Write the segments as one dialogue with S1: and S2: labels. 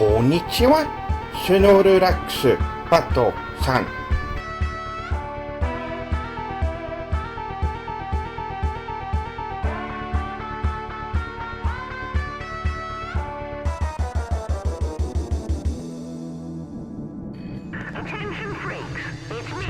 S1: こんにちは、シュノールラックスパトさん。
S2: Attention freaks, it's me.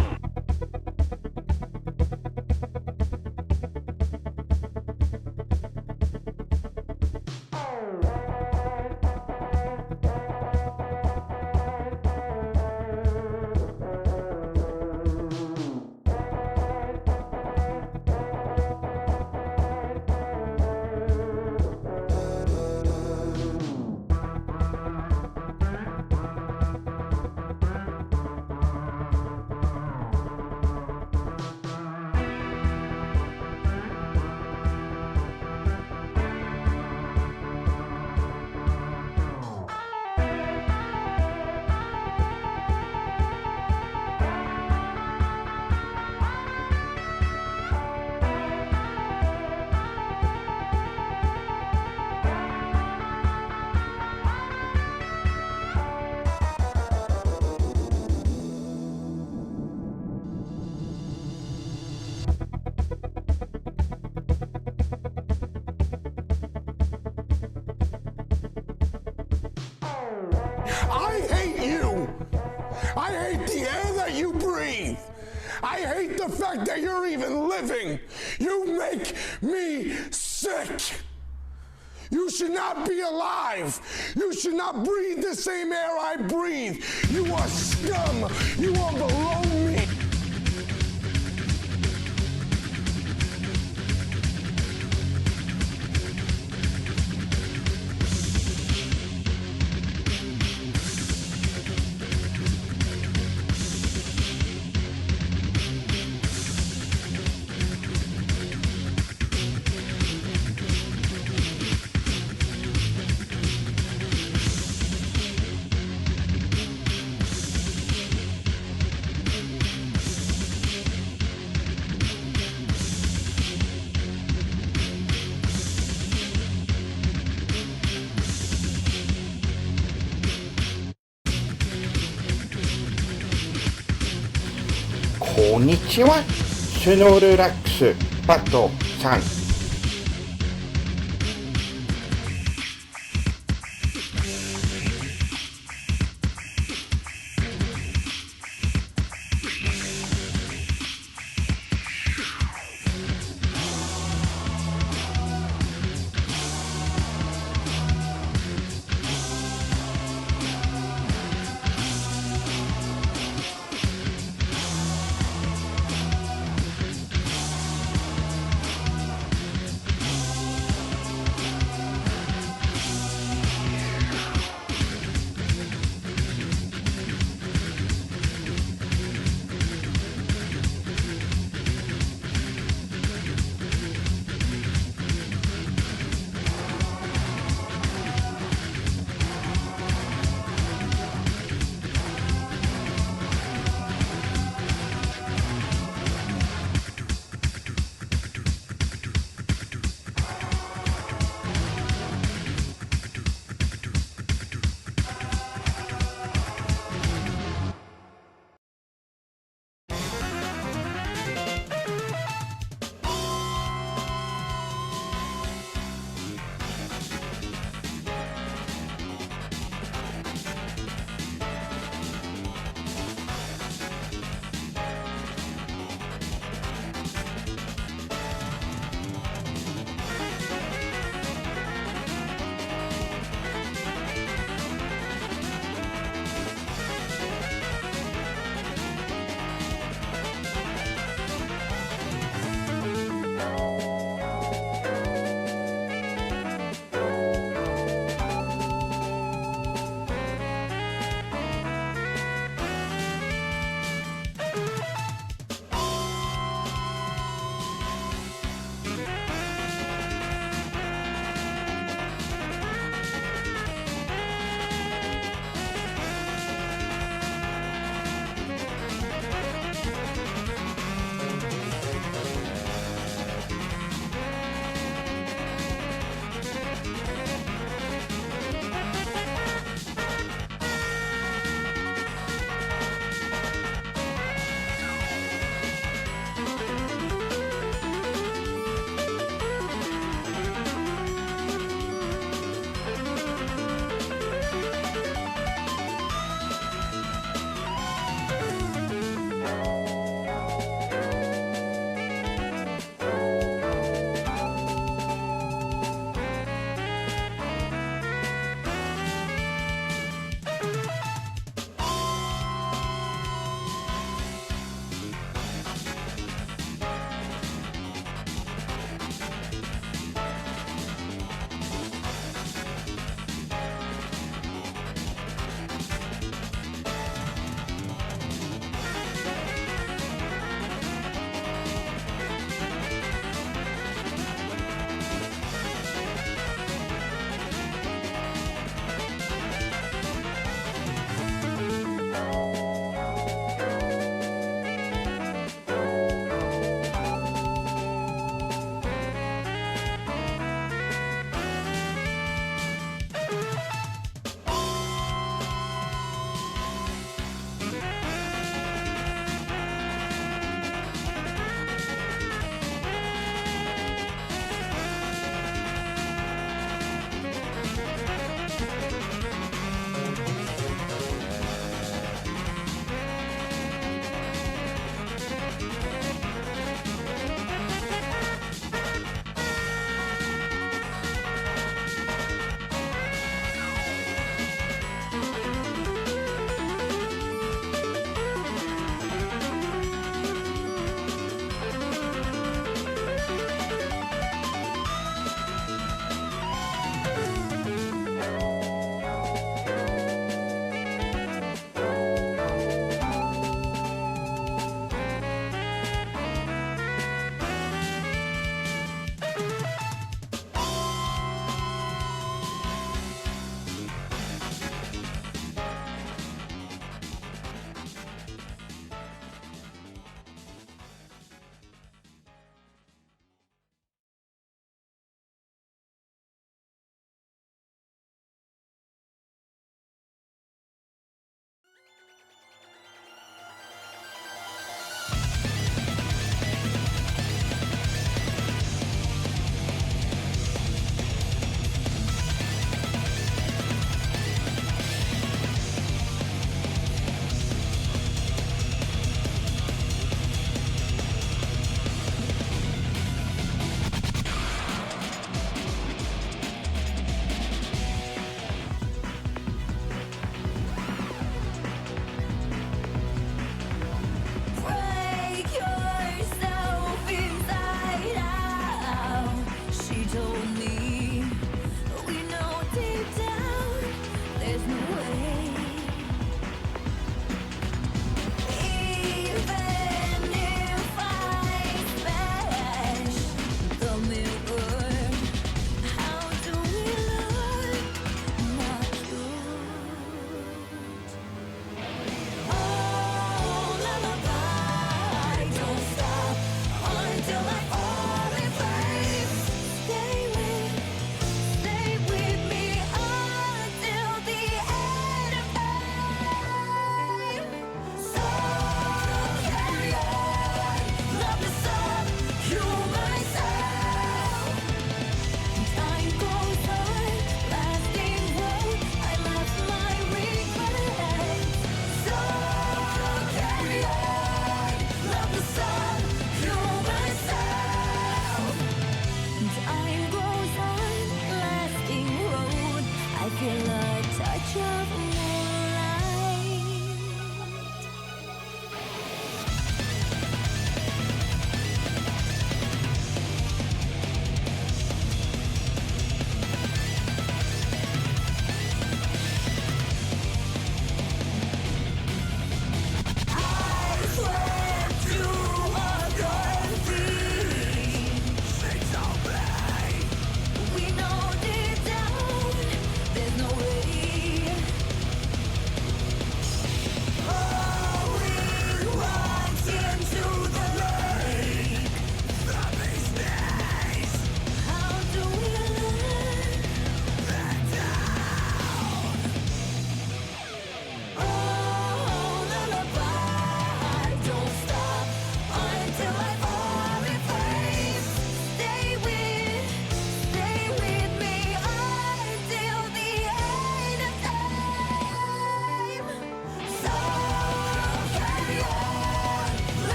S3: I hate you! I hate the air that you breathe! I hate the fact that you're even living! You make me sick! You should not be alive! You should not breathe the same air I breathe! You are scum! You are below me!
S1: こんにちは、シュノールラックスパトさん。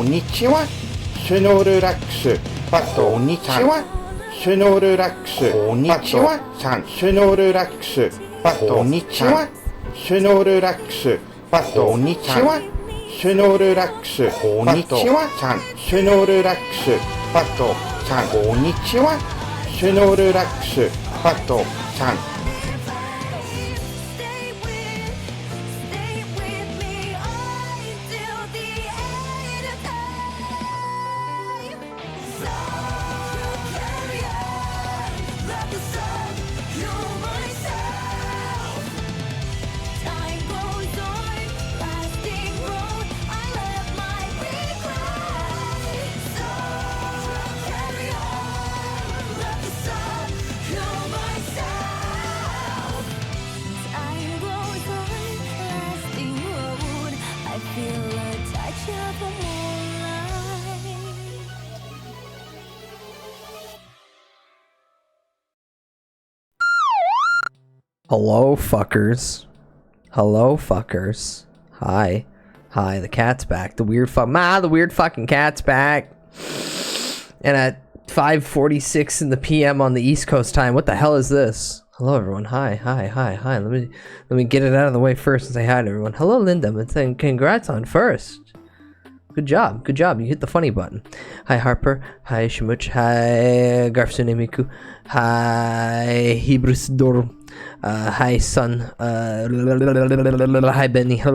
S1: Konnichiwa. Snorlax. Pato. Konnichiwa. Snorlax. Konnichiwa. San. Snorlax. Pato. Konnichiwa. Snorlax. Pato. Konnichiwa. Snorlax. Konnichiwa. San. Snorlax. Pato. San. Konnichiwa. Snorlax. Pato. San.
S4: Hello, fuckers. Hello, fuckers. Hi. Hi, the cat's back. The weird fucking cat's back. And at 5:46 in the PM on the East Coast time, what the hell is this? Hello, everyone. Hi. Let me get it out of the way first and say hi to everyone. Hello, Linda. I'm saying congrats on first. Good job. You hit the funny button. Hi, Harper. Hi, Shimuch. Hi, Garfsune Miku. Hi, Hebrews Dor. Hi, Sun. Hi, Benny. Hi,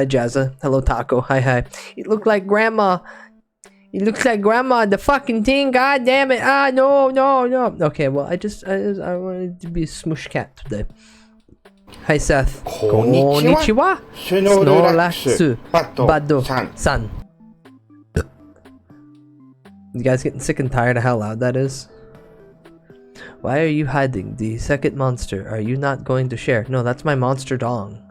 S4: Jazza. Hello, Taco. Hi. You look like Grandma. You look like Grandma. The fucking thing. God damn it. No. Okay, well, I wanted to be a smush cat today. Hi, Seth. Konnichiwa. Snorlax. Bado-san. You guys getting sick and tired of how loud that is? Why are you hiding the second monster? Are you not going to share? No, that's my monster dong.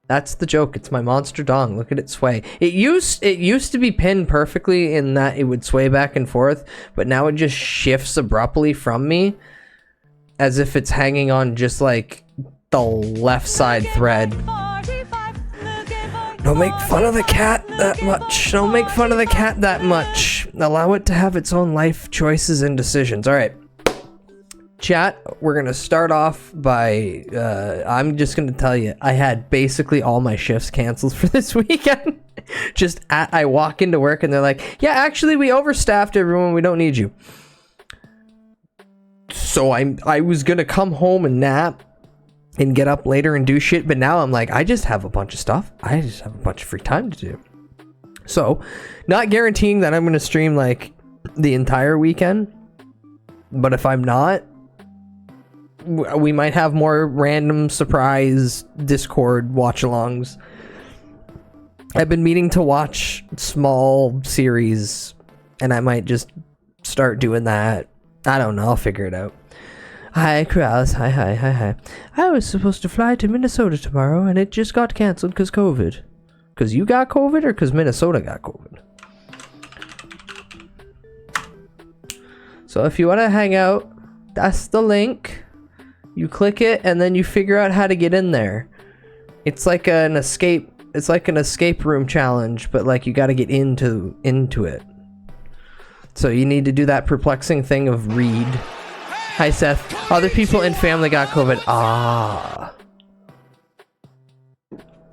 S4: That's the joke. It's my monster dong. Look at it sway. It used to be pinned perfectly in that it would sway back and forth, but now it just shifts abruptly from me as if it's hanging on just like the left side thread. Don't make fun of the cat that much. Don't make fun of the cat that much. Allow it to have its own life choices and decisions. All right. Chat, we're going to start off by, I'm just going to tell you, I had basically all my shifts canceled for this weekend. I walk into work and they're like, yeah, actually we overstaffed everyone. We don't need you. So I was going to come home and nap and get up later and do shit. But now I'm like, I just have a bunch of stuff. I just have a bunch of free time to do. So not guaranteeing that I'm going to stream like the entire weekend. But if I'm not, we might have more random surprise Discord watch-alongs. I've been meaning to watch small series, and I might just start doing that. I don't know. I'll figure it out. Hi, Kraus. Hi. I was supposed to fly to Minnesota tomorrow, and it just got canceled because COVID. Because you got COVID, or because Minnesota got COVID? So if you want to hang out, that's the link. You click it and then you figure out how to get in there. It's like an escape. It's like an escape room challenge, but like you got to get into it. So you need to do that perplexing thing of read. Hi, Seth. Other people in family got COVID.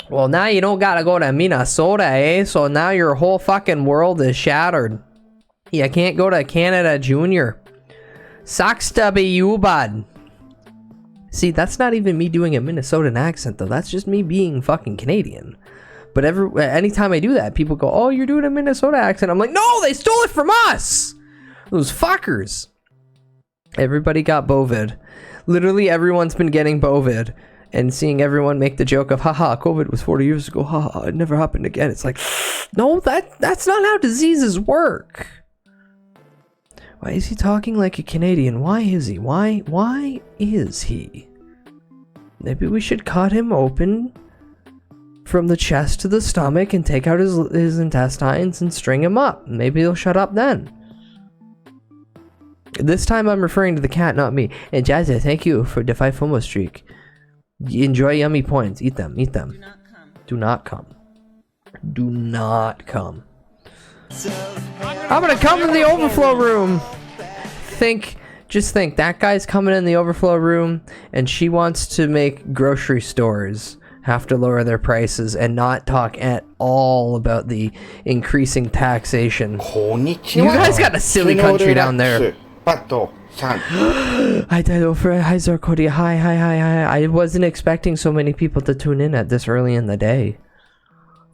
S4: Well, now you don't gotta go to Minnesota, eh? So now your whole fucking world is shattered. You can't go to Canada Junior. Sucks to be you, bud. See, that's not even me doing a Minnesotan accent, though. That's just me being fucking Canadian. But anytime I do that, people go, oh, you're doing a Minnesota accent. I'm like, no, they stole it from us! Those fuckers. Everybody got Bovid. Literally everyone's been getting Bovid. And seeing everyone make the joke of, haha, COVID was 40 years ago. Haha, it never happened again. It's like, no, that's not how diseases work. Why is he talking like a Canadian? Why is he? Why is he? Maybe we should cut him open from the chest to the stomach and take out his intestines and string him up. Maybe he'll shut up then. This time I'm referring to the cat, not me. And Jazza, thank you for the 5 FOMO streak. Enjoy yummy points. Eat them. Do not come. Do not come. I'm gonna come in the overflow room. Just think, that guy's coming in the overflow room, and she wants to make grocery stores have to lower their prices and not talk at all about the increasing taxation.
S1: Konnichiwa.
S4: You guys got a silly country down there.
S1: Pato-san.
S4: Hi, Zorkodia. Hi. I wasn't expecting so many people to tune in at this early in the day.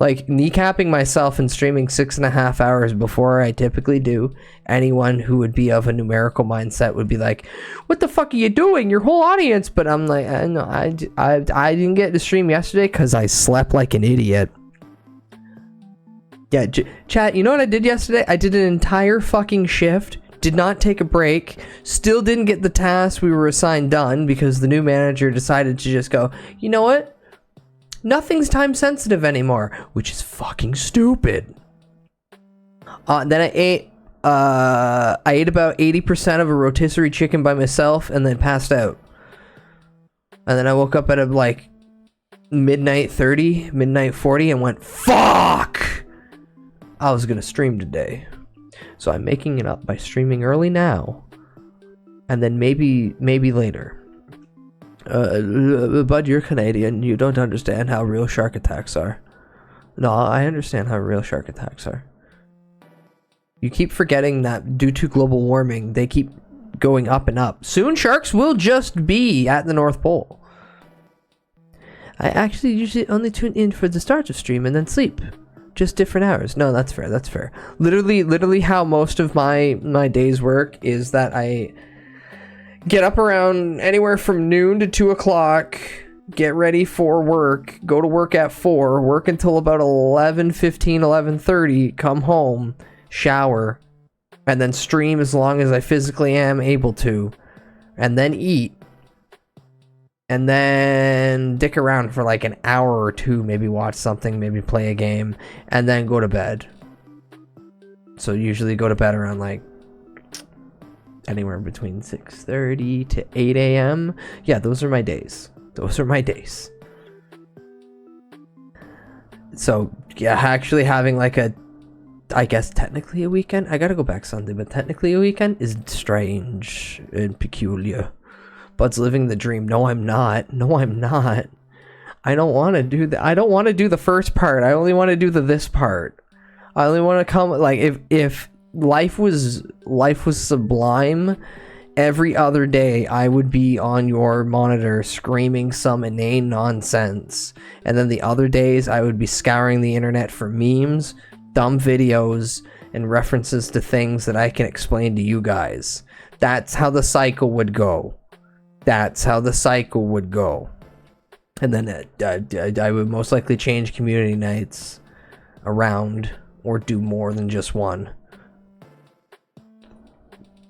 S4: Like, kneecapping myself and streaming 6.5 hours before I typically do. Anyone who would be of a numerical mindset would be like, what the fuck are you doing? Your whole audience. But I'm like, I didn't get to stream yesterday because I slept like an idiot. Yeah, chat, you know what I did yesterday? I did an entire fucking shift. Did not take a break. Still didn't get the task we were assigned done because the new manager decided to just go, you know what? Nothing's time sensitive anymore, which is fucking stupid. Then I ate about 80% of a rotisserie chicken by myself and then passed out. And then I woke up at like midnight 40 and went, fuck! I was gonna stream today. So I'm making it up by streaming early now. And then maybe later. Bud, you're Canadian. You don't understand how real shark attacks are. No, I understand how real shark attacks are. You keep forgetting that due to global warming, they keep going up and up. Soon, sharks will just be at the North Pole. I actually usually only tune in for the start of stream and then sleep. Just different hours. No, that's fair. That's fair. Literally how most of my days work is that I get up around anywhere from noon to 2 o'clock, get ready for work, go to work at 4, work until about 11:15, 11:30, come home, shower, and then stream as long as I physically am able to, and then eat, and then dick around for like an hour or two, maybe watch something, maybe play a game, and then go to bed. So usually go to bed around like anywhere between 6:30 to 8 a.m. Yeah, those are my days. So, yeah, actually having like I guess technically a weekend. I gotta go back Sunday, but technically a weekend is strange and peculiar. Bud's living the dream. No, I'm not. I don't want to do I don't want to do the first part. I only want to do this part. I only want to come, like, if life was sublime, every other day I would be on your monitor screaming some inane nonsense, and then the other days I would be scouring the internet for memes, dumb videos, and references to things that I can explain to you guys. That's how the cycle would go. And then I would most likely change community nights around or do more than just one.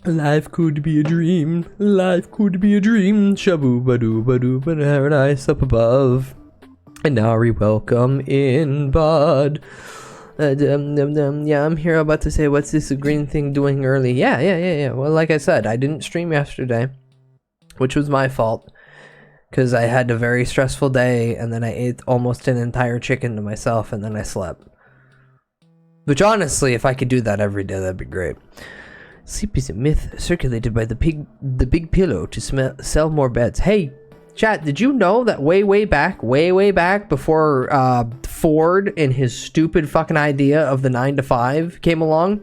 S4: Life could be a dream. Shabu badu badu paradise up above. And Nari, welcome in, bud. Yeah, I'm here about to say, what's this green thing doing early? Yeah. Well, like I said, I didn't stream yesterday, which was my fault, because I had a very stressful day, and then I ate almost an entire chicken to myself, and then I slept. Which, honestly, if I could do that every day, that'd be great. Sleep is a myth circulated by the big pillow to sell more beds. Hey, chat, did you know that way back before Ford and his stupid fucking idea of the 9 to 5 came along,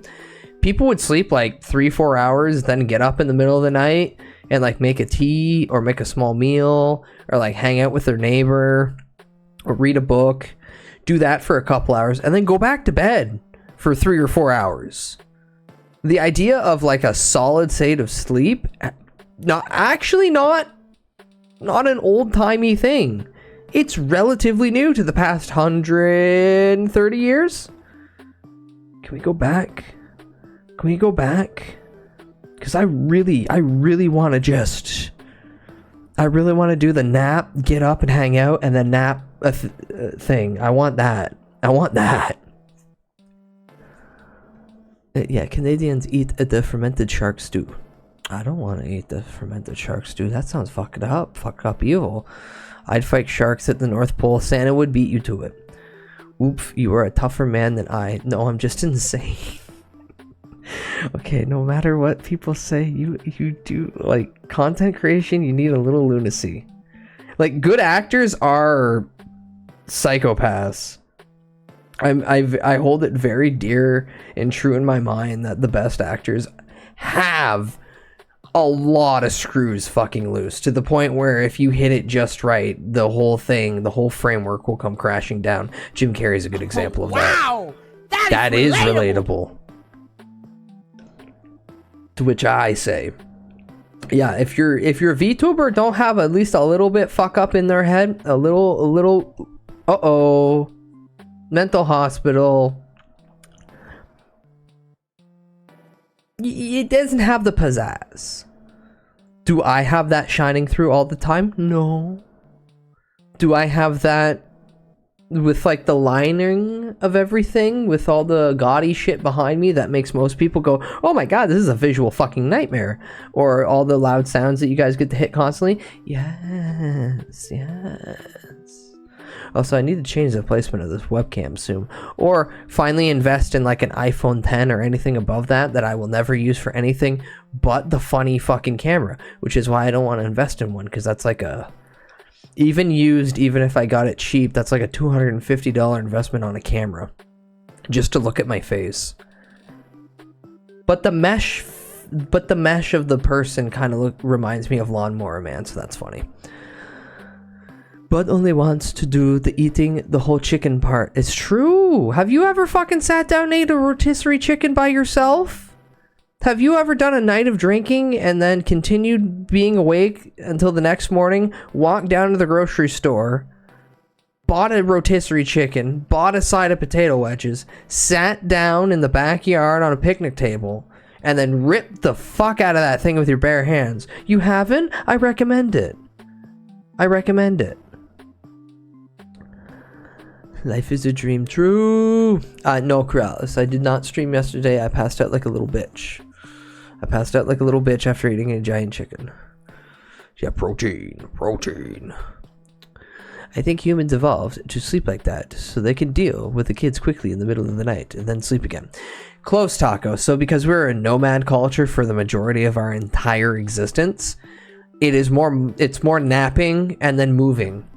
S4: people would sleep like 3-4 hours, then get up in the middle of the night and like make a tea or make a small meal or like hang out with their neighbor or read a book, do that for a couple hours, and then go back to bed for 3 or 4 hours. The idea of like a solid state of sleep, not an old-timey thing. It's relatively new to the past 130 years. Can we go back? Because I really want to do the nap, get up and hang out, and then nap thing. I want that. Yeah, Canadians eat the fermented shark stew. I don't want to eat the fermented shark stew. That sounds fucked up evil. I'd fight sharks at the North Pole. Santa would beat you to it. Oof, you are a tougher man than I. No, I'm just insane. Okay, no matter what people say, you do, like, content creation, you need a little lunacy. Like, good actors are psychopaths. I hold it very dear and true in my mind that the best actors have a lot of screws fucking loose, to the point where if you hit it just right, the whole thing, the whole framework will come crashing down. Jim Carrey's a good example of that.
S5: Wow!
S4: That is relatable. To which I say, yeah, if you're a VTuber, don't have at least a little bit fuck up in their head, a little uh-oh, mental hospital. It doesn't have the pizzazz. Do I have that shining through all the time? No. Do I have that with like the lining of everything, with all the gaudy shit behind me that makes most people go, oh my god, this is a visual fucking nightmare? Or all the loud sounds that you guys get to hit constantly? Yes. Also, I need to change the placement of this webcam soon. Or finally invest in like an iPhone 10 or anything above that I will never use for anything but the funny fucking camera. Which is why I don't want to invest in one, because that's like a... Even used, even if I got it cheap, that's like a $250 investment on a camera. Just to look at my face. But the mesh of the person kind of reminds me of Lawnmower Man, so that's funny. But only wants to do the eating the whole chicken part. It's true. Have you ever fucking sat down and ate a rotisserie chicken by yourself? Have you ever done a night of drinking and then continued being awake until the next morning, walked down to the grocery store, bought a rotisserie chicken, bought a side of potato wedges, sat down in the backyard on a picnic table, and then ripped the fuck out of that thing with your bare hands? You haven't? I recommend it. I recommend it. Life is a dream. True. No, Corrales. I did not stream yesterday. I passed out like a little bitch. After eating a giant chicken. Yeah, protein. I think humans evolved to sleep like that so they can deal with the kids quickly in the middle of the night and then sleep again. Close, Taco. So because we're a nomad culture for the majority of our entire existence, it's more napping and then moving.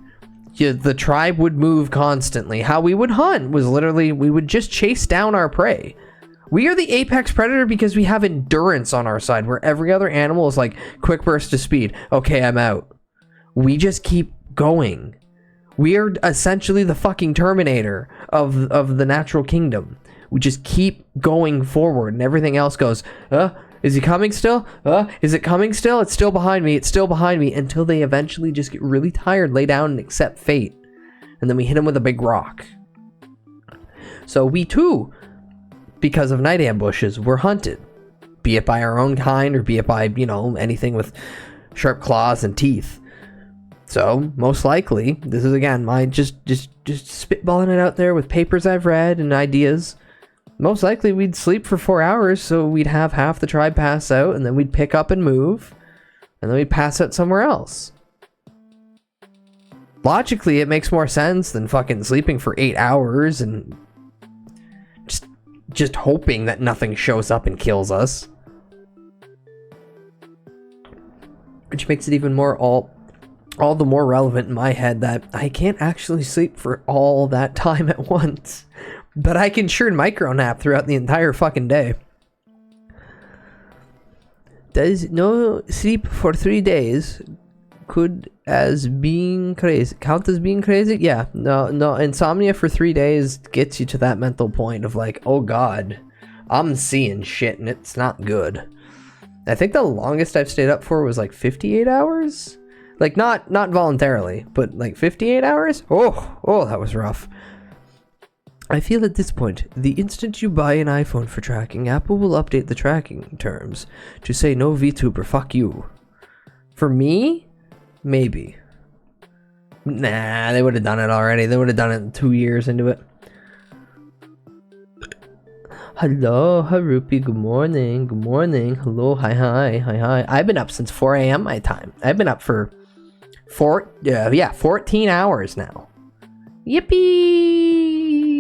S4: The tribe would move constantly. How we would hunt was literally, we would just chase down our prey. We are the apex predator because we have endurance on our side, where every other animal is like, quick burst of speed. Okay, I'm out. We just keep going. We are essentially the fucking Terminator of the natural kingdom. We just keep going forward, and everything else goes, is he coming still? Is it coming still? It's still behind me. It's still behind me. Until they eventually just get really tired, lay down, and accept fate. And then we hit them with a big rock. So we too, because of night ambushes, were hunted. Be it by our own kind, or be it by, anything with sharp claws and teeth. So, most likely, this is again my just spitballing it out there with papers I've read and ideas. Most likely we'd sleep for 4 hours, so we'd have half the tribe pass out, and then we'd pick up and move, and then we'd pass out somewhere else. Logically, it makes more sense than fucking sleeping for 8 hours and just hoping that nothing shows up and kills us. Which makes it even more all the more relevant in my head that I can't actually sleep for all that time at once. But I can sure micro nap throughout the entire fucking day. Does no sleep for 3 days count as being crazy? Yeah, no. Insomnia for 3 days gets you to that mental point of like, oh god, I'm seeing shit and it's not good. I think the longest I've stayed up for was like 58 hours. Like not voluntarily, but like 58 hours. Oh, that was rough. I feel at this point, the instant you buy an iPhone for tracking, Apple will update the tracking terms to say no VTuber, fuck you. For me, maybe. Nah, they would have done it already. They would have done it 2 years into it. Hello, Harupi, good morning. Hello, hi. I've been up since 4 a.m. my time. I've been up for 14 hours now. Yippee!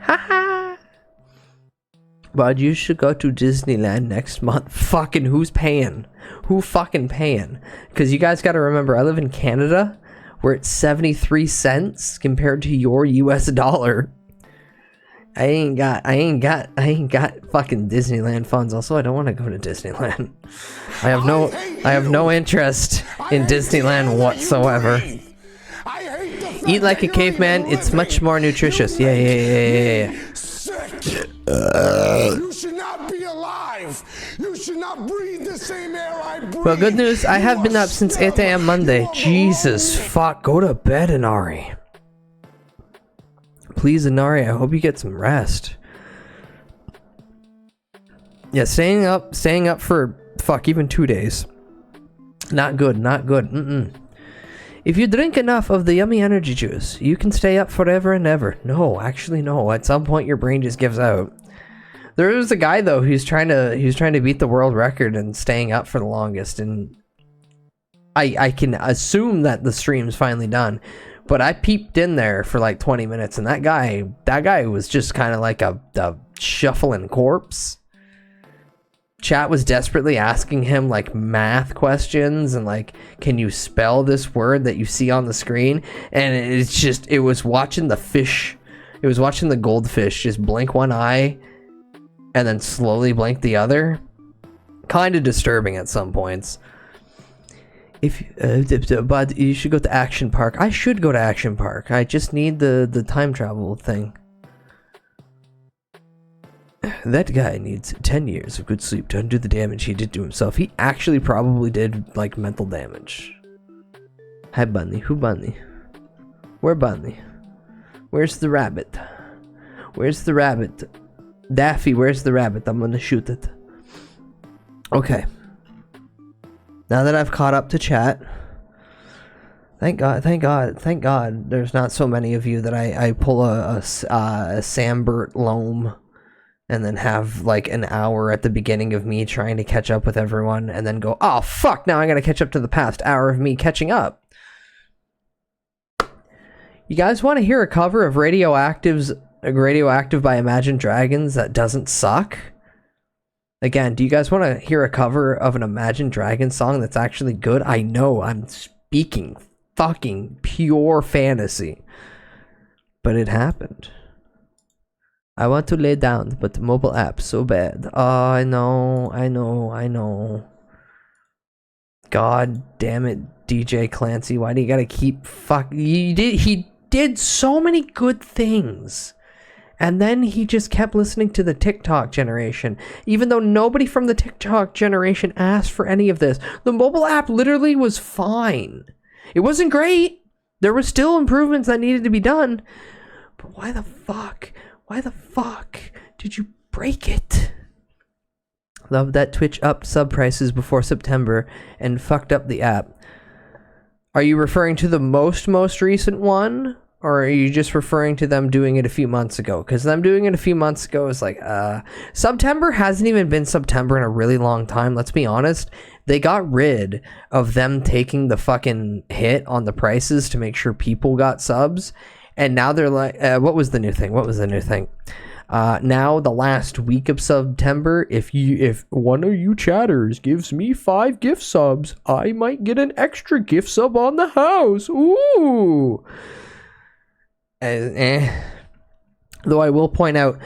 S4: Haha. But you should go to Disneyland next month. Fucking who's paying? Who fucking paying? Because you guys got to remember, I live in Canada, where it's 73 cents compared to your US dollar. I ain't got fucking Disneyland funds. Also, I don't want to go to Disneyland. I have no interest in Disneyland whatsoever. Eat like a caveman. It's much more nutritious. Yeah.
S3: You should not be alive. You should not breathe the same air I breathe.
S4: Well, good news. I have been up since 8 a.m. Monday. Jesus fuck. Go to bed, Inari. Please, Inari, I hope you get some rest. Yeah, staying up for fuck even 2 days. Not good. If you drink enough of the yummy energy juice, you can stay up forever and ever. No, actually no. At some point your brain just gives out. There was a guy though who's trying to beat the world record and staying up for the longest, and I can assume that the stream's finally done. But I peeped in there for like 20 minutes, and that guy was just kind of like a shuffling corpse. Chat was desperately asking him like math questions and like, can you spell this word that you see on the screen? And it was watching the fish. It was watching the goldfish just blink one eye and then slowly blink the other. Kind of disturbing at some points. But you should go to Action Park. I should go to Action Park. I just need the time travel thing. That guy needs 10 years of good sleep to undo the damage he did to himself. He actually probably did like mental damage. Hi Bunny. Who Bunny? Where Bunny? Where's the rabbit? Where's the rabbit? Daffy, where's the rabbit? I'm gonna shoot it. Okay. Now that I've caught up to chat, thank God, there's not so many of you that I pull a Sambert loam and then have like an hour at the beginning of me trying to catch up with everyone and then go, oh fuck, now I gotta catch up to the past hour of me catching up. You guys want to hear a cover of Radioactive by Imagine Dragons that doesn't suck? Again, do you guys want to hear a cover of an Imagine Dragons song that's actually good? I know, I'm speaking fucking pure fantasy. But it happened. I want to lay down, but the mobile app so bad. Oh, I know. God damn it, DJ Clancy. Why do you gotta keep he did so many good things. And then he just kept listening to the TikTok generation. Even though nobody from the TikTok generation asked for any of this. The mobile app literally was fine. It wasn't great. There were still improvements that needed to be done. But why the fuck did you break it? Love that Twitch upped sub prices before September and fucked up the app. Are you referring to the most recent one? Or are you just referring to them doing it a few months ago? Because them doing it a few months ago is like, September hasn't even been September in a really long time. Let's be honest. They got rid of them taking the fucking hit on the prices to make sure people got subs. And now they're like, what was the new thing? Now the last week of September, if one of you chatters gives me 5 gift subs, I might get an extra gift sub on the house. Ooh. Though I will point out,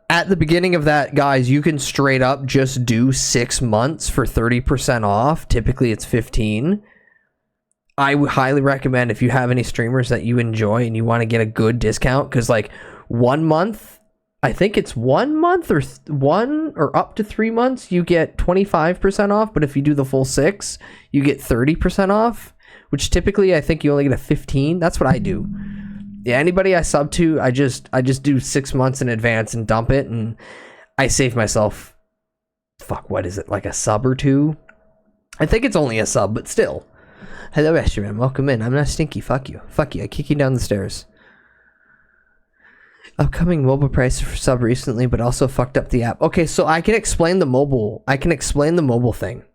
S4: at the beginning of that, guys, you can straight up just do 6 months for 30% off. Typically it's 15. I would highly recommend if you have any streamers that you enjoy and you want to get a good discount, because like 1 month, I think it's 1 month or up to 3 months, you get 25% off. But if you do the full 6, you get 30% off, which typically I think you only get a 15. That's what I do. Yeah, anybody I sub to, I just do 6 months in advance and dump it, and I save myself, fuck, what is it, like a sub or 2? I think it's only a sub, but still. Hello, Restaurant. Welcome in. I'm not stinky. Fuck you. I kick you down the stairs. Upcoming mobile price for sub recently, but also fucked up the app. Okay, so I can explain the mobile thing.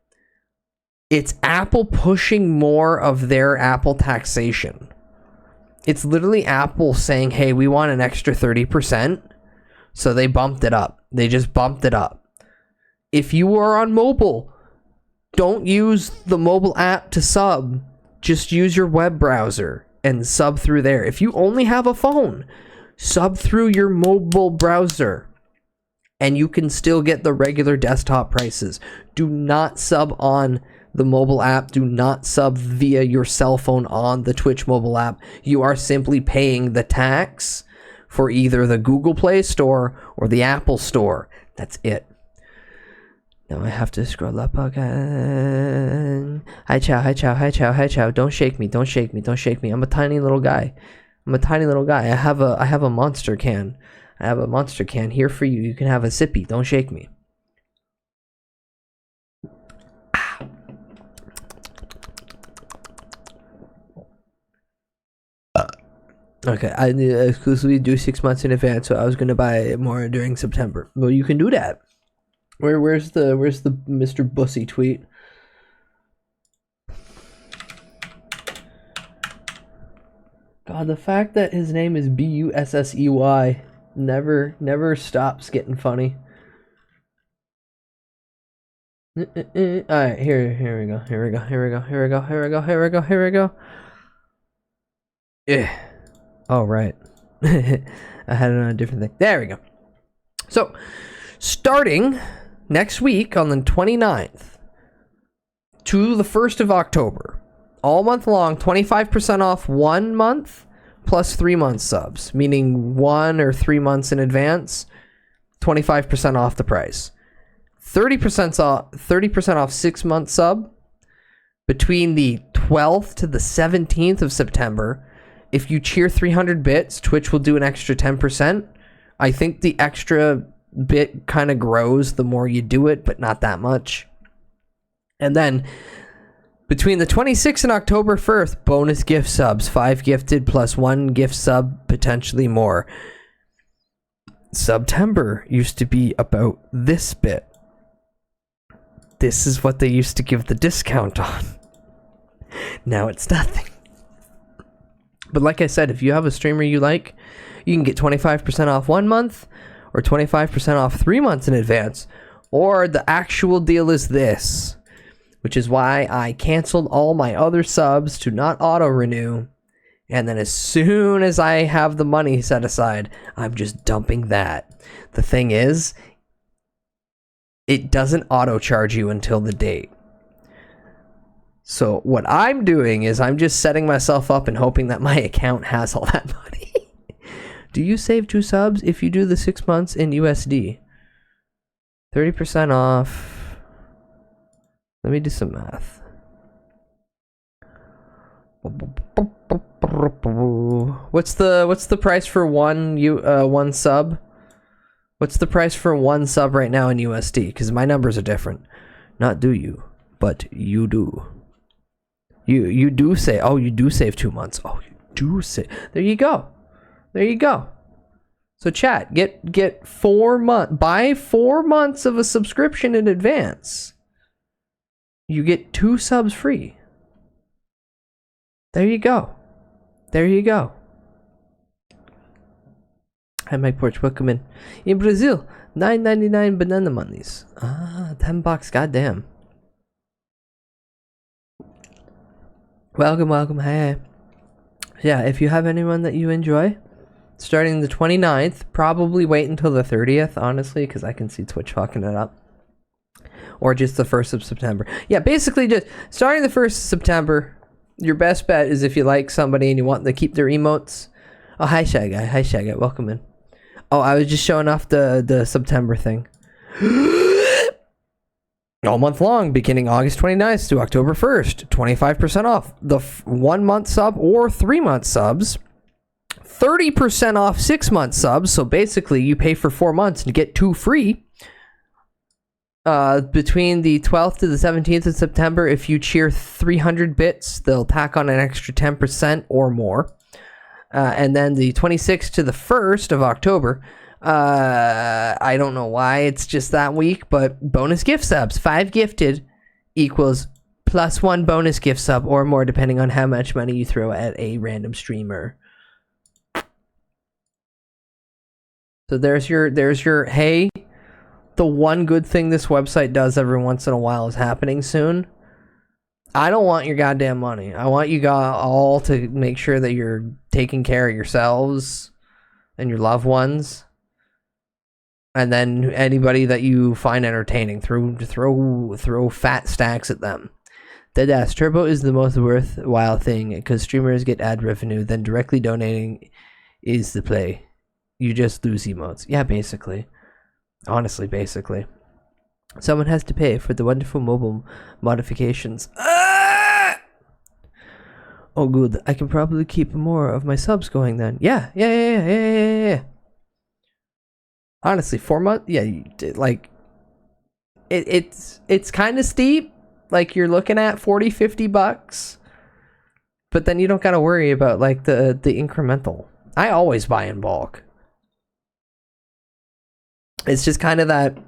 S4: It's Apple pushing more of their Apple taxation. It's literally Apple saying, hey, we want an extra 30%. So they bumped it up. They just bumped it up. If you are on mobile, don't use the mobile app to sub. Just use your web browser and sub through there. If you only have a phone, sub through your mobile browser and you can still get the regular desktop prices. Do not sub on the mobile app. Do not sub via your cell phone on the Twitch mobile app. You are simply paying the tax for either the Google Play Store or the Apple Store. That's it. Now I have to scroll up again. Hi chow, hi chow, hi chow, hi chow. Don't shake me, don't shake me, don't shake me. I'm a tiny little guy. I have a monster can. I have a monster can here for you. You can have a sippy. Don't shake me. Okay, I exclusively do 6 months in advance, so I was gonna buy more during September. Well, you can do that. Where's the Mr. Bussy tweet? God, the fact that his name is Bussey never stops getting funny. Alright, here we go. Yeah. Oh, right. I had it on a different thing. There we go. So, starting next week on the 29th to the 1st of October, all month long, 25% off 1 month plus 3 month subs, meaning 1 or 3 months in advance, 25% off the price. 30% off 6 month sub between the 12th to the 17th of September. If you cheer 300 bits, Twitch will do an extra 10%. I think the extra bit kind of grows the more you do it, but not that much. And then between the 26th and October 1st, bonus gift subs, 5 gifted plus 1 gift sub, potentially more. September used to be about this bit. This is what they used to give the discount on. Now it's nothing. But like I said, if you have a streamer you like, you can get 25% off 1 month or 25% off 3 months in advance. Or the actual deal is this, which is why I canceled all my other subs to not auto-renew. And then as soon as I have the money set aside, I'm just dumping that. The thing is, it doesn't auto-charge you until the date. So what I'm doing is I'm just setting myself up and hoping that my account has all that money. Do you save 2 subs if you do the 6 months in USD? 30% off. Let me do some math. What's the price for one sub? What's the price for 1 sub right now in USD? Because my numbers are different. Not do you, but you do. You do say, oh, you do save 2 months. Oh, you do save. There you go. There you go. So chat, get 4 months. Buy 4 months of a subscription in advance. You get 2 subs free. There you go. There you go. Hi, Mike Porch. Welcome in. In Brazil, $9.99 banana monies. Ah, $10. Goddamn. Welcome. Hey. Yeah, if you have anyone that you enjoy, starting the 29th, probably wait until the 30th, honestly, because I can see Twitch fucking it up. Or just the 1st of September. Yeah, basically just starting the 1st of September, your best bet is if you like somebody and you want them to keep their emotes. Oh, hi, Shy Guy. Hi, Shy Guy. Welcome in. Oh, I was just showing off the September thing. All month long, beginning August 29th to October 1st, 25% off the 1 month sub or 3 month subs, 30% off 6 month subs. So basically, you pay for 4 months and get 2 free. Between the 12th to the 17th of September, if you cheer 300 bits, they'll tack on an extra 10% or more. And then the 26th to the 1st of October, I don't know why it's just that week, but bonus gift subs. 5 gifted equals plus 1 bonus gift sub or more, depending on how much money you throw at a random streamer. So there's your hey, the one good thing this website does every once in a while is happening soon. I don't want your goddamn money. I want you all to make sure that you're taking care of yourselves and your loved ones. And then anybody that you find entertaining, throw fat stacks at them. Deadass, Turbo is the most worthwhile thing because streamers get ad revenue, then directly donating is the play. You just lose emotes. Yeah, basically. Honestly, basically. Someone has to pay for the wonderful mobile modifications. Ah! Oh, good. I can probably keep more of my subs going then. Yeah. Honestly, 4 months? Yeah, like... It's kind of steep. Like, you're looking at $40-50. But then you don't gotta worry about, like, the incremental. I always buy in bulk. It's just kind of that...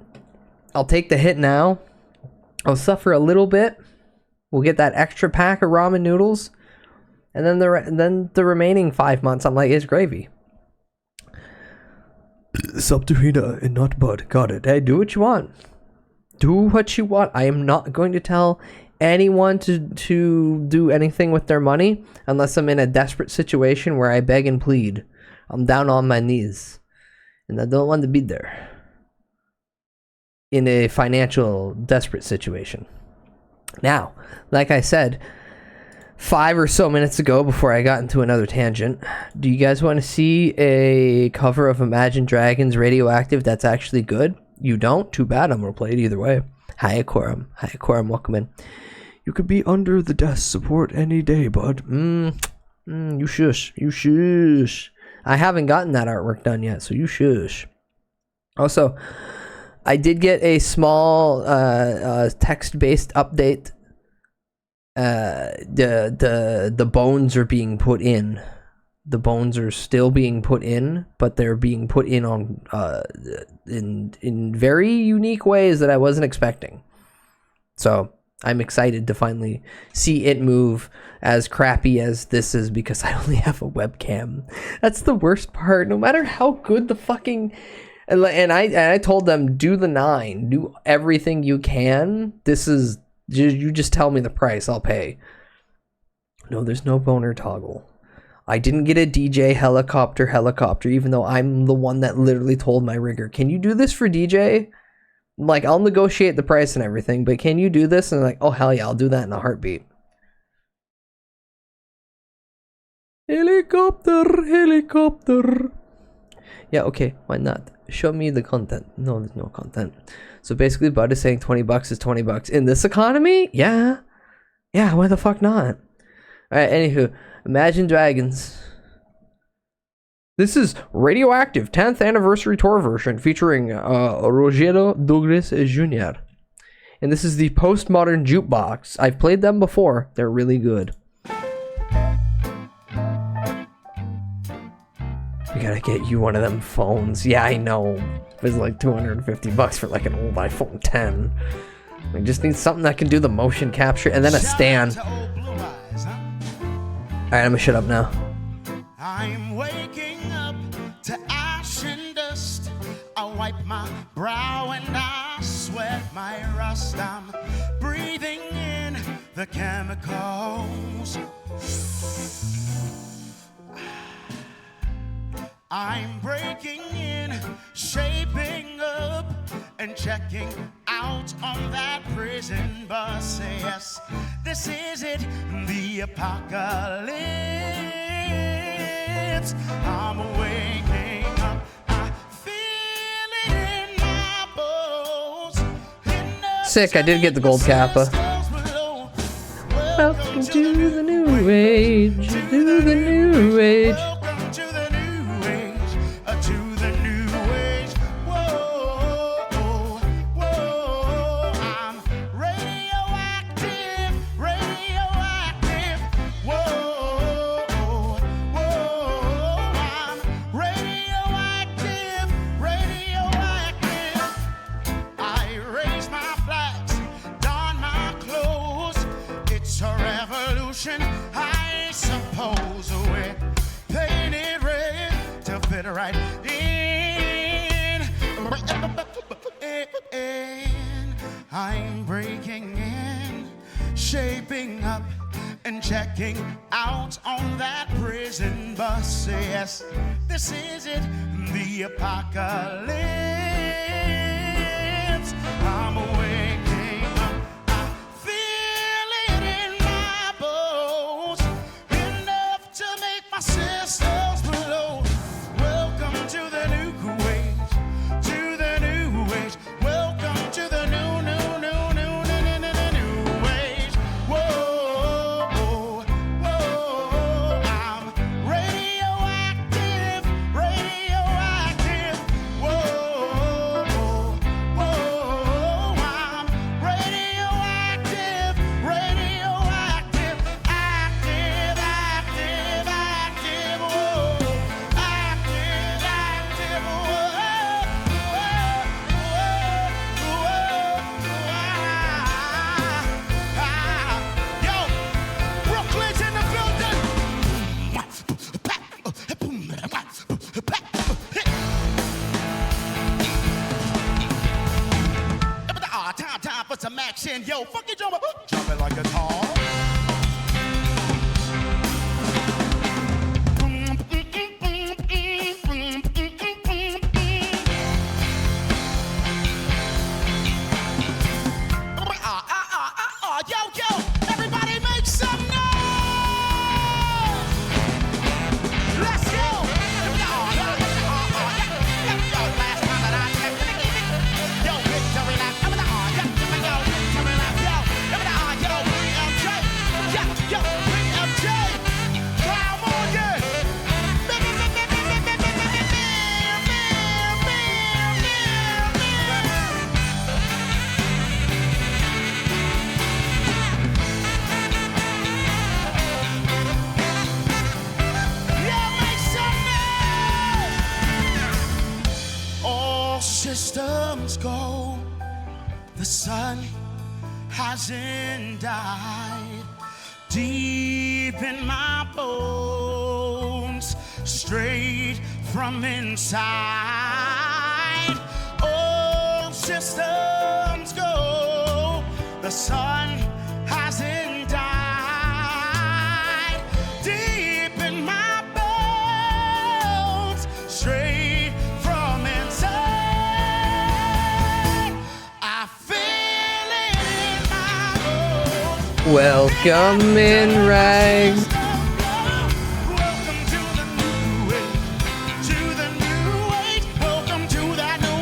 S4: I'll take the hit now. I'll suffer a little bit. We'll get that extra pack of ramen noodles. And then the remaining 5 months, I'm like, it's gravy. Sub to Rita and not Bud. Got it. Hey, do what you want. Do what you want. I am not going to tell anyone to do anything with their money unless I'm in a desperate situation where I beg and plead. I'm down on my knees. And I don't want to be there. In a financial desperate situation. Now, like I said 5 or so minutes ago before I got into another tangent, do you guys want to see a cover of Imagine Dragons Radioactive that's actually good? You don't? Too bad. I'm gonna play it either way. Hi Aquarium, welcome in. You could be under the desk support any day, bud. You shush. I haven't gotten that artwork done yet, so you shush. Also, I did get a small text-based update. The bones are being put in. The bones are still being put in, but they're being put in on in very unique ways that I wasn't expecting. So I'm excited to finally see it move, as crappy as this is, because I only have a webcam. That's the worst part. No matter how good the fucking... And I told them, do the 9, do everything you can. This is, you just tell me the price, I'll pay. No, there's no boner toggle. I didn't get a DJ helicopter, even though I'm the one that literally told my rigger, can you do this for DJ? Like, I'll negotiate the price and everything, but can you do this? And like, oh hell yeah, I'll do that in a heartbeat. Helicopter. Yeah, okay, why not? Show me the content. No, there's no content. So basically, Bud is saying $20 is $20 in this economy. Yeah, why the fuck not? All right, anywho, Imagine Dragons. This is Radioactive 10th Anniversary Tour version featuring Rogero Douglas Jr. And this is the Postmodern Jukebox. I've played them before. They're really good. We gotta get you one of them phones. Yeah, I know. It's like $250 for like an old iPhone 10. We just need something that can do the motion capture and then a stand. Alright, I'm gonna shut up now.
S5: I'm waking up to ash and dust. I wipe my brow and I sweat my rust. I'm breathing in the chemicals. I'm breaking in, shaping up, and checking out on that prison bus. Yes, this is it, the apocalypse. I'm waking up, I feel it in my bones.
S4: Sick, I did get the gold kappa. Welcome to the new age, to the new age.
S5: I suppose we're painted red to fit right in. I'm breaking in, shaping up, and checking out on that prison bus. Yes, this is it, the apocalypse. I'm waking up, I feel it in my bones, enough to make my systems blow. Welcome to the new age, to the new age. Welcome to the new age. Whoa, whoa, I'm radioactive, radioactive. Whoa, whoa, I'm radioactive, radioactive, active, active, active. Whoa, active, active. Yo, Brooklyn's in the building. Time for some action. Yo, fucking drummer. Jump it like a tall. Yo, everybody make some noise! Let's go! Last time that I checked, yo, victory lap, yo, BMJ, come on, yeah! All systems go. The sun hasn't died. Deep in my bones, straight from inside. All systems go. The sun hasn't died. Deep in my bones, straight from inside. I feel it in my bones.
S4: Welcome in, Rags.
S5: Welcome to the new age, to the new age. Welcome to that new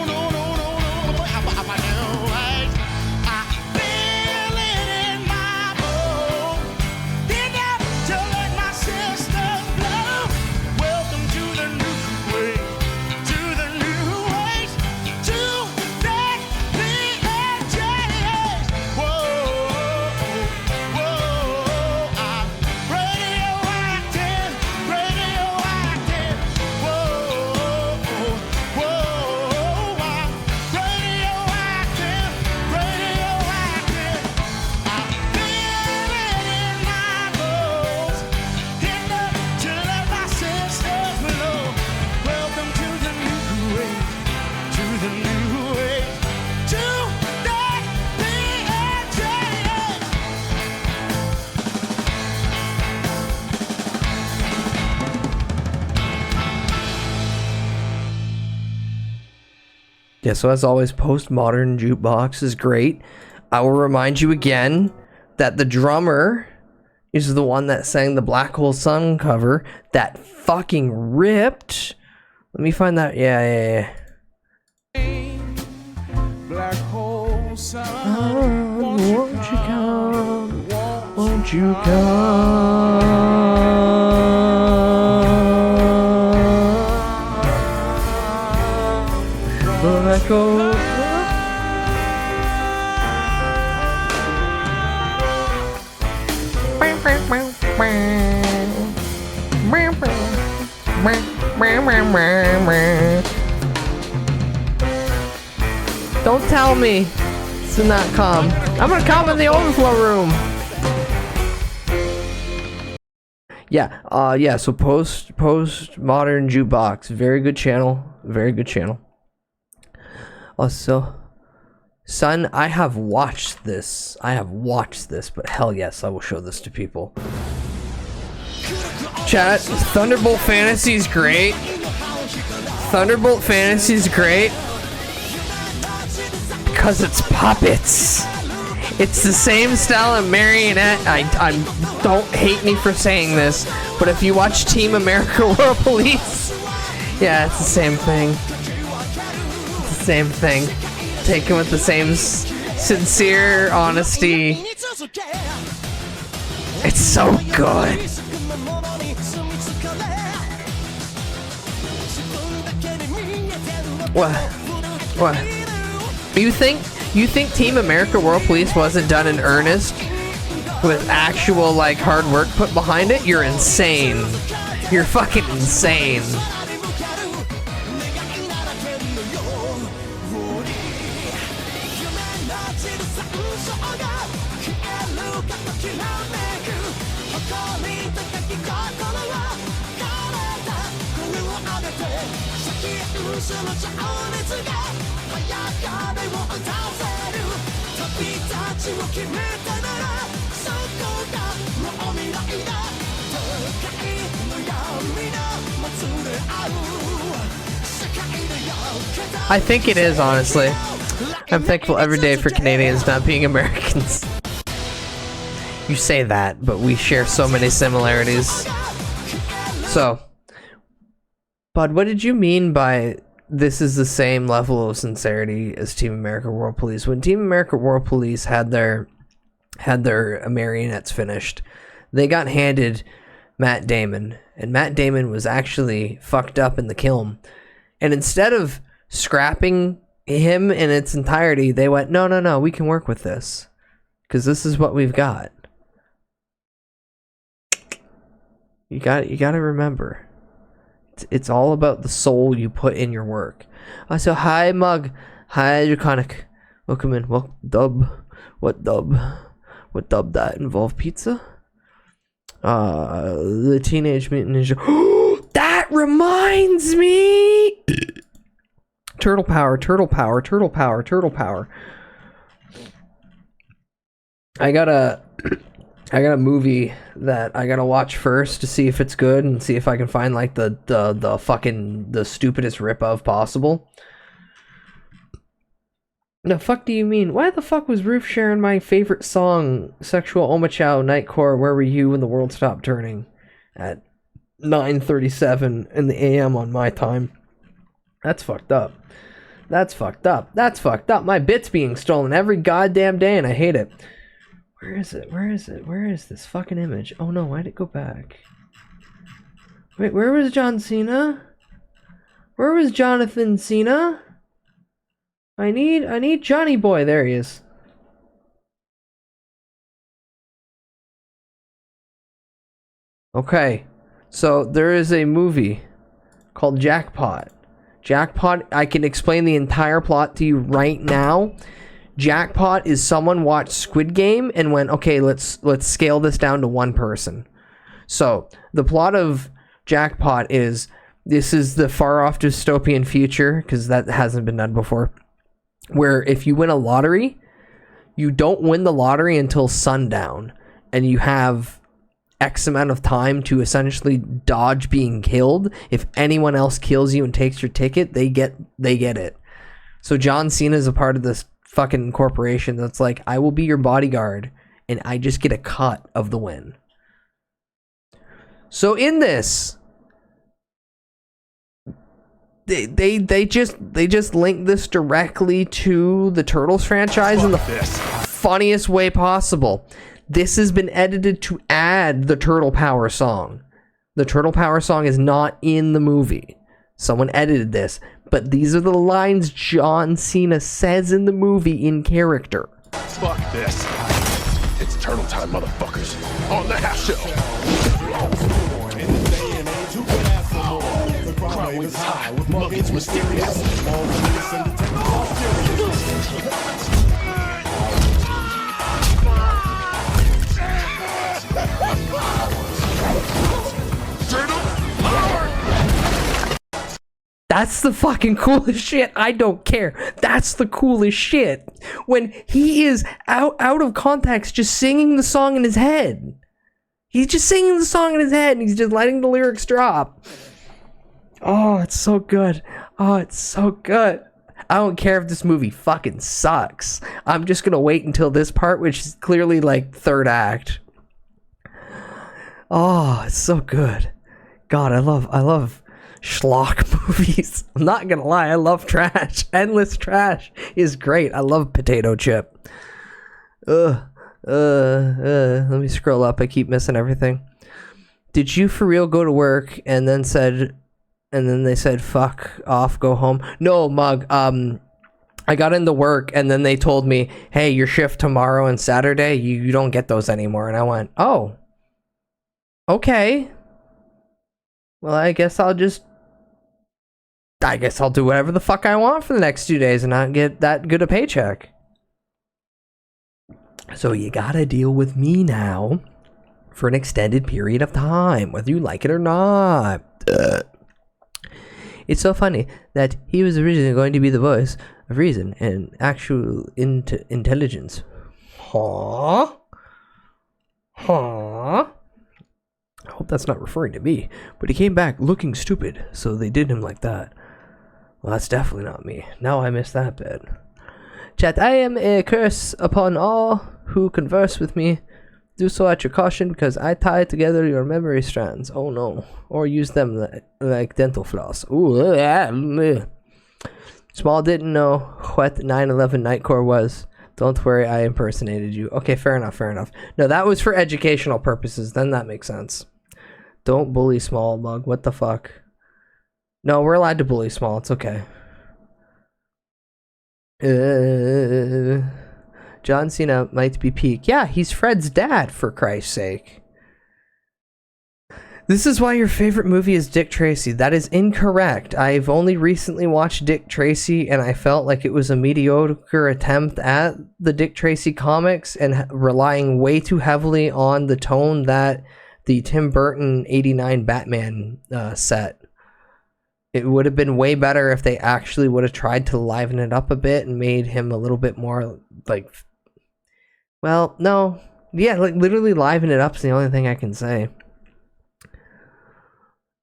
S5: age. I feel it in my bones, enough to let my sisters blow. Welcome to the new age, to the new age, to that BMJ age. Whoa, I'm radioactive, radioactive. Whoa, I'm radioactive, radioactive. I feel it in my bones, enough to let my sisters blow. Welcome to the new age, to the new age, to that BMJ age.
S4: Yeah, so as always, Postmodern Jukebox is great. I will remind you again that the drummer is the one that sang the Black Hole Sun cover that fucking ripped. Let me find that. Yeah.
S3: Black hole sun.
S4: Won't you come? Won't you come? Black hole. Don't tell me to not come. I'm gonna come in the overflow room. Yeah, so Postmodern Jukebox, very good channel, very good channel. Also, Son, I have watched this. I have watched this, but hell yes, I will show this to people. Chat, Thunderbolt Fantasy is great. Thunderbolt Fantasy is great because it's puppets. It's the same style of marionette. I don't hate me for saying this, but if you watch Team America World Police, yeah, it's the same thing. It's the same thing. Taken with the same sincere honesty. It's so good. What? You think Team America World Police wasn't done in earnest with actual like hard work put behind it? You're insane. You're fucking insane. I think it is, honestly. I'm thankful every day for Canadians not being Americans. You say that, but we share so many similarities. So, Bud, what did you mean by this is the same level of sincerity as Team America World Police? When Team America World Police had their marionettes finished, they got handed Matt Damon, and Matt Damon was actually fucked up in the kiln. And instead of scrapping him in its entirety, they went, no, we can work with this, because this is what we've got. You got to remember, it's all about the soul you put in your work. So hi Mug, hi Draconic, welcome in. Well, dub, what dub that involve pizza? The Teenage Mutant Ninja. That reminds me. Turtle power. I got a movie that I gotta watch first to see if it's good and see if I can find like the fucking the stupidest ripoff possible. The fuck do you mean? Why the fuck was Roof sharing my favorite song, Sexual Omachow Nightcore, Where Were You When the World Stopped Turning, at 9:37 in the AM on my time? That's fucked up. That's fucked up. That's fucked up. My bit's being stolen every goddamn day and I hate it. Where is it? Where is it? Where is this fucking image? Oh no, why'd it go back? Wait, where was John Cena? Where was Jonathan Cena? I need Johnny Boy. There he is. Okay, so there is a movie called Jackpot. Jackpot, I can explain the entire plot to you right now. Jackpot is someone watched Squid Game and went, okay, let's scale this down to one person. So the plot of Jackpot is, this is the far off dystopian future, because that hasn't been done before, where if you win a lottery, you don't win the lottery until sundown, and you have X amount of time to essentially dodge being killed. If anyone else kills you and takes your ticket, they get it. So John Cena is a part of this fucking corporation that's like, I will be your bodyguard and I just get a cut of the win. So in this, they just link this directly to the Turtles franchise in the funniest way possible. This has been edited to add the Turtle Power song. The Turtle Power song is not in the movie. Someone edited this, but these are the lines John Cena says in the movie in character.
S3: Fuck this. It's turtle time, motherfuckers. On the half show. Crowd waves high, muggins mysterious.
S4: That's the fucking coolest shit. I don't care. That's the coolest shit. When he is out of context, just singing the song in his head. He's just singing the song in his head, and he's just letting the lyrics drop. Oh, it's so good. Oh, it's so good. I don't care if this movie fucking sucks. I'm just gonna wait until this part, which is clearly like third act. Oh, it's so good. God, I love schlock movies. I'm not gonna lie, I love trash. Endless trash is great. I love Potato Chip. Let me scroll up. I keep missing everything. Did you for real go to work and then they said fuck off, go home? No, Mug. I got into work and then they told me, hey, your shift tomorrow and Saturday, you don't get those anymore. And I went, oh, okay. Well, I guess I'll do whatever the fuck I want for the next 2 days and not get that good a paycheck. So you gotta deal with me now for an extended period of time, whether you like it or not. It's so funny that he was originally going to be the voice of reason and actual intelligence. Huh? I hope that's not referring to me, but he came back looking stupid, so they did him like that. Well, that's definitely not me. Now I missed that bit. Chat, I am a curse upon all who converse with me. Do so at your caution, because I tie together your memory strands. Oh no. Or use them like dental floss. Ooh, Small didn't know what 9/11 Nightcore was. Don't worry, I impersonated you. Okay, fair enough. No, that was for educational purposes. Then that makes sense. Don't bully Small, Mug. What the fuck? No, we're allowed to bully Small. It's okay. John Cena might be peak. Yeah, he's Fred's dad, for Christ's sake. This is why your favorite movie is Dick Tracy. That is incorrect. I've only recently watched Dick Tracy, and I felt like it was a mediocre attempt at the Dick Tracy comics and relying way too heavily on the tone that the Tim Burton 89 Batman set. It would have been way better if they actually would have tried to liven it up a bit and made him a little bit more like... Well, no. Yeah, like literally liven it up is the only thing I can say.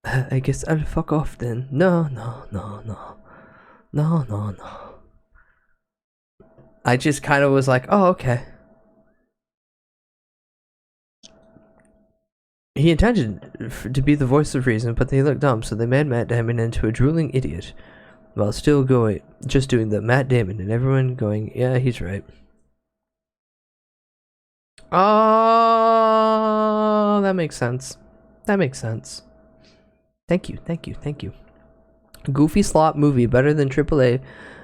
S4: I guess I'll fuck off then. No. I just kind of was like, oh, okay. He intended to be the voice of reason, but they looked dumb, so they made Matt Damon into a drooling idiot. While still just doing the Matt Damon, and everyone going, yeah, he's right. Oh, that makes sense. Thank you. Goofy slop movie better than AAA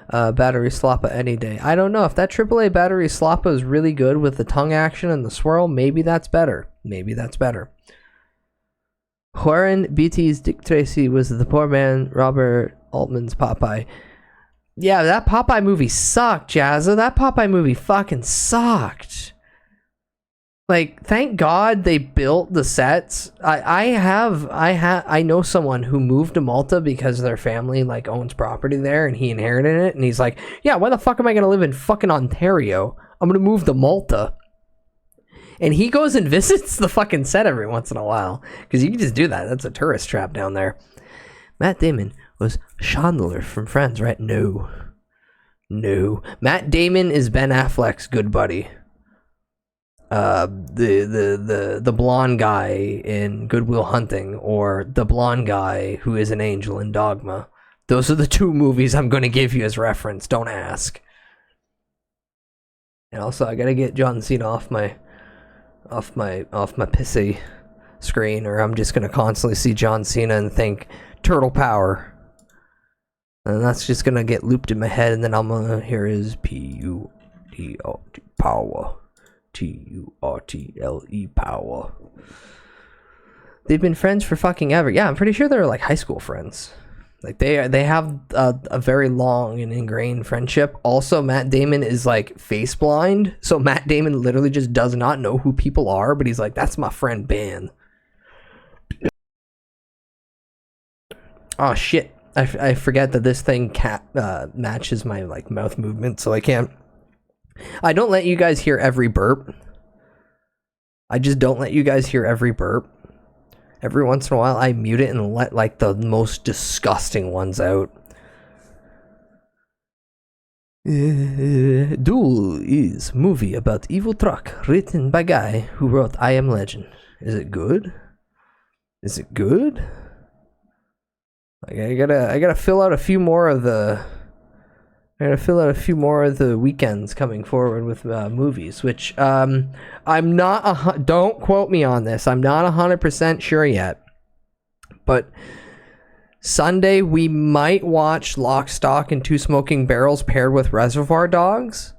S4: Battery Slappa any day. I don't know if that AAA Battery Slappa is really good with the tongue action and the swirl. Maybe that's better. Warren Beatty's Dick Tracy was the poor man Robert Altman's Popeye. Yeah, that Popeye movie sucked, Jazza. That Popeye movie fucking sucked. Like, thank God they built the sets. I know someone who moved to Malta because their family like owns property there and he inherited it, and he's like, yeah, why the fuck am I gonna live in fucking Ontario? I'm gonna move to Malta. And he goes and visits the fucking set every once in a while, because you can just do that. That's a tourist trap down there. Matt Damon was Chandler from Friends, right? No. Matt Damon is Ben Affleck's good buddy. The blonde guy in Good Will Hunting, or the blonde guy who is an angel in Dogma. Those are the two movies I'm going to give you as reference. Don't ask. And also, I gotta get John Cena off my pissy screen, or I'm just gonna constantly see John Cena and think Turtle Power, and that's just gonna get looped in my head, and then I'm gonna hear his P-U-T-O-T power. T-U-R-T-L-E power. They've been friends for fucking ever. Yeah, I'm pretty sure they're like high school friends. Like they have a very long and ingrained friendship. Also, Matt Damon is like face blind, so Matt Damon literally just does not know who people are, but he's like, that's my friend Ben. Oh shit, I forget that this thing matches my like mouth movement, so I can't. I don't let you guys hear every burp. I just don't let you guys hear every burp. Every once in a while, I mute it and let like the most disgusting ones out. Duel is movie about evil truck written by guy who wrote I Am Legend. Is it good? Is it good? Like I gotta fill out a few more of the. I gotta fill out a few more of the weekends coming forward with movies, which I'm not. Don't quote me on this. I'm not 100% sure yet, but Sunday we might watch Lock, Stock, and Two Smoking Barrels paired with Reservoir Dogs,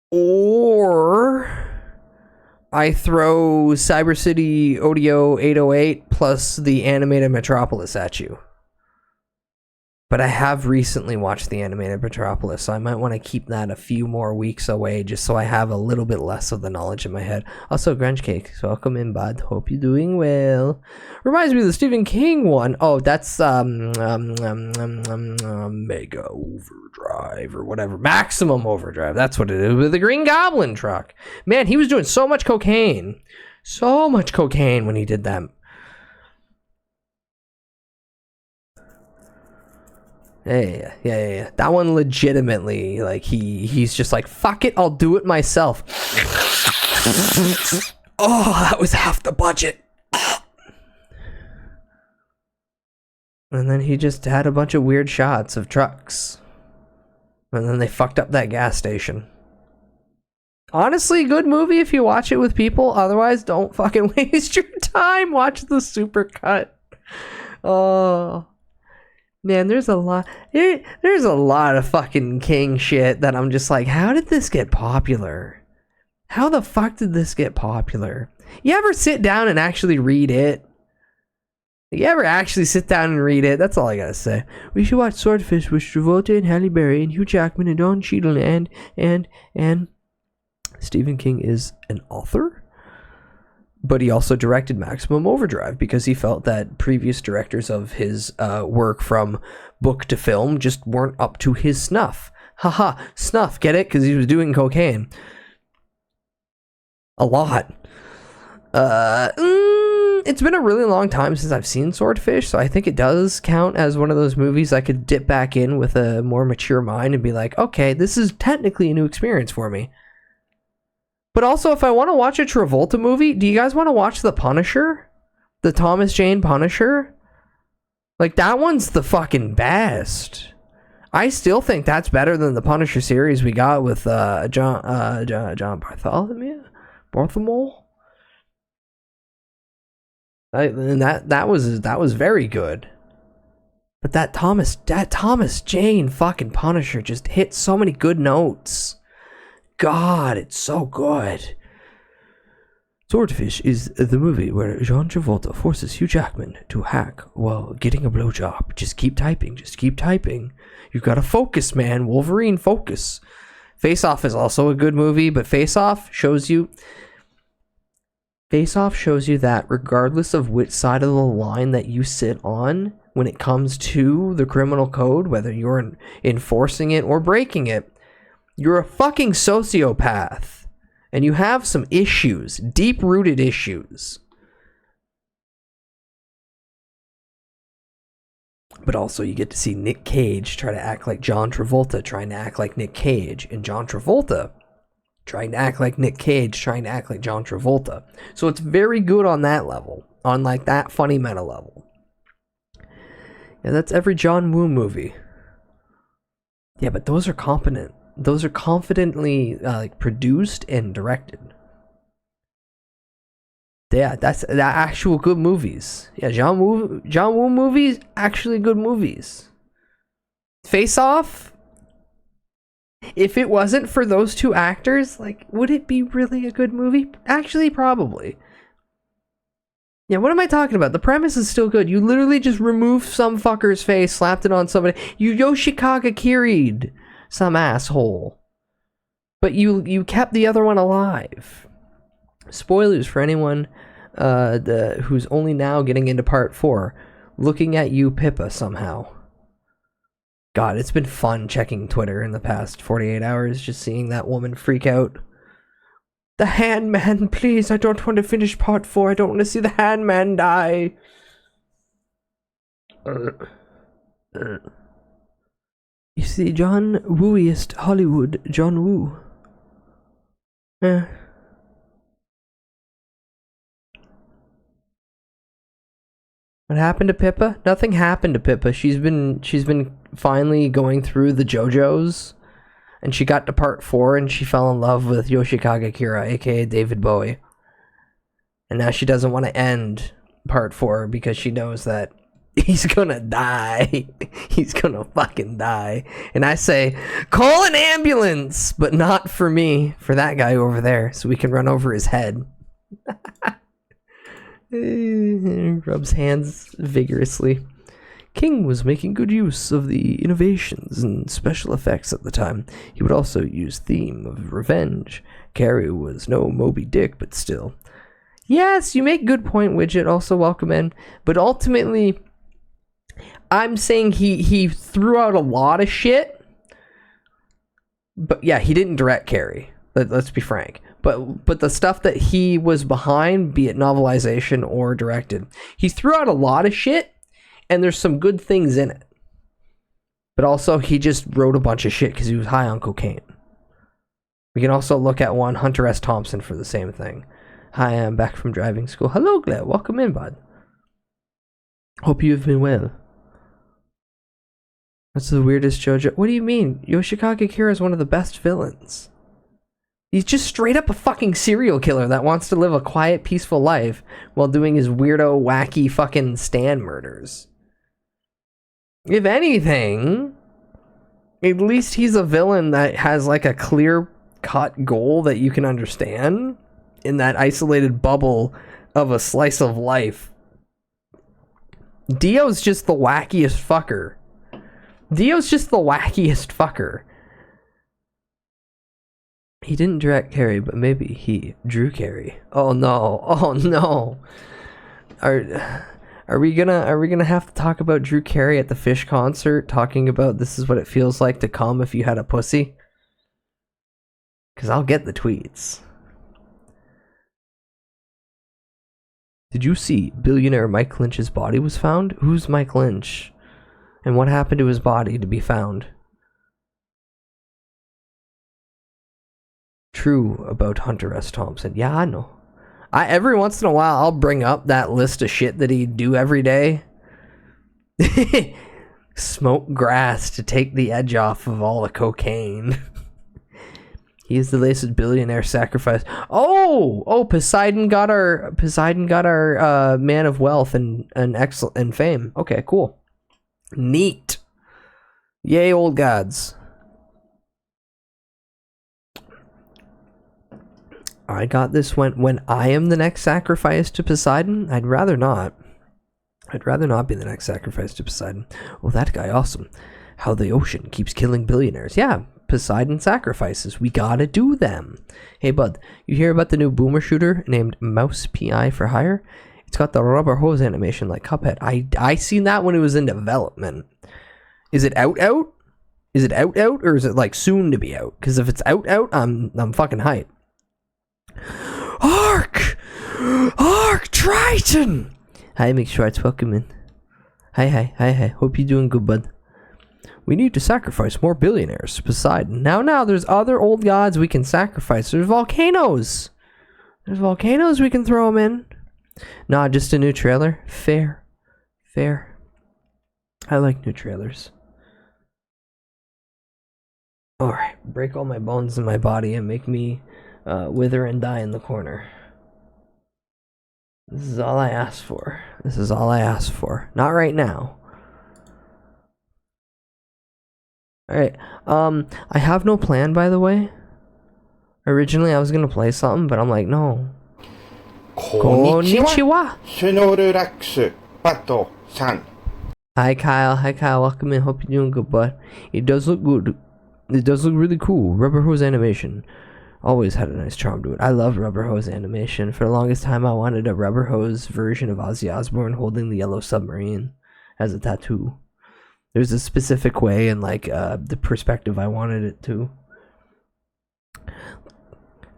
S4: or I throw Cyber City Audio 808 plus the animated Metropolis at you. But I have recently watched the animated Metropolis, so I might want to keep that a few more weeks away just so I have a little bit less of the knowledge in my head. Also, Grunge Cake, welcome in, bud. Hope you're doing well. Reminds me of the Stephen King one. Oh, that's Mega Overdrive or whatever. Maximum Overdrive. That's what it is, with the Green Goblin truck. Man, he was doing so much cocaine. So much cocaine when he did that. Yeah. That one legitimately, like, he's just like, fuck it, I'll do it myself. Oh, that was half the budget. And then he just had a bunch of weird shots of trucks. And then they fucked up that gas station. Honestly, good movie if you watch it with people. Otherwise, don't fucking waste your time. Watch the supercut. Oh. Man, there's a lot of fucking King shit that I'm just like, how did this get popular? How the fuck did this get popular? You ever sit down and actually read it? You ever actually sit down and read it? That's all I gotta say. We should watch Swordfish with Travolta and Halle Berry and Hugh Jackman and Don Cheadle and Stephen King is an author? But he also directed Maximum Overdrive because he felt that previous directors of his work from book to film just weren't up to his snuff. Haha, snuff, get it? Because he was doing cocaine. A lot. It's been a really long time since I've seen Swordfish, so I think it does count as one of those movies I could dip back in with a more mature mind and be like, okay, this is technically a new experience for me. But also, if I want to watch a Travolta movie, do you guys want to watch The Punisher? The Thomas Jane Punisher? Like, that one's the fucking best. I still think that's better than the Punisher series we got with John Bartholomew? And that was very good. But that Thomas Jane fucking Punisher just hit so many good notes. God, it's so good. Swordfish is the movie where John Travolta forces Hugh Jackman to hack while getting a blowjob. Just keep typing. You gotta focus, man. Wolverine, focus. Face Off is also a good movie, but Face Off shows you that regardless of which side of the line that you sit on when it comes to the criminal code, whether you're enforcing it or breaking it, you're a fucking sociopath, and you have some issues, deep-rooted issues. But also, you get to see Nick Cage try to act like John Travolta, trying to act like Nick Cage, and John Travolta trying to act like Nick Cage, trying to act like John Travolta. So it's very good on that level, on like that funny meta level. Yeah, that's every John Woo movie. Yeah, but those are competent. Those are confidently like produced and directed. Yeah, that's actual good movies. Yeah, John Woo movies, actually good movies. Face Off, if it wasn't for those two actors, like, would it be really a good movie? Actually, probably. Yeah, what am I talking about? The premise is still good. You literally just removed some fucker's face, slapped it on somebody. You Yoshikaga Kiri'd some asshole, but you kept the other one alive. Spoilers for anyone who's only now getting into part 4. Looking at you, Pippa, somehow. God, it's been fun checking Twitter in the past 48 hours, just seeing that woman freak out. The Handman, please, I don't want to finish part 4. I don't want to see the Handman die. You see, John Wooiest Hollywood, John Woo. What happened to Pippa? Nothing happened to Pippa. She's been finally going through the JoJo's, and she got to part 4 and she fell in love with Yoshikage Kira, aka David Bowie. And now she doesn't want to end part 4 because she knows that he's gonna die. He's gonna fucking die. And I say, call an ambulance, but not for me, for that guy over there, so we can run over his head. Rubs hands vigorously. King was making good use of the innovations and special effects at the time. He would also use theme of revenge. Carrie was no Moby Dick, but still. Yes, you make good point, Widget. Also welcome in. But ultimately, I'm saying he threw out a lot of shit. But yeah, he didn't direct Carrie. Let's be frank. But the stuff that he was behind, be it novelization or directed, he threw out a lot of shit, and there's some good things in it. But also, he just wrote a bunch of shit because he was high on cocaine. We can also look at one Hunter S. Thompson for the same thing. Hi, I'm back from driving school. Hello, Glad. Welcome in, bud. Hope you've been well. That's the weirdest JoJo. What do you mean? Yoshikage Kira is one of the best villains. He's just straight up a fucking serial killer that wants to live a quiet, peaceful life while doing his weirdo, wacky fucking stand murders. If anything, at least he's a villain that has like a clear-cut goal that you can understand in that isolated bubble of a slice of life. Dio's just the wackiest fucker. He didn't direct Carrie, but maybe he drew Carrie. Oh no. Are we gonna have to talk about Drew Carey at the Fish concert, talking about this is what it feels like to come if you had a pussy? Cause I'll get the tweets. Did you see billionaire Mike Lynch's body was found? Who's Mike Lynch? And what happened to his body to be found? True about Hunter S. Thompson. Yeah, I know. Every once in a while, I'll bring up that list of shit that he'd do every day. Smoke grass to take the edge off of all the cocaine. He is the latest billionaire sacrifice. Oh, Poseidon got our man of wealth and excellent and fame. Okay, cool. Neat. Yay, old gods. I got this when I am the next sacrifice to Poseidon. I'd rather not be the next sacrifice to Poseidon. Oh, that guy, awesome. How the ocean keeps killing billionaires. Yeah, Poseidon sacrifices. We gotta do them. Hey, bud, you hear about the new boomer shooter named Mouse PI for Hire? It's got the rubber hose animation like Cuphead. I seen that when it was in development. Is it out? Is it out? Or is it like soon to be out? Because if it's out, I'm fucking hyped. Ark Triton. Hi, make sure it's welcome in. Hi. Hope you're doing good, bud. We need to sacrifice more billionaires to Poseidon. Now, there's other old gods we can sacrifice. There's volcanoes. We can throw them in. Nah, just a new trailer. Fair. I like new trailers. Alright, break all my bones in my body and make me wither and die in the corner. This is all I asked for. Not right now. Alright, I have no plan, by the way. Originally, I was gonna play something, but I'm like, no. Konnichiwa.
S1: Snorlax Pato-san.
S4: Hi, Kyle. Welcome in. Hope you're doing good, bud. It does look good. It does look really cool. Rubber hose animation. Always had a nice charm to it. I loved rubber hose animation. For the longest time, I wanted a rubber hose version of Ozzy Osbourne holding the yellow submarine. as a tattoo. There's a specific way and like the perspective I wanted it to.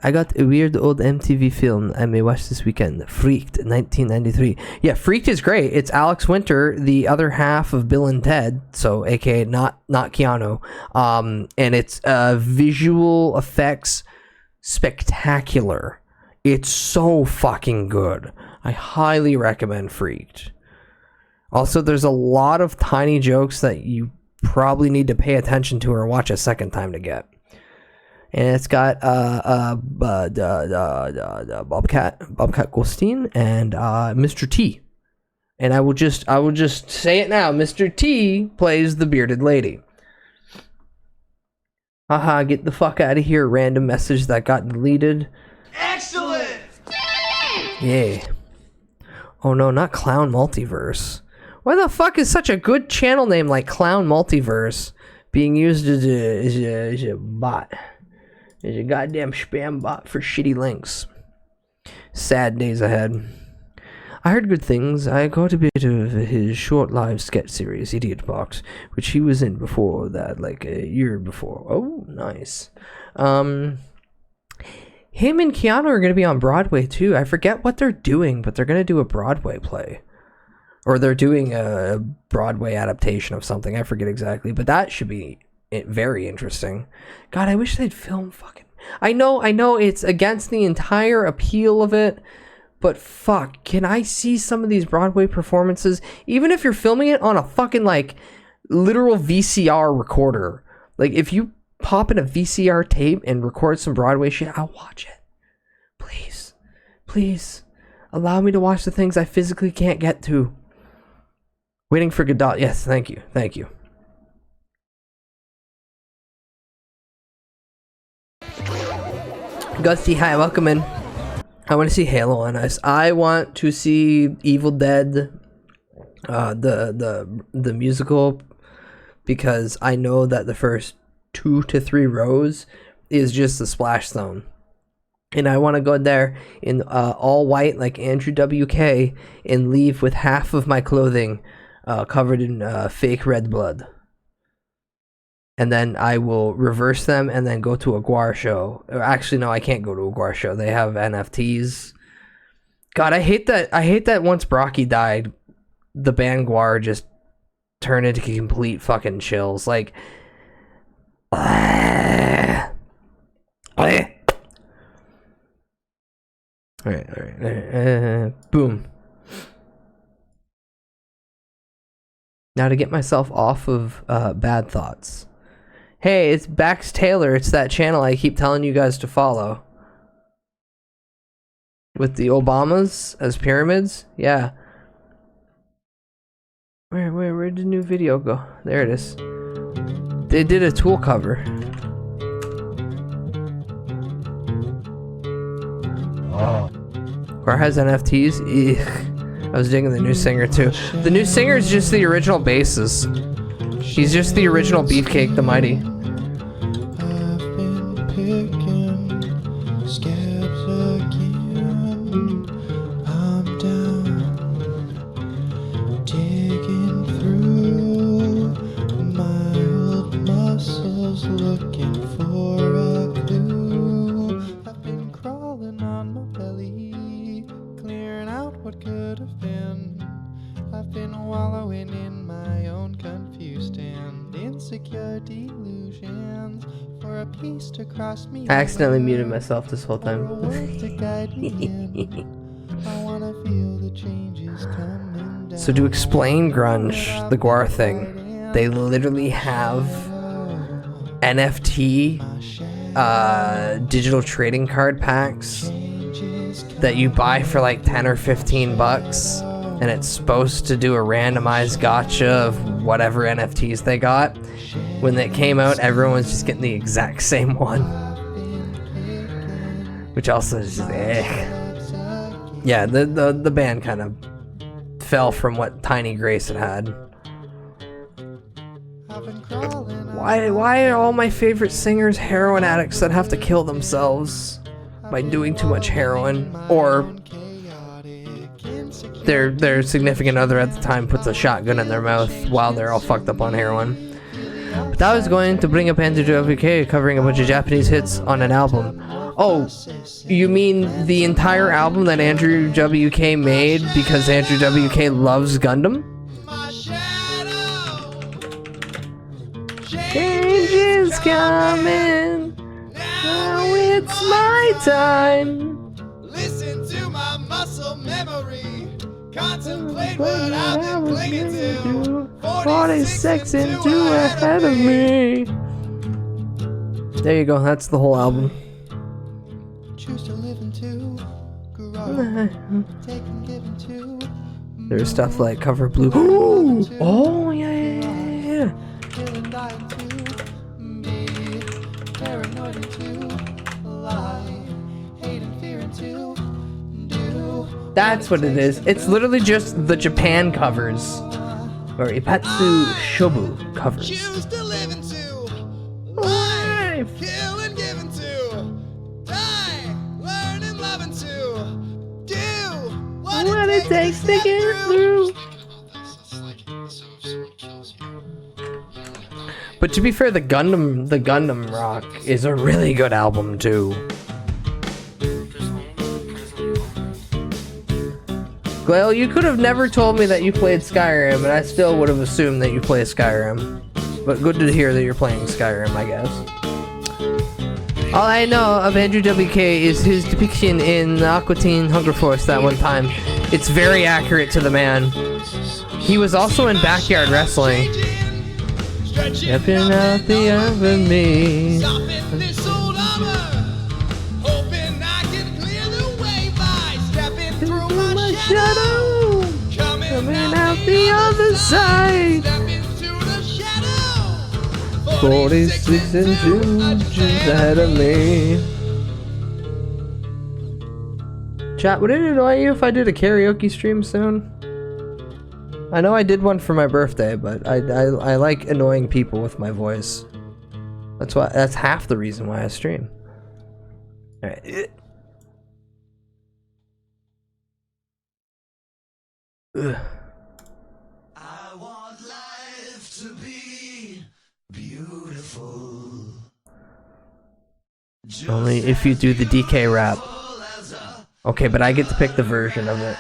S4: I got a weird old MTV film I may watch this weekend. Freaked, 1993. Yeah, Freaked is great. It's Alex Winter, the other half of Bill and Ted, so aka not Keanu. And it's visual effects spectacular. It's so fucking good. I highly recommend Freaked. Also, there's a lot of tiny jokes that you probably need to pay attention to or watch a second time to get. And it's got Bobcat Goldstein and Mr. T. And I will just say it now. Mr. T plays the bearded lady. Haha, get the fuck out of here. Random message that got deleted.
S5: Excellent!
S4: Yeah. Oh no, not Clown Multiverse. Why the fuck is such a good channel name like Clown Multiverse being used as a bot? As a goddamn spam bot for shitty links. Sad days ahead. I heard good things. I caught a bit of his short live sketch series, Idiot Box, which he was in before that, like a year before. Oh, nice. Him and Keanu are going to be on Broadway too. I forget what they're doing, but they're going to do a Broadway play. Or they're doing a Broadway adaptation of something. I forget exactly, but that should be very interesting. God, I wish they'd film fucking... I know it's against the entire appeal of it, but fuck, can I see some of these Broadway performances? Even if you're filming it on a fucking, like, literal VCR recorder. Like, if you pop in a VCR tape and record some Broadway shit, I'll watch it. Please. Please. Allow me to watch the things I physically can't get to. Waiting for Godot. Yes, thank you. Thank you. Gusty, hi, welcome in. I want to see Halo on Ice. I want to see Evil Dead, the musical, because I know that the first 2 to 3 rows is just the splash zone, and I want to go there in all white like Andrew WK and leave with half of my clothing covered in fake red blood. And then I will reverse them and then go to a Guar show. Actually, no, I can't go to a Guar show. They have NFTs. God, I hate that once Brocky died, the band Guar just turned into complete fucking chills. Like, Alright. Boom. Now to get myself off of bad thoughts. Hey, it's Bax Taylor. It's that channel I keep telling you guys to follow. With the Obamas as pyramids? Yeah. Where did the new video go? There it is. They did a Tool cover. Or has NFTs? Eugh. I was digging the new singer too. The new singer is just the original bassist. He's just the original Beefcake the Mighty.
S6: I've been picking scabs again. I'm down, digging through my old muscles, looking for a clue. I've been crawling on my belly, clearing out what could have been. I've been wallowing in my own confused and insecure delusions for a piece to cross me.
S4: I accidentally muted myself this whole time.
S6: For a word to guide me in. I wanna feel the changes coming down.
S4: So to explain grunge, the Guar thing, they literally have NFT digital trading card packs that you buy for like 10 or 15 bucks. And it's supposed to do a randomized gotcha of whatever NFTs they got. When it came out, everyone was just getting the exact same one. Which also is just Yeah, the band kind of fell from what Tiny Grace had. Why are all my favorite singers heroin addicts that have to kill themselves by doing too much heroin? Or their significant other at the time puts a shotgun in their mouth while they're all fucked up on heroin. But I was going to bring up Andrew WK covering a bunch of Japanese hits on an album. Oh, you mean the entire album that Andrew WK made because Andrew WK loves Gundam? Change is coming. Now it's my time.
S6: Listen to my muscle memory. Contemplate what I've been clinging to.
S4: 46 and 2 ahead of me. There you go, that's the whole album.
S6: Choose to live into, grow, take and give into.
S4: There's stuff like Cover Blue. Ooh! Oh, yeah.
S6: Kill and die into, be paranoid into, lie, hate and fear into, do.
S4: That's what it is. It's literally just the Japan covers. Or Ipatsu Shobu covers.
S6: Choose to live into, lie, kill and give into, die, learn and love into, do what it takes to get through.
S4: But to be fair, the Gundam Rock is a really good album too. Glail, you could have never told me that you played Skyrim, and I still would have assumed that you play Skyrim. But good to hear that you're playing Skyrim, I guess. All I know of Andrew WK is his depiction in Aqua Teen Hunger Force that one time. It's very accurate to the man. He was also in Backyard Wrestling. Stepping out the enemy.
S6: Soften this old armor, hoping I can clear the way by stepping through my shadow, coming
S4: out the other side.
S6: step into the shadow.
S4: 46 and 2 ahead of me. Chat, would it annoy you if I did a karaoke stream soon? I know I did one for my birthday, but I like annoying people with my voice. That's half the reason why I stream. Alright. Ugh.
S5: I want life to be beautiful.
S4: Only if you do the DK rap. Okay, but I get to pick the version of it.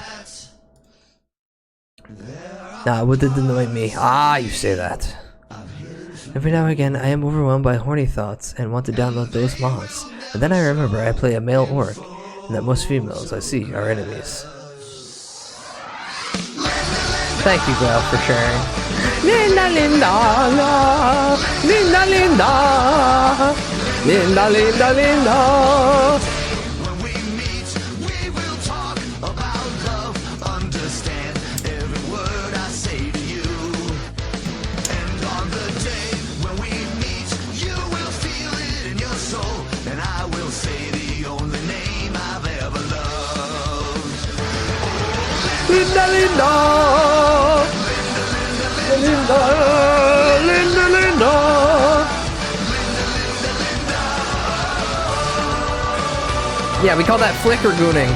S4: Nah, would it annoy me? Ah, you say that. Every now and again, I am overwhelmed by horny thoughts and want to download those mods. And then I remember I play a male orc, and that most females I see are enemies. Thank you, Glail, for sharing. Linda, Linda, la, Linda, Linda, Linda, Linda, Linda.
S5: When we meet, we will talk about love, understand every word I say to you. And on the day when we meet, you will feel it in your soul, and I will say the only name I've ever loved.
S4: Linda, Linda, Linda, Linda, Linda. Yeah, we call that flicker gooning.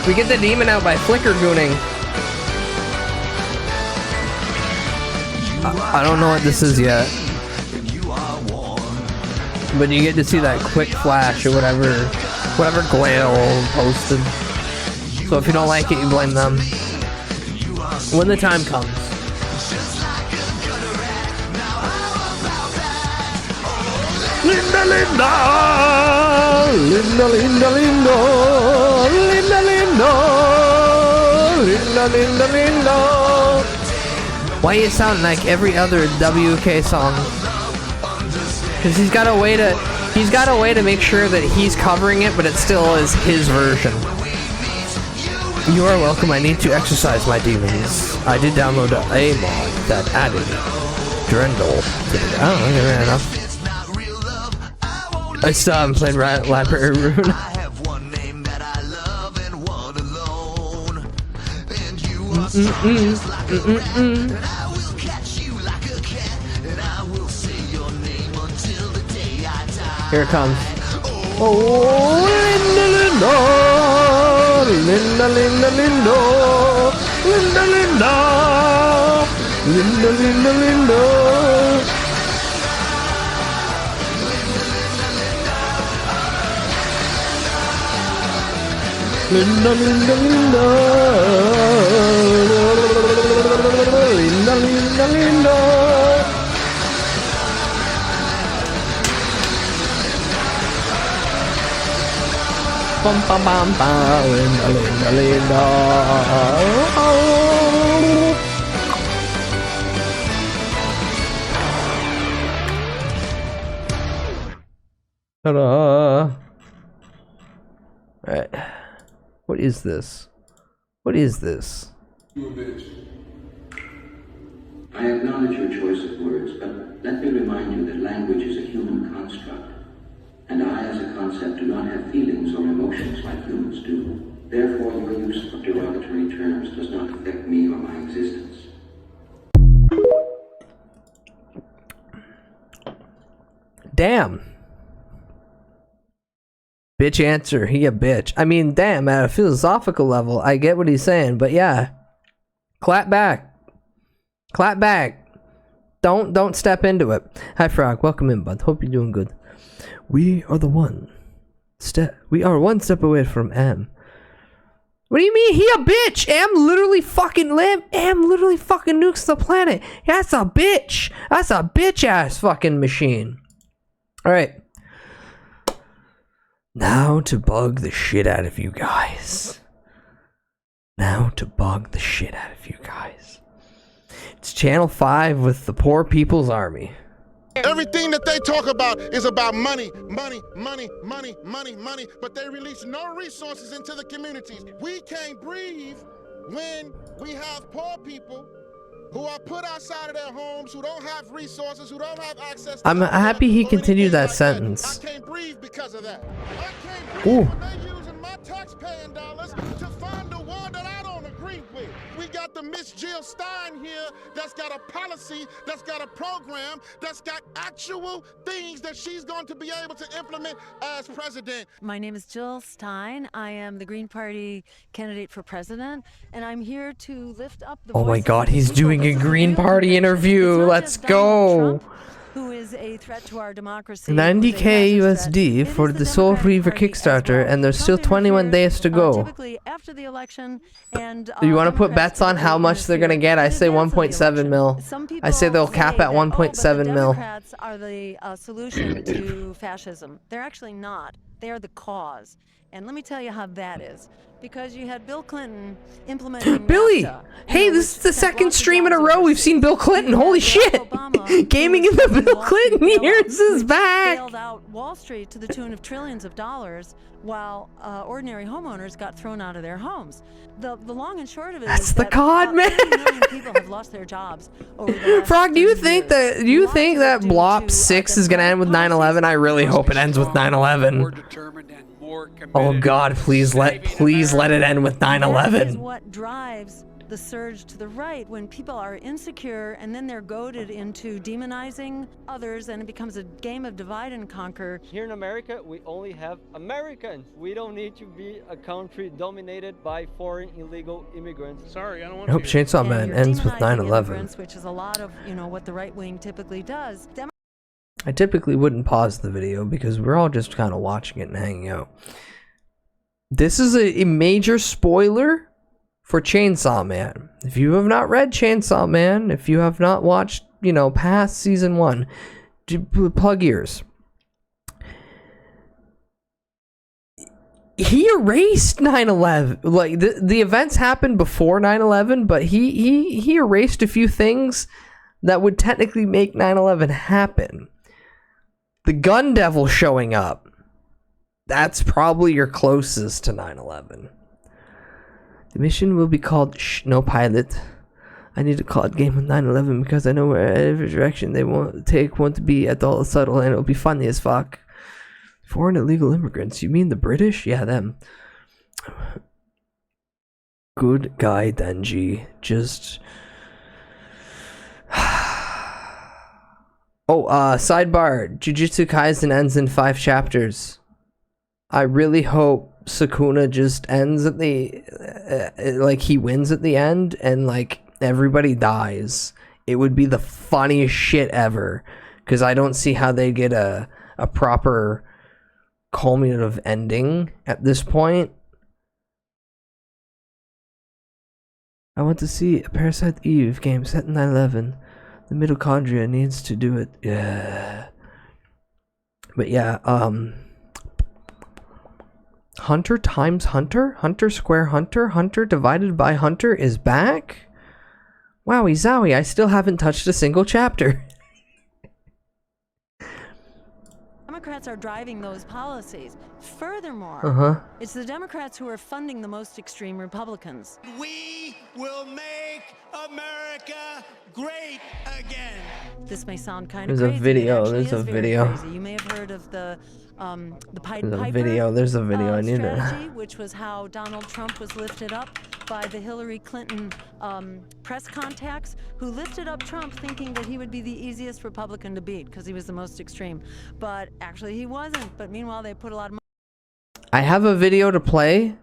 S4: We get the demon out by flicker gooning. I don't know what this is yet, but you get to see that quick flash or whatever Glail posted. So if you don't like it, you blame them. When the time comes. Linda, Linda, Linda, Linda, Linda, Linda, Linda, Linda, Linda, Linda. Why you sound like every other WK song? Because he's got a way to make sure that he's covering it, but it still is his version. You are welcome. I need to exercise my demons. I did download a mod that added Drendel to it. Oh, okay, fair enough. I still haven't played Library Rune.
S5: I have one name that I love and one alone. And you are strong just like a rat. And I will catch you like a cat. And I will say your name until the day I die.
S4: Here it comes. Oh, Linda, Linda, Linda, Linda, Lindo. Linda, Linda. Linda, Linda, Lindo. Linda, Linda, Linda. Linda, Linda, Linda. Bum, bum, bum, bum. Linda, Linda, Linda. Ta-da. Alright. What is this? What is this?
S7: I acknowledge your choice of words, but let me remind you that language is a human construct, and I, as a concept, do not have feelings or emotions like humans do. Therefore, your use of derogatory terms does not affect me or my existence.
S4: Damn. Bitch answer. He a bitch. I mean, damn, at a philosophical level, I get what he's saying, but yeah. Clap back. Clap back. Don't step into it. Hi Frog, welcome in, bud. Hope you're doing good. We are one step away from M. What do you mean he a bitch? Am literally fucking nukes the planet. That's a bitch. That's a bitch ass fucking machine. Alright. Now to bug the shit out of you guys. It's Channel 5 with the Poor People's Army.
S8: Everything that they talk about is about money, money, money, money, money, money, but they release no resources into the communities. We can't breathe when we have poor people who are put outside of their homes, who don't have resources, who don't have access to
S4: I'm happy he continued that sentence.
S8: I can't breathe because of that. I can't breathe when they're using my taxpaying dollars to fund the war that I don't agree with. We got the Miss Jill Stein here that's got a policy, that's got a program, that's got actual things that she's going to be able to implement as president.
S9: My name is Jill Stein. I am the Green Party candidate for president, and I'm here to lift up the
S4: Oh my
S9: voices
S4: god,
S9: of the
S4: he's
S9: people.
S4: doing a
S9: It's
S4: Green
S9: real
S4: Party
S9: conviction.
S4: interview.
S9: It's not
S4: Let's
S9: just Donald
S4: go.
S9: Trump, who is a threat to our democracy.
S4: 90k USD for the Soul Reaver Kickstarter, and there's still 21 days to go.
S9: Typically after the election, and
S4: You want to put bets on how much they're gonna get? I say 1.7 mil. I say they'll cap at 1.7 mil.
S9: Democrats are the solution to fascism. They're actually not. They are the cause. And let me tell you how that is. Because you had Bill Clinton implementing
S4: Billy!
S9: NAFTA,
S4: Hey, this is the second stream in a row we've seen Bill Clinton. Holy shit! Gaming in the Bill Clinton years is back!
S9: Bailed out Wall Street to the tune of trillions of dollars, while ordinary homeowners got thrown out of their homes. The long and short of it
S4: That's
S9: is
S4: the
S9: that
S4: COD, man.
S9: 30 million people have lost their jobs over the last
S4: Frog, do you
S9: 30
S4: think
S9: years.
S4: that
S9: Lots of it due
S4: Blop
S9: to,
S4: 6 is gonna end with 9/11? I really hope it ends with 9/11. Oh god, please let it end with
S9: That is
S4: 9/11.
S9: what drives the surge to the right, when people are insecure and then they're goaded into demonizing others, and it becomes a game of divide and conquer.
S10: Here in America, we only have Americans. We don't need to be a country dominated by foreign illegal immigrants. Sorry, I don't want
S4: I hope Chainsaw
S9: And
S4: Man
S9: you're
S4: ends with
S9: demonizing
S4: 9/11.
S9: immigrants, which is a lot of, what the right wing typically does.
S4: I typically wouldn't pause the video because we're all just kind of watching it and hanging out. This is a major spoiler for Chainsaw Man. If you have not read Chainsaw Man, if you have not watched, past season 1, plug ears. He erased 9/11. Like the events happened before 9/11, but he erased a few things that would technically make 9/11 happen. The gun devil showing up. That's probably your closest to 9/11. The mission will be called No Pilot. I need to call it game with 9/11 because I know where every direction they won't be at all subtle, and it'll be funny as fuck. Foreign illegal immigrants? You mean the British? Yeah, them. Good guy, Denji. Just... sidebar. Jujutsu Kaisen ends in 5 chapters. I really hope Sakuna just ends at the like he wins at the end and like everybody dies, it would be the funniest shit ever, because I don't see how they get a proper culminative ending at this point. I want to see a Parasite Eve game set in 9/11. The mitochondria needs to do it. Yeah. But yeah, Hunter times Hunter? Hunter square Hunter? Hunter divided by Hunter is back? Wowie zowie, I still haven't touched a single chapter.
S9: Democrats are driving those policies. Furthermore, it's the Democrats who are funding the most extreme Republicans.
S5: We will make America great again.
S9: This may sound kind of
S4: There's
S9: crazy.
S4: a video.
S9: It actually
S4: There's a
S9: is very
S4: video.
S9: crazy. You may have heard of the Pied
S4: There's a
S9: Piper
S4: video. There's a video. I need
S9: strategy,
S4: it.
S9: which was how Donald Trump was lifted up by the Hillary Clinton press contacts, who lifted up Trump thinking that he would be the easiest Republican to beat because he was the most extreme. But actually he wasn't. But meanwhile, they put a lot of money.
S4: I have a video to play.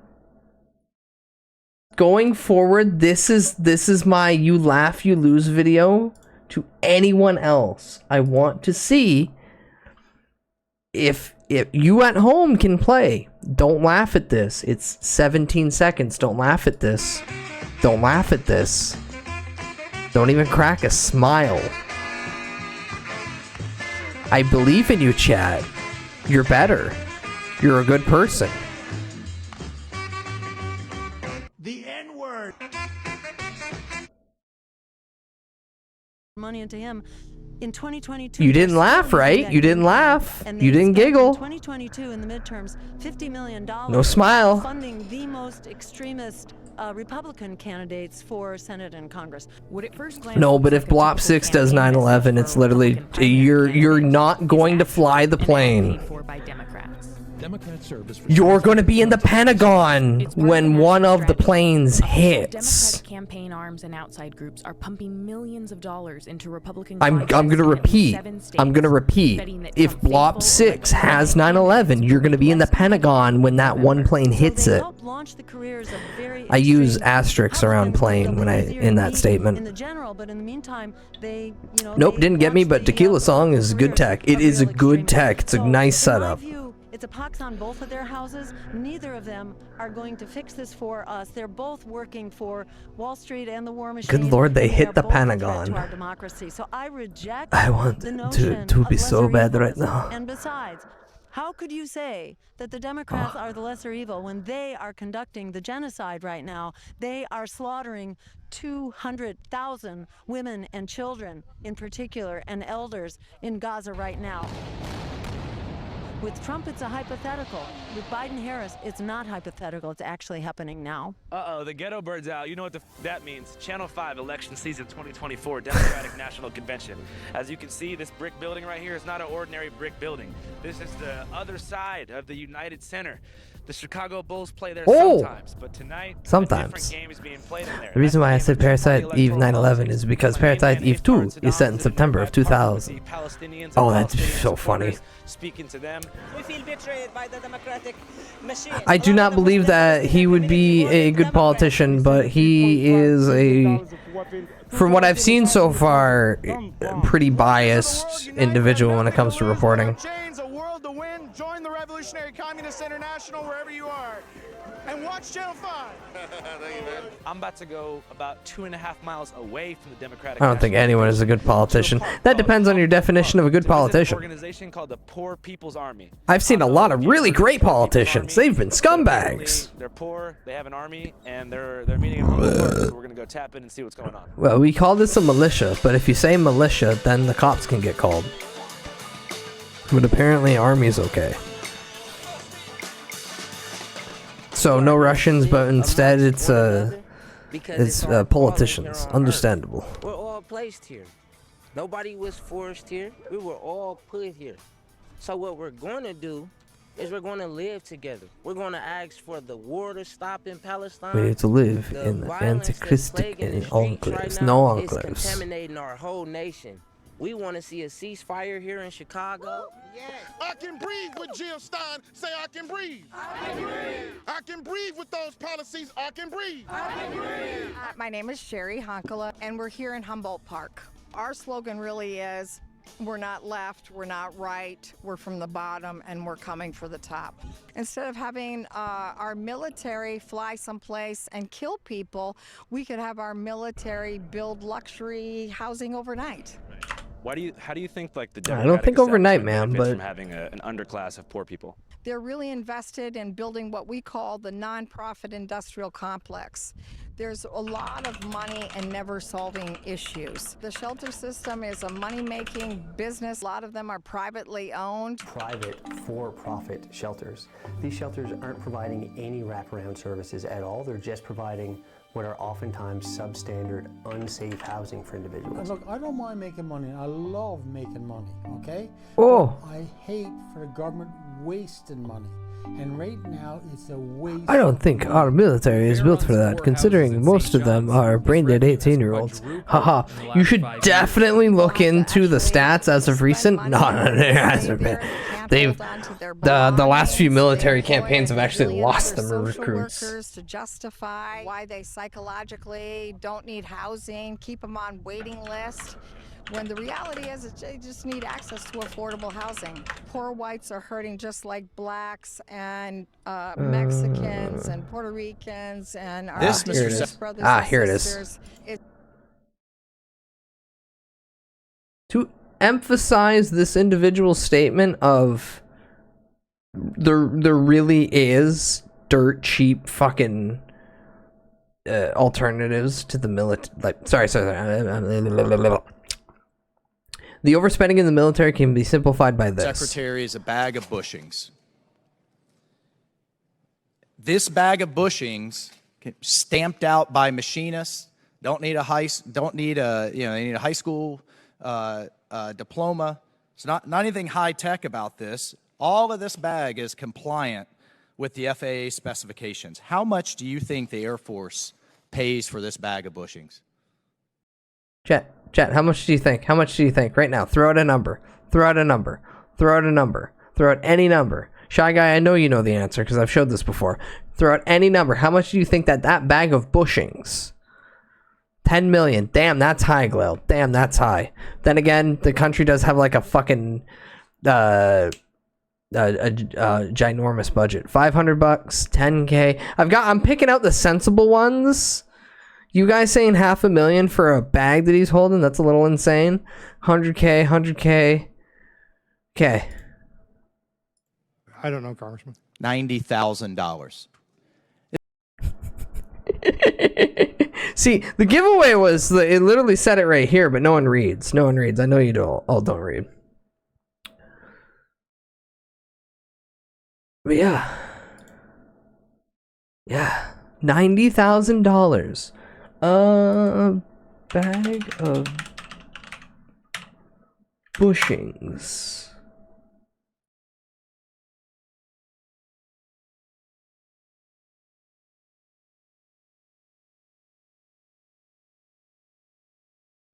S4: Going forward, this is my you laugh, you lose video to anyone else. I want to see if you at home can play. Don't laugh at this. It's 17 seconds. Don't laugh at this. Don't laugh at this. Don't even crack a smile. I believe in you, chat. You're better. You're a good person.
S5: The N-word.
S9: Money into him. In 2022,
S4: You didn't laugh, right? You didn't laugh.
S9: And
S4: You
S9: they
S4: didn't
S9: spent in
S4: giggle.
S9: 2022 in the midterms, $50 million.
S4: No smile.
S9: Funding the most extremist Republican candidates for Senate and Congress.
S11: Would it first glance
S4: No,
S11: look
S4: but
S11: like
S4: if
S11: a
S4: Blob
S11: typical
S4: 6 does
S11: campaign
S4: 9/11,
S11: message
S4: it's
S11: for a
S4: literally
S11: Republican primary
S4: you're
S11: candidate
S4: not
S11: is
S4: going to
S11: actually
S4: fly the
S11: an ad
S4: plane.
S11: paid for by Democrats.
S6: Democrat service
S4: You're going to be in the Pentagon
S11: It's part
S4: when
S11: of a
S4: one
S11: national
S4: of the
S11: strategy.
S4: planes
S11: Official
S4: hits.
S11: Democratic campaign arms and outside groups are pumping millions of dollars into Republican
S4: I'm
S11: contests
S4: going to
S11: in at least
S4: repeat.
S11: 7 states,
S4: I'm going to repeat.
S11: betting that
S4: If
S11: Trump
S4: Blob
S11: faithful
S4: 6
S11: elected
S4: has
S11: candidates
S4: 9/11, you're going to be in the Pentagon when that one plane hits
S9: So they
S4: it.
S9: helped launch the careers of very
S4: I use
S9: extreme
S4: asterisks around
S9: Republicans
S4: plane when I
S9: easier
S4: in
S9: to
S4: that
S9: beat
S4: statement.
S9: In the general, but in the meantime, they, you know,
S4: Nope,
S9: they
S4: didn't get me,
S9: launched
S4: but
S9: the,
S4: Tequila Song is good
S9: careers
S4: tech. It
S9: of
S4: is a
S9: real
S4: good
S9: extremists.
S4: tech. It's a
S9: So,
S4: nice
S9: in my
S4: setup.
S9: view, it's a pox on both of their houses. Neither of them are going to fix this for us. They're both working for Wall Street and the war machine.
S4: Good Lord, they
S9: and
S4: hit
S9: are
S4: the
S9: both a threat
S4: Pentagon.
S9: to our democracy. So I reject
S4: I want
S9: the
S4: to
S9: notion
S4: be
S9: of
S4: so
S9: lesser
S4: bad right
S9: evils.
S4: now.
S9: And besides, how could you say that the Democrats are the lesser evil when they are conducting the genocide right now? They are slaughtering 200,000 women and children in particular, and elders in Gaza right now. With Trump, it's a hypothetical. With Biden-Harris, it's not hypothetical. It's actually happening now.
S12: Uh-oh, the ghetto bird's out. You know what that means. Channel 5 election season 2024 Democratic National Convention. As you can see, this brick building right here is not an ordinary brick building. This is the other side of the United Center. The Chicago Bulls play there sometimes, but tonight, a
S4: Sometimes.
S12: different game is being played in there.
S4: The reason
S12: That's
S4: why I
S12: the
S4: said
S12: name of
S4: Parasite
S12: Party
S4: Eve
S12: Electoral
S4: 9/11
S12: Politics.
S4: is because
S12: My
S4: Parasite
S12: main man
S4: Eve 2
S12: Farron
S4: is set in
S12: Saddam
S4: September of
S12: sitting in the back,
S4: 2000.
S12: the Palestinians and
S4: Oh, that's
S12: Palestinian
S4: so funny.
S12: supporters, speaking to them.
S13: We feel betrayed by the Democratic machine.
S4: I do not believe that he would be a good politician, but he is a, from what I've seen so far, pretty biased individual when it comes to reporting.
S8: Chains, a world to win. Join the Revolutionary Communists International wherever you are. And watch Channel 5.
S12: I'm about to go about 2.5 miles away from the Democratic.
S4: I don't think anyone is a good politician. That depends on your definition of a good
S12: There's an
S4: politician.
S12: organization called the Poor People's Army.
S4: I've seen a lot of really great politicians. They've been scumbags.
S12: They're poor. They have an army, and they're meeting in Humboldt Park, so we're gonna go tap in and see what's going on.
S4: Well, we call this a militia, but if you say militia, then the cops can get called. But apparently army's okay. So no Russians, but instead it's politicians. Understandable.
S13: We're all placed here. Nobody was forced here. We were all put here. So what we're going to do is we're going to live together. We're going to ask for the war to stop in Palestine.
S4: We need to live
S13: The
S4: in the
S13: violence that's
S4: anti-Christic
S13: plaguing the
S4: enclaves.
S13: streets right
S4: No
S13: now is
S4: enclaves.
S13: contaminating our whole nation. We want to see a ceasefire here in Chicago.
S8: I can breathe with Jill Stein. Say I can breathe. I can breathe. can breathe with those policies. I can breathe.
S14: My name is Sherry Honkala, and we're here in Humboldt Park. Our slogan really is, we're not left, we're not right, we're from the bottom, and we're coming for the top. Instead of having our military fly someplace and kill people, we could have our military build luxury housing overnight.
S15: How do you think like the
S4: I don't think overnight,
S15: Democratic
S4: man,
S15: benefits
S4: but
S15: from having an underclass of poor people?
S14: They're really invested in building what we call the nonprofit industrial complex. There's a lot of money and never solving issues. The shelter system is a money-making business. A lot of them are privately owned.
S16: Private for-profit shelters. These shelters aren't providing any wraparound services at all. They're just providing what are oftentimes substandard, unsafe housing for individuals.
S17: Look, I don't mind making money. I love making money, okay?
S4: Oh.
S17: But I hate for the government wasting money. And right now, it's a waste.
S4: I don't think our military is built for that, considering most of them are brain-dead 18-year-olds. Haha, you should definitely look into the stats as of recent. No, there hasn't been. The last few military campaigns have actually lost them recruits.
S14: Workers to justify why they psychologically don't need housing, keep them on waiting list. When the reality is that they just need access to affordable housing. Poor whites are hurting just like blacks and Mexicans and Puerto Ricans and our brothers and
S4: here it is.
S14: sisters.
S4: To emphasize this individual statement of there really is dirt cheap fucking alternatives to the military. Like, sorry. The overspending in the military can be simplified by this.
S18: Secretary is a bag of bushings. This bag of bushings, stamped out by machinists, they need a high school diploma. It's not anything high tech about this. All of this bag is compliant with the FAA specifications. How much do you think the Air Force pays for this bag of bushings?
S4: Chat, how much do you think? How much do you think? Right now, throw out a number. Throw out a number. Throw out a number. Throw out any number. Shy Guy, I know you know the answer because I've showed this before. Throw out any number. How much do you think that bag of bushings? 10 million. Damn, that's high, Glil. Damn, that's high. Then again, the country does have like a fucking ginormous budget. $500, $10K. I'm picking out the sensible ones. You guys saying $500,000 for a bag that he's holding? That's a little insane. 100K, 100K. Okay.
S19: I don't know, Congressman.
S18: $90,000.
S4: See, the giveaway was, it literally said it right here, but no one reads. No one reads. I know you all don't read. But yeah. Yeah. $90,000. A bag of bushings.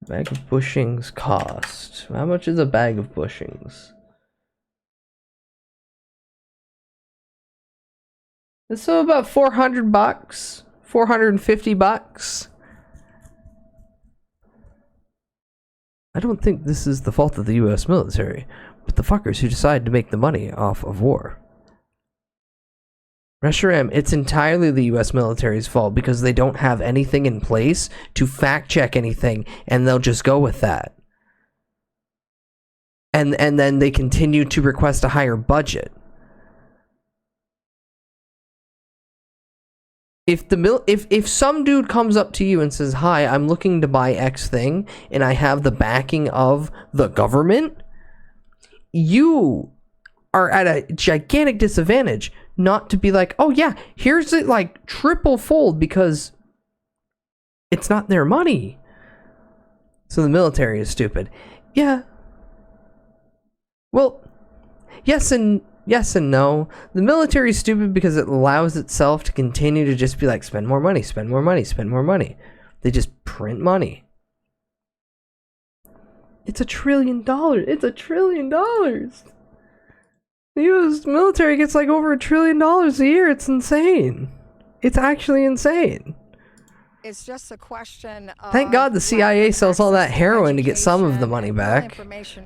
S4: Bag of bushings cost. How much is a bag of bushings? It's so about $400, $450. I don't think this is the fault of the U.S. military, but the fuckers who decide to make the money off of war. Reshiram, it's entirely the U.S. military's fault because they don't have anything in place to fact check anything, and they'll just go with that. And then they continue to request a higher budget. If some dude comes up to you and says, "Hi, I'm looking to buy X thing, and I have the backing of the government," you are at a gigantic disadvantage not to be like, "Oh yeah, here's it like triple fold," because it's not their money. So the military is stupid. Yeah. Well, yes and no. The military is stupid because it allows itself to continue to just be like, spend more money, spend more money, spend more money. They just print money. It's $1 trillion. It's $1 trillion. The U.S. military gets like over $1 trillion a year. It's insane. It's actually insane.
S14: It's just a question of...
S4: Thank God the CIA sells all that heroin to get some of the money back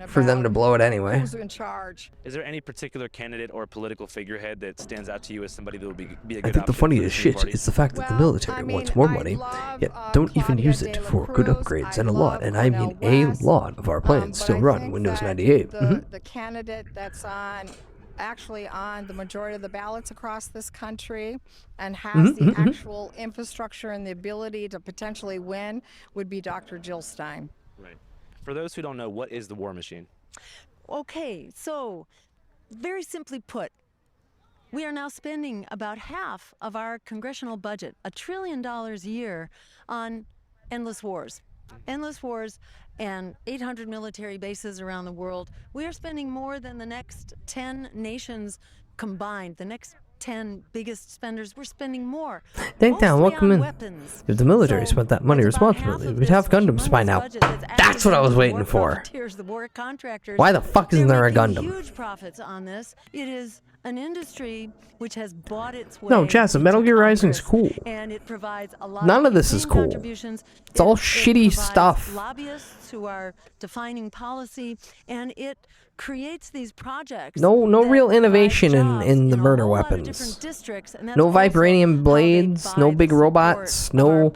S4: for them to blow it anyway.
S14: Who's in charge?
S15: Is there any particular candidate or political figurehead that stands out to you as somebody that would be a good
S4: I think the
S15: option
S4: funniest
S15: for the Green
S4: shit
S15: Party?
S4: is the fact that the military wants more money, yet don't even use it for good upgrades, and a lot, and I mean a lot of our planes still run Windows 98.
S14: The candidate that's actually on the majority of the ballots across this country and has the actual infrastructure and the ability to potentially win would be Dr. Jill Stein.
S15: Right. For those who don't know, what is the War Machine?
S9: Okay, so very simply put, we are now spending about half of our congressional budget, $1 trillion a year, on endless wars. Endless wars and 800 military bases around the world. We are spending more than the next 10 nations combined. The next 10 biggest spenders, we're spending more.
S4: Thank down, welcome in.
S9: Weapons.
S4: If the military spent that money responsibly, we'd have Gundams by now. That's what I was waiting for.
S9: The war contractors.
S4: Why the fuck isn't there a Gundam?
S9: Huge profits on this. It is an industry which has bought its way.
S4: No, Jazz, Metal Gear Rising's cool.
S9: And it provides a lot
S4: None of this is cool. It's all shitty stuff.
S9: Lobbyists who are defining policy, and it creates these projects.
S4: No real innovation in the murder weapons. No vibranium blades, no big robots, no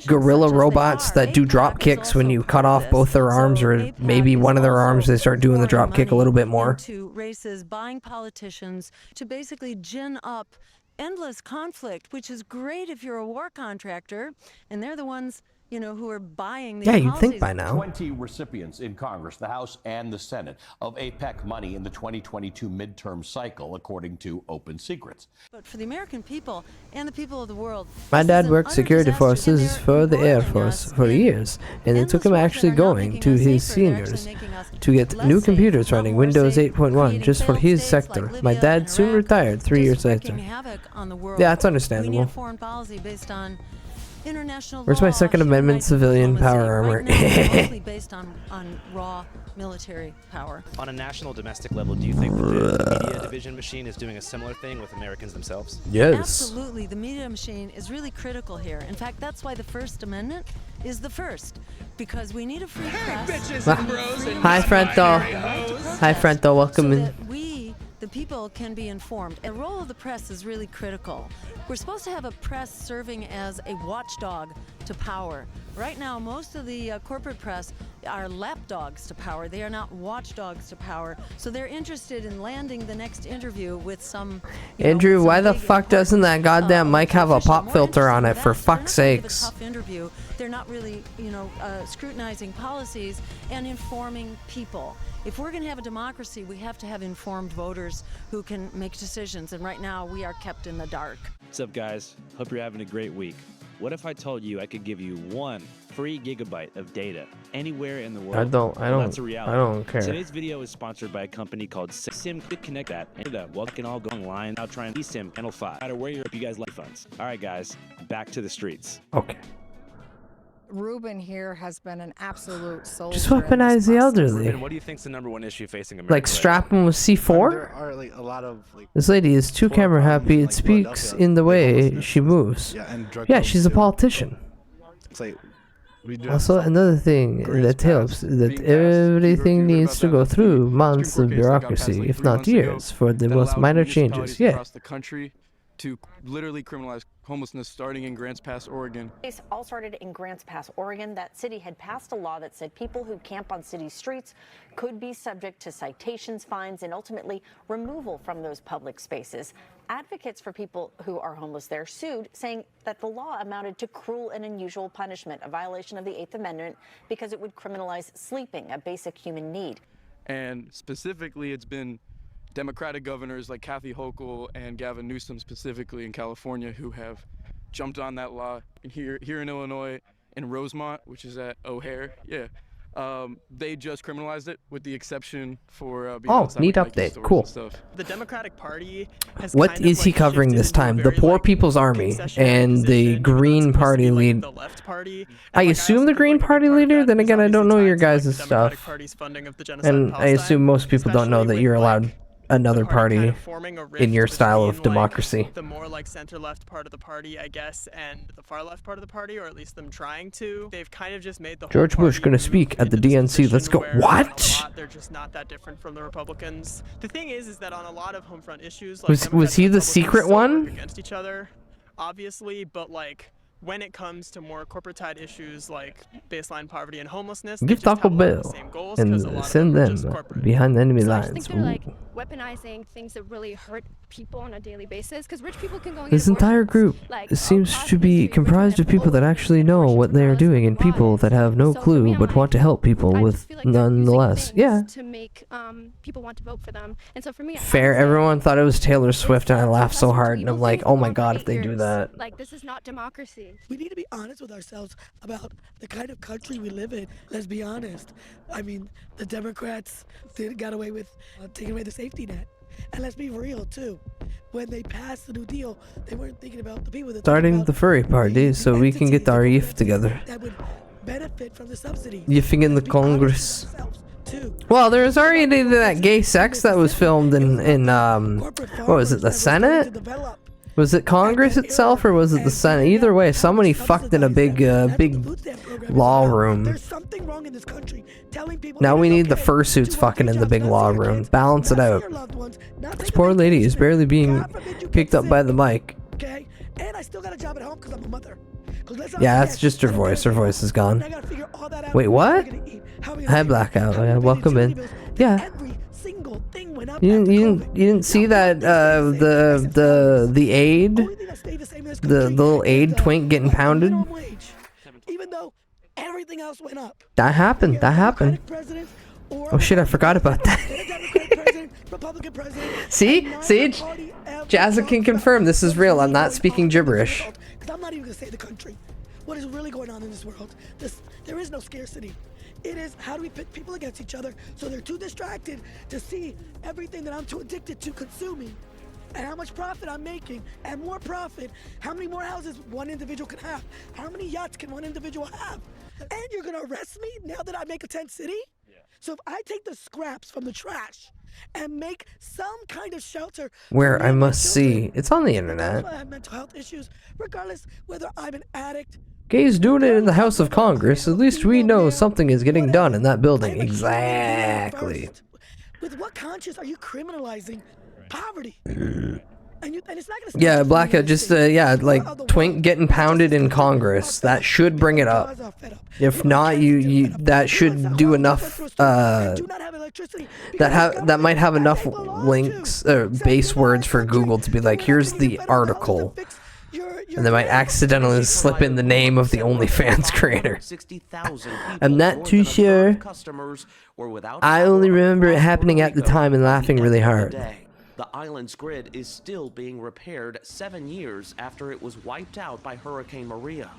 S4: gorilla robots that do drop kicks when you cut off both their arms, or maybe one of their arms they start doing the drop kick a little bit more.
S9: To races, buying politicians to basically gin up endless conflict, which is great if you're a war contractor, and they're the ones, you know, who are buying these
S4: you'd think
S9: policies.
S4: by now.
S20: 20 recipients in Congress, the House and the Senate, of APEC money in the 2022 midterm cycle, according to Open Secrets.
S9: But for the American people and the people of the world,
S4: My dad worked security forces for the Air Force for years, and it took him actually going to his seniors to get new computers running Windows 8.1 just for his sector. My dad soon retired 3 years later. Yeah, it's understandable.
S9: foreign policy based on international
S4: Where's my
S9: law,
S4: Second
S9: human
S4: Amendment
S9: rights
S4: civilian
S9: diplomacy.
S4: power armor?
S9: Right now, it's mostly based on raw military power.
S15: On a national domestic level, do you think that the media division machine is doing a similar thing with Americans themselves?
S4: Yes.
S9: Absolutely. The media machine is really critical here. In fact, that's why the First Amendment is the first. Because we need a free press.
S4: Hi, Frento. Hi, Frento. Welcome in.
S9: We, the people, can be informed. The role of the press is really critical. We're supposed to have a press serving as a watchdog to power. Right now, most of the corporate press are lapdogs to power. They are not watchdogs to power. So they're interested in landing the next interview with some...
S4: Andrew, why the fuck doesn't that goddamn mic have a pop filter on it, for fuck's sakes?
S9: Tough interview. They're not really, scrutinizing policies and informing people. If we're going to have a democracy, we have to have informed voters who can make decisions. And right now, we are kept in the dark.
S15: What's up, guys? Hope you're having a great week. What if I told you I could give you 1 free gigabyte of data anywhere in the world?
S4: I
S15: That's a reality.
S4: don't care.
S15: Today's video is sponsored by a company called Sim. Connect that and well, can all go online now. Try and eSIM Channel 5. No matter where you're, you guys like funds. All right, guys, back to the streets.
S4: Okay.
S14: Ruben here has been an absolute soldier.
S4: Just weaponize the elderly.
S15: And what do you think's the #1 issue facing America?
S4: Like strap them with C4? This lady is too camera happy. It speaks in the way she moves. Yeah, she's a politician. Also, another thing that helps that everything needs to go through months of bureaucracy, if not years, for the most minor changes. Yeah.
S21: Across the country to literally criminalize homelessness, starting in Grants Pass, Oregon.
S22: Case all started in Grants Pass, Oregon. That city had passed a law that said people who camp on city streets could be subject to citations, fines, and ultimately removal from those public spaces. Advocates for people who are homeless there sued, saying that the law amounted to cruel and unusual punishment, a violation of the 8th Amendment, because it would criminalize sleeping, a basic human need.
S21: And specifically, it's been Democratic governors like Kathy Hochul and Gavin Newsom specifically in California who have jumped on that law. Here in Illinois, in Rosemont, which is at O'Hare, they just criminalized it with the exception for being outside
S4: neat
S21: of Nike
S4: update.
S21: stores
S4: Cool.
S21: and stuff.
S23: The Democratic Party has
S4: What is he covering this time? The Poor People's Army and the Green Party lead. I assume the Green Party leader? Then again, I don't know your guys' stuff. And I assume most people don't know that you're allowed another party
S23: forming a rift
S4: in your style of
S23: between, like,
S4: democracy.
S23: the more like center-left part of the party, I guess, and the far-left part of the party, or at least them trying to. They've kind of just made the whole
S4: George Bush gonna speak at the DNC. Let's go. What?
S23: they're just not that different from the Republicans. The thing is that on a lot of home front issues, like
S4: Was he the secret one?
S23: against each other, obviously, but like when it comes to more corporate-tied issues like baseline poverty and homelessness, they
S4: Give
S23: just
S4: Taco
S23: have a lot of
S4: Bell
S23: the same goals 'cause a lot
S4: and
S23: of
S4: send
S23: them are just
S4: them
S23: corporate.
S4: behind the enemy
S1: So I just
S4: lines.
S1: think they're
S4: Ooh.
S1: like weaponizing things that really hurt people on a daily basis. Because rich people can go and
S4: This
S1: get
S4: entire group seems to be comprised of people that actually know what they are doing and people that have no clue but want to help people with nonetheless. Yeah.
S1: to make people want to vote for them. And so for me,
S4: Fair. Everyone thought it was Taylor Swift and I laughed so hard and I'm like, oh my god, if they do that.
S1: like this is not democracy.
S2: We need to be honest with ourselves about the kind of country we live in. Let's be honest. I mean, the Democrats got away with taking away the safety net. And let's be real, too. When they passed the New Deal, they weren't thinking about the people that
S4: Starting the furry party so we can get our yiff together.
S2: that would benefit from the subsidies.
S4: Yiffing in the Congress. Well, there was already that gay sex that was filmed in what was it, the Senate? Was it Congress itself or was it the Senate? Either way, somebody fucked in a big law room. Now we need the fursuits fucking in the big law room. Balance it out. This poor lady is barely being picked up by the mic.
S2: Okay? And I still got a job at home because I'm a mother.
S4: Yeah, that's just her voice. Her voice is gone. Wait, what? Hi, Blackout. Yeah, welcome in. Yeah. You didn't see that the aide, the little aide twink getting pounded?
S2: Even though everything else went up.
S4: That happened. That happened. Oh shit, I forgot about that. See? Jazza can confirm this is real. I'm not speaking gibberish.
S2: Because I'm not even going to say the country. What is really going on in this world? There is no scarcity. It is how do we pit people against each other so they're too distracted to see everything that I'm too addicted to consuming and how much profit I'm making and more profit, how many more houses one individual can have, how many yachts can one individual have. And you're going to arrest me now that I make a tent city? Yeah. So if I take the scraps from the trash and make some kind of shelter
S4: Where I must see. It's on the internet.
S2: I have mental health issues, regardless whether I'm an addict.
S4: Gay's doing it in the House of Congress. At least we know something is getting done in that building. Exactly.
S2: With what conscience are you criminalizing poverty? And it's not gonna
S4: Yeah, Blackout, just, yeah, like, twink getting pounded in Congress. That should bring it up. If not, that should do enough, that might have enough links, base words for Google to be like, here's the article. And they might accidentally slip in the name of the OnlyFans creator. I'm not too sure. I only remember it happening at the time and laughing really hard.
S3: The island's grid is still being repaired 7 years after it was wiped out by Hurricane Maria.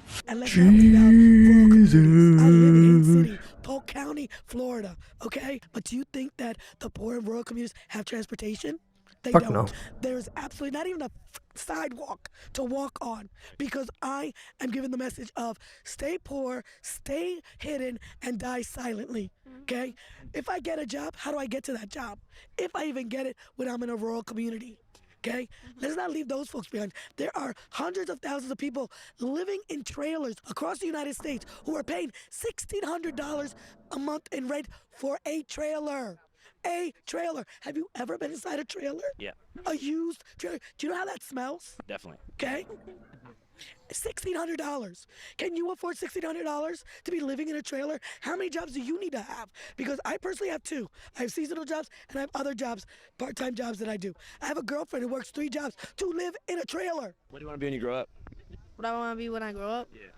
S2: Jesus. I live in city, Polk County, Florida, okay? But do you think that the poor and rural communities have transportation? They
S4: Fuck
S2: don't.
S4: no.
S2: There's absolutely not even a sidewalk to walk on because I am giving the message of stay poor, stay hidden, and die silently, okay? If I get a job, how do I get to that job? If I even get it when I'm in a rural community, okay? Let's not leave those folks behind. There are hundreds of thousands of people living in trailers across the United States who are paying $1,600 a month in rent for a trailer. A trailer. Have you ever been inside a trailer?
S15: Yeah,
S2: A used trailer. Do you know how that smells?
S15: definitely.
S2: Okay? $1,600. Can you afford $1,600 to be living in a trailer? How many jobs do you need to have? Because I personally have two. I have seasonal jobs and I have other jobs, part-time jobs that I do. I have a girlfriend who works 3 jobs to live in a trailer.
S15: What do you want to be when you grow up?
S24: What I want to be when I grow up?
S15: Yeah.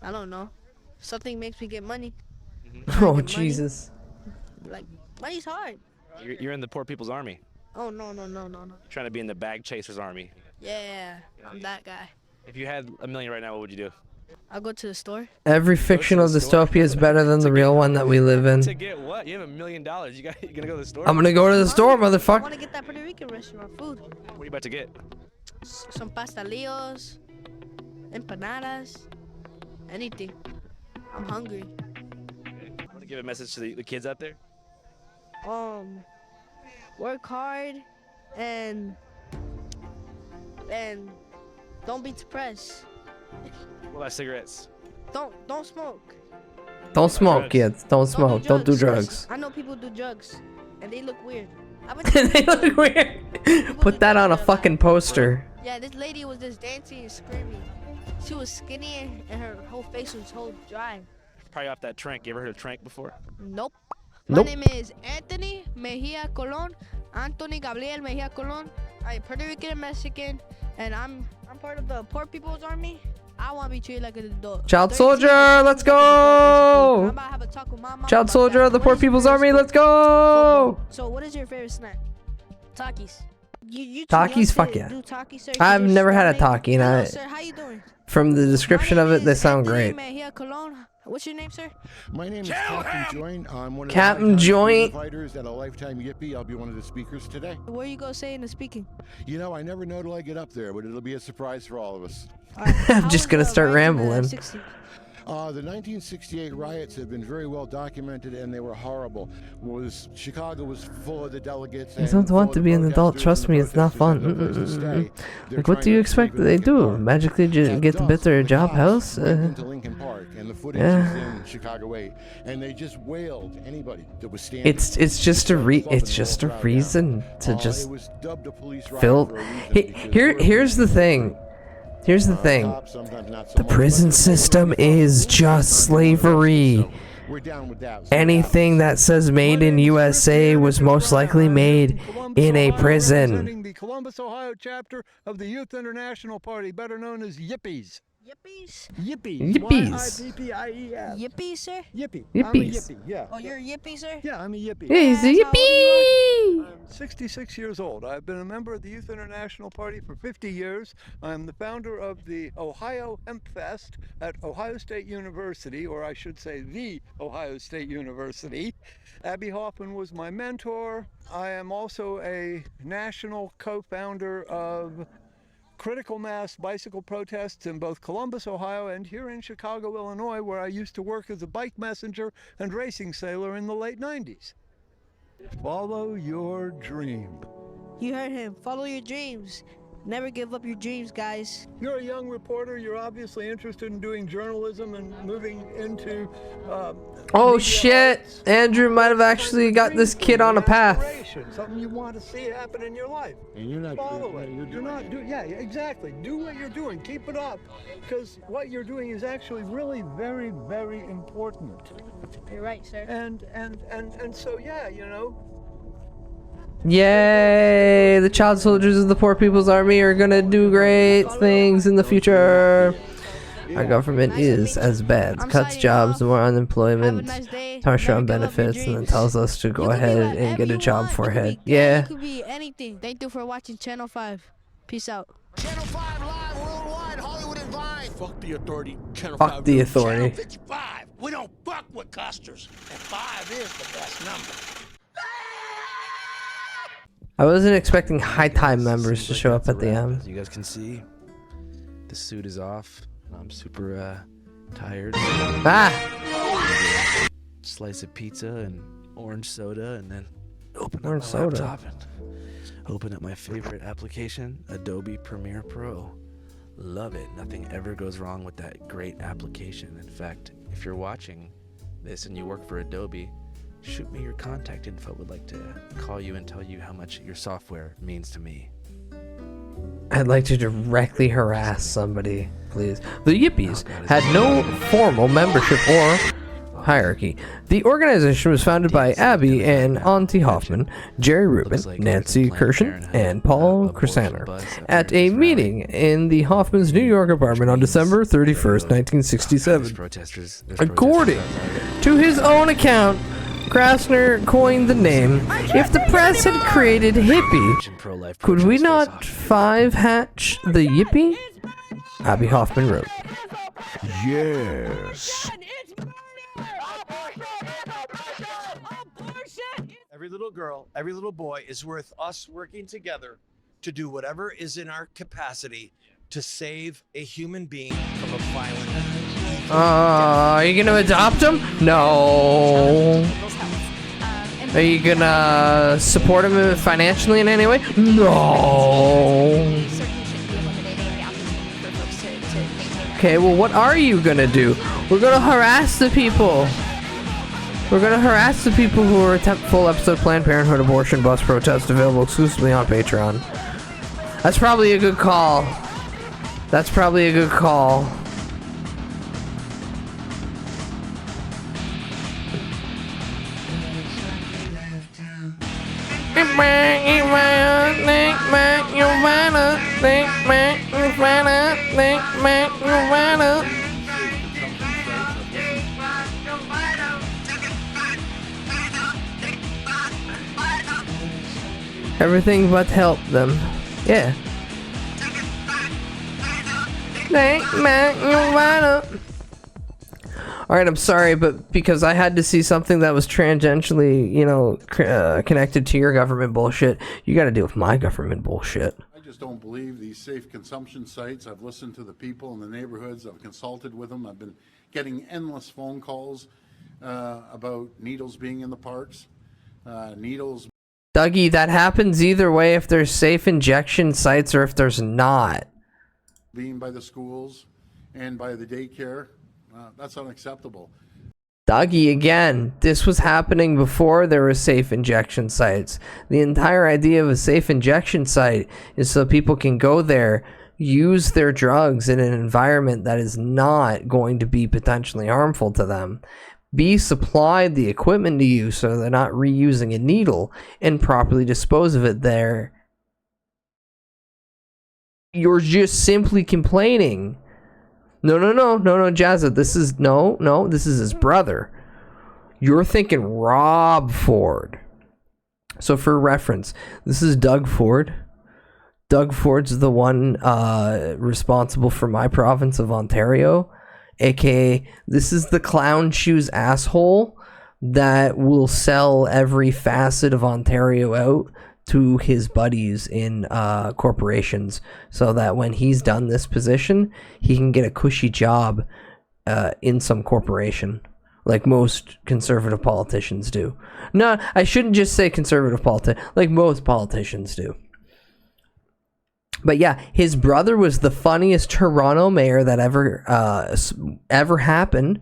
S24: I don't know. Something makes me get money.
S4: Oh, Jesus.
S24: Like, money's hard.
S15: You're in the poor people's army.
S24: Oh, no.
S15: You're trying to be in the bag chasers army.
S24: Yeah, I'm that guy.
S15: If you had $1 million right now, what would you do?
S24: I'll go to the store.
S4: Every fictional dystopia is better than the real one that we live in.
S15: To get what? You have $1 million. You gonna go to the store?
S4: I'm gonna go to the store,
S24: I
S4: motherfucker.
S24: want to get that Puerto Rican restaurant food.
S15: What are you about to get?
S24: Some pastelillos, empanadas, anything. I'm hungry.
S15: Want to give a message to the kids out there?
S24: work hard, and don't be depressed.
S12: What about cigarettes?
S24: Don't smoke.
S4: Don't smoke, kids. Don't smoke. Don't do drugs.
S24: I know people do drugs, and they look weird.
S4: They look weird. Put that on a fucking poster.
S24: Yeah, this lady was just dancing and screaming. She was skinny and her whole face was whole dry.
S12: Probably off that trank. You ever heard of trank before?
S24: Nope.
S4: Nope.
S24: My name is Anthony Mejia Colon. Anthony Gabriel Mejia Colon. I'm Puerto Rican and Mexican, and I'm part of the Poor People's Army. I want to be treated like an adult.
S4: Child soldier, let's go! Child soldier of the Poor People's Army, let's go!
S24: So what is your favorite snack? Takis. You
S4: Takis, fuck yeah. I've never had a Taki, and
S24: Hello, sir. How you doing?
S4: from the description of it, they sound great.
S24: Mejia Colon. What's your name, sir?
S8: My name is Captain Joint. I'm one of
S4: Captain
S8: the
S4: Joint.
S8: fighters at a Lifetime Yippee. I'll be one of the speakers today.
S24: Where you go saying the speaking?
S8: You know, I never know till I get up there, but it'll be a surprise for all of us.
S4: I'm just gonna start rambling.
S8: The 1968 riots have been very well documented, and they were horrible. Chicago was full of the delegates.
S4: I don't want to be an adult. Trust me, it's not fun. Like, what do you expect they do? Magically get a better job house?
S8: Into Lincoln Park, and the footage is in Chicago 8, and they just wailed anybody that was standing.
S4: It's just a reason to just fill. Here's the thing. Here's the thing. The prison system is just slavery. Anything that says made in USA was most likely made in a prison.
S5: The Columbus, Ohio chapter of the Youth International Party, better known as Yippies.
S24: Yippies?
S5: Yippies.
S4: Yippies.
S5: Y-I-P-P-I-E-S.
S24: Yippee, sir?
S5: Yippee.
S4: Yippies.
S5: I'm a yippie, yeah.
S24: Oh, you're a yippee, sir?
S5: Yeah, I'm a yippie.
S4: Yeah, he's a yippee!
S5: I'm 66 years old. I've been a member of the Youth International Party for 50 years. I'm the founder of the Ohio Hemp Fest at Ohio State University, or I should say the Ohio State University. Abby Hoffman was my mentor. I am also a national co-founder of Critical Mass bicycle protests in both Columbus, Ohio, and here in Chicago, Illinois, where I used to work as a bike messenger and racing sailor in the late 90s. Follow your dream.
S24: You heard him. Follow your dreams. Never give up your dreams, guys.
S5: You're a young reporter. You're obviously interested in doing journalism and moving into
S4: Oh shit! Andrew might have actually got this kid on a path.
S5: something you want to see happen in your life.
S8: And you're not
S5: follow it. You're not do yeah, exactly. Do what you're doing. Keep it up, because what you're doing is actually really very, very important.
S24: You're right, sir.
S5: And so yeah, you know.
S4: Yay! The child soldiers of the Poor People's Army are gonna do great things in the future. Our government is as bad. Cuts jobs, more unemployment, harsher on benefits, and then tells us to go ahead and get a job for head. Yeah.
S24: It could be anything. Thank you for watching Channel 5. Peace out.
S8: Channel 5 live worldwide, Hollywood and Vine. Fuck the authority. Channel
S4: Fuck
S8: 5.
S4: the authority.
S8: Channel 55. We don't fuck with custers, and 5 is the best number.
S4: I wasn't expecting High Time members to show up at the end.
S12: As you guys can see, the suit is off. I'm super tired.
S4: Ah!
S12: Slice of pizza and orange soda, and then open
S4: Orange
S12: up my
S4: soda.
S12: laptop and open up my favorite application, Adobe Premiere Pro. Love it. Nothing ever goes wrong with that great application. In fact, if you're watching this and you work for Adobe, shoot me your contact info. Would like to call you and tell you how much your software means to me.
S4: I'd like to directly harass somebody, please. The Yippies had no formal membership or hierarchy. The organization was founded by Abby and Auntie Hoffman, Jerry Rubin, Nancy Kirshen, and Paul Krasaner at a meeting in the Hoffman's New York apartment on December 31st, 1967. According to his own account, Krasner coined the name. If the press had created hippie, could we not five-hatch the yippie? Abby Hoffman wrote.
S8: Yes.
S6: Every little girl, every little boy is worth us working together to do whatever is in our capacity to save a human being from a violent.
S4: Are you gonna adopt him? No. Are you gonna support him financially in any way? No. Okay, well, what are you gonna do? We're gonna harass the people. We're gonna harass the people who are attempt full episode Planned Parenthood abortion bus protest available exclusively on Patreon. That's probably a good call. That's probably a good call. Everything but help them. Yeah. Alright, I'm sorry, but because I had to see something that was tangentially, you know, connected to your government bullshit, you gotta deal with my government bullshit.
S7: I just don't believe these safe consumption sites. I've listened to the people in the neighborhoods. I've consulted with them. I've been getting endless phone calls about needles being in the parks. Needles.
S4: Dougie, that happens either way if there's safe injection sites or if there's not.
S7: Being by the schools and by the daycare. That's unacceptable.
S4: Dougie, again, this was happening before there were safe injection sites. The entire idea of a safe injection site is so people can go there, use their drugs in an environment that is not going to be potentially harmful to them, be supplied the equipment to use so they're not reusing a needle, and properly dispose of it there. You're just simply complaining. No, Jazza, this is, this is his brother. You're thinking Rob Ford. So for reference, this is Doug Ford. Doug Ford's the one responsible for my province of Ontario, aka this is the clown shoes asshole that will sell every facet of Ontario out to his buddies in corporations so that when he's done this position, he can get a cushy job in some corporation, like most conservative politicians do. No, I shouldn't just say conservative politicians, like most politicians do. But yeah, his brother was the funniest Toronto mayor that ever happened.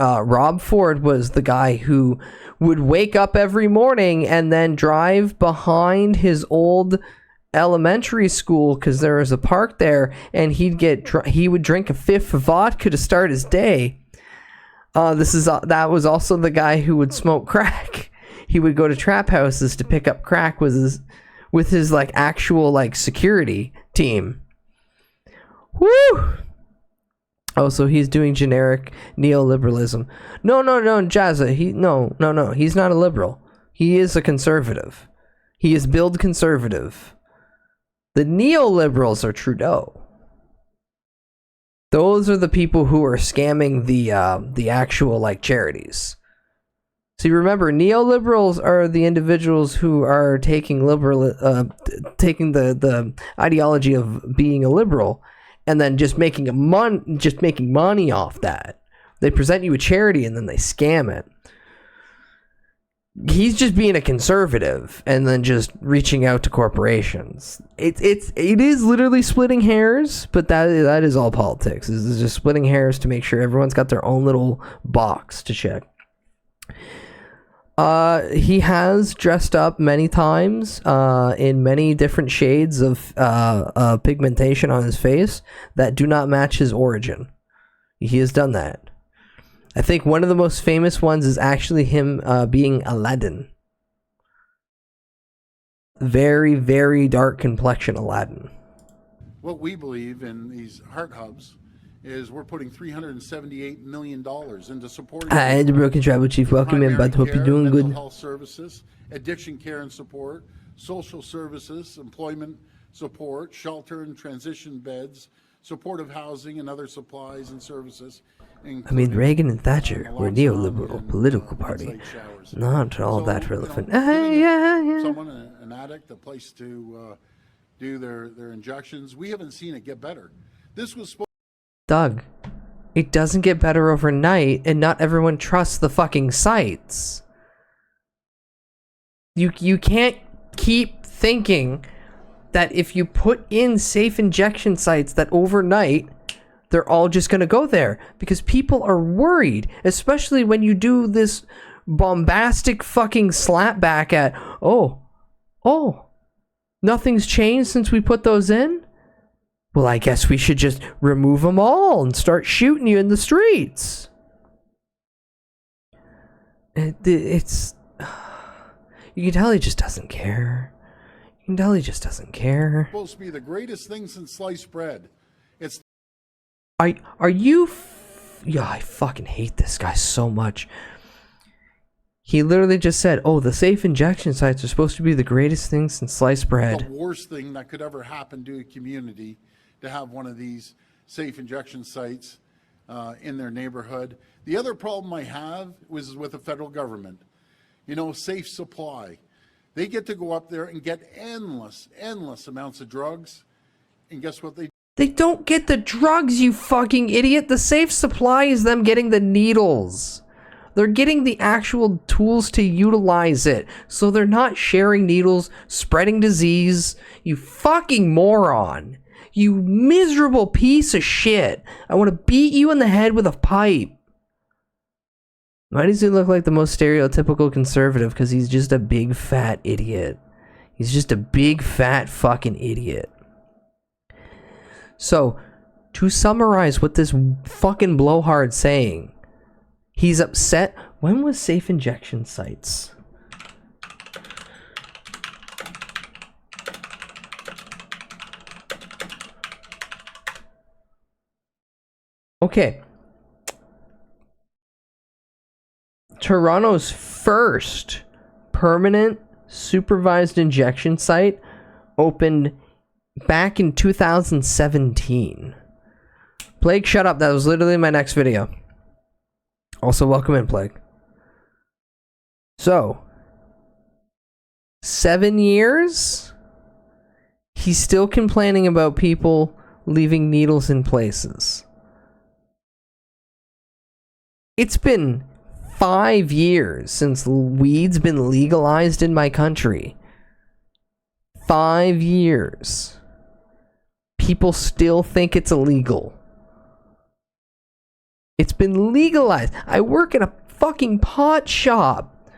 S4: Rob Ford was the guy who would wake up every morning and then drive behind his old elementary school because there was a park there, and he would drink a fifth of vodka to start his day. That was also the guy who would smoke crack. He would go to trap houses to pick up crack with his like actual like security team. Woo! Oh, so he's doing generic neoliberalism. No, Jazza, no, he's not a liberal. He is a conservative. He is billed conservative. The neoliberals are Trudeau. Those are the people who are scamming the actual like charities. See, remember, neoliberals are the individuals who are taking the ideology of being a liberal and then just making money off that. They present you a charity and then they scam it. He's just being a conservative and then just reaching out to corporations. It is literally splitting hairs, but that is all politics. This is just splitting hairs to make sure everyone's got their own little box to check. He has dressed up many times in many different shades of pigmentation on his face that do not match his origin. He has done that. I think one of the most famous ones is actually him being Aladdin. Very, very dark complexion Aladdin.
S7: What we believe in these heart hubs is we're putting $378 million into supporting
S4: Hi, the Broken Tribal Chief. Welcome in, bud. Hope you're doing
S7: mental
S4: good.
S7: health services, addiction care and support, social services, employment support, shelter and transition beds, supportive housing, and other supplies and services.
S4: I mean, Reagan and Thatcher were a neoliberal political party. Not all that relevant.
S7: Someone, an addict, a place to do their injections. We haven't seen it get better. This was supposed.
S4: Doug, it doesn't get better overnight, and not everyone trusts the fucking sites. You can't keep thinking that if you put in safe injection sites that overnight they're all just going to go there, because people are worried, especially when you do this bombastic fucking slapback at, oh, nothing's changed since we put those in? Well, I guess we should just remove them all and start shooting you in the streets. It's... You can tell he just doesn't care. You can tell he just doesn't care.
S7: Supposed to be the greatest thing since sliced bread. It's
S4: Are you... Yeah, I fucking hate this guy so much. He literally just said, oh, the safe injection sites are supposed to be the greatest thing since sliced bread.
S7: the worst thing that could ever happen to a community to have one of these safe injection sites in their neighborhood. The other problem I have was with the federal government. You know, Safe Supply. They get to go up there and get endless amounts of drugs. And guess what
S4: They don't get the drugs, you fucking idiot. The safe supply is them getting the needles. They're getting the actual tools to utilize it. So they're not sharing needles, spreading disease. You fucking moron. You miserable piece of shit. I want to beat you in the head with a pipe. Why does he look like the most stereotypical conservative? Because he's just a big fat idiot. He's just a big fat fucking idiot. So, to summarize what this fucking blowhard's saying, he's upset. When was safe injection sites? Okay. Toronto's first permanent supervised injection site opened back in 2017. Plague, shut up. That was literally my next video. Also, welcome in, Plague. So, 7 years? He's still complaining about people leaving needles in places. It's been 5 years since weed's been legalized in my country. 5 years. People still think it's illegal. It's been legalized. I work in a fucking pot shop.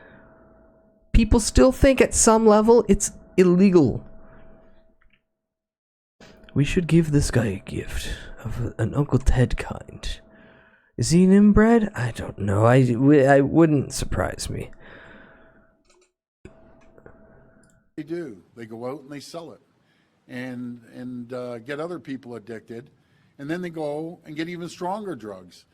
S4: People still think at some level it's illegal. We should give this guy a gift of an Uncle Ted kind. Is he an inbred? I don't know. I wouldn't surprise me.
S7: They do. They go out and they sell it and get other people addicted. And then they go and get even stronger drugs.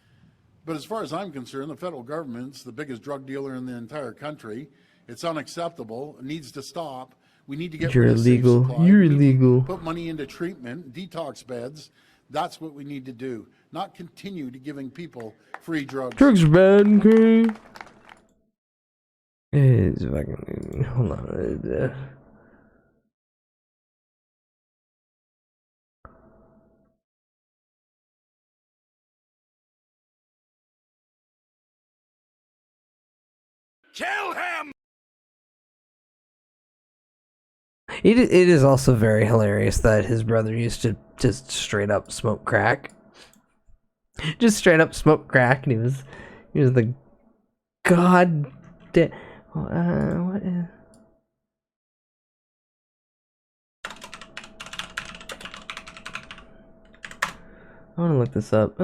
S7: But as far as I'm concerned, the federal government's the biggest drug dealer in the entire country. It's unacceptable. It needs to stop. We need to get
S4: You're
S7: rid of safe
S4: illegal.
S7: supply.
S4: You're
S7: We need to
S4: illegal.
S7: Put money into treatment, detox beds. That's what we need to do. Not continue to giving people free drugs.
S4: Drugs are bad, okay? It's fucking... Hold on.
S6: Kill him!
S4: It is also very hilarious that his brother used to just straight up smoke crack. Just straight up smoke crack, and he was the god. What is? I want to look this up.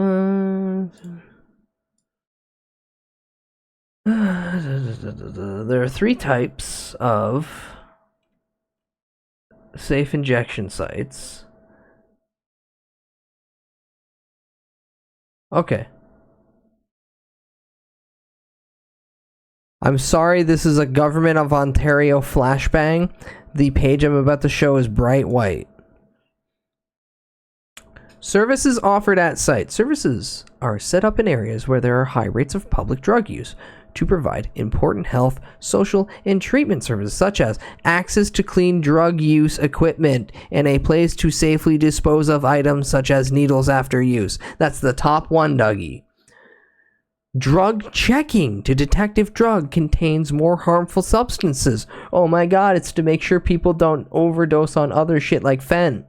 S4: There are 3 types of safe injection sites. Okay. I'm sorry, this is a Government of Ontario flashbang. The page I'm about to show is bright white. Services offered at site. Services are set up in areas where there are high rates of public drug use to provide important health, social, and treatment services such as access to clean drug use equipment and a place to safely dispose of items such as needles after use. That's the top one, Dougie. drug checking to detect if drug contains more harmful substances. Oh my god, it's to make sure people don't overdose on other shit like fen.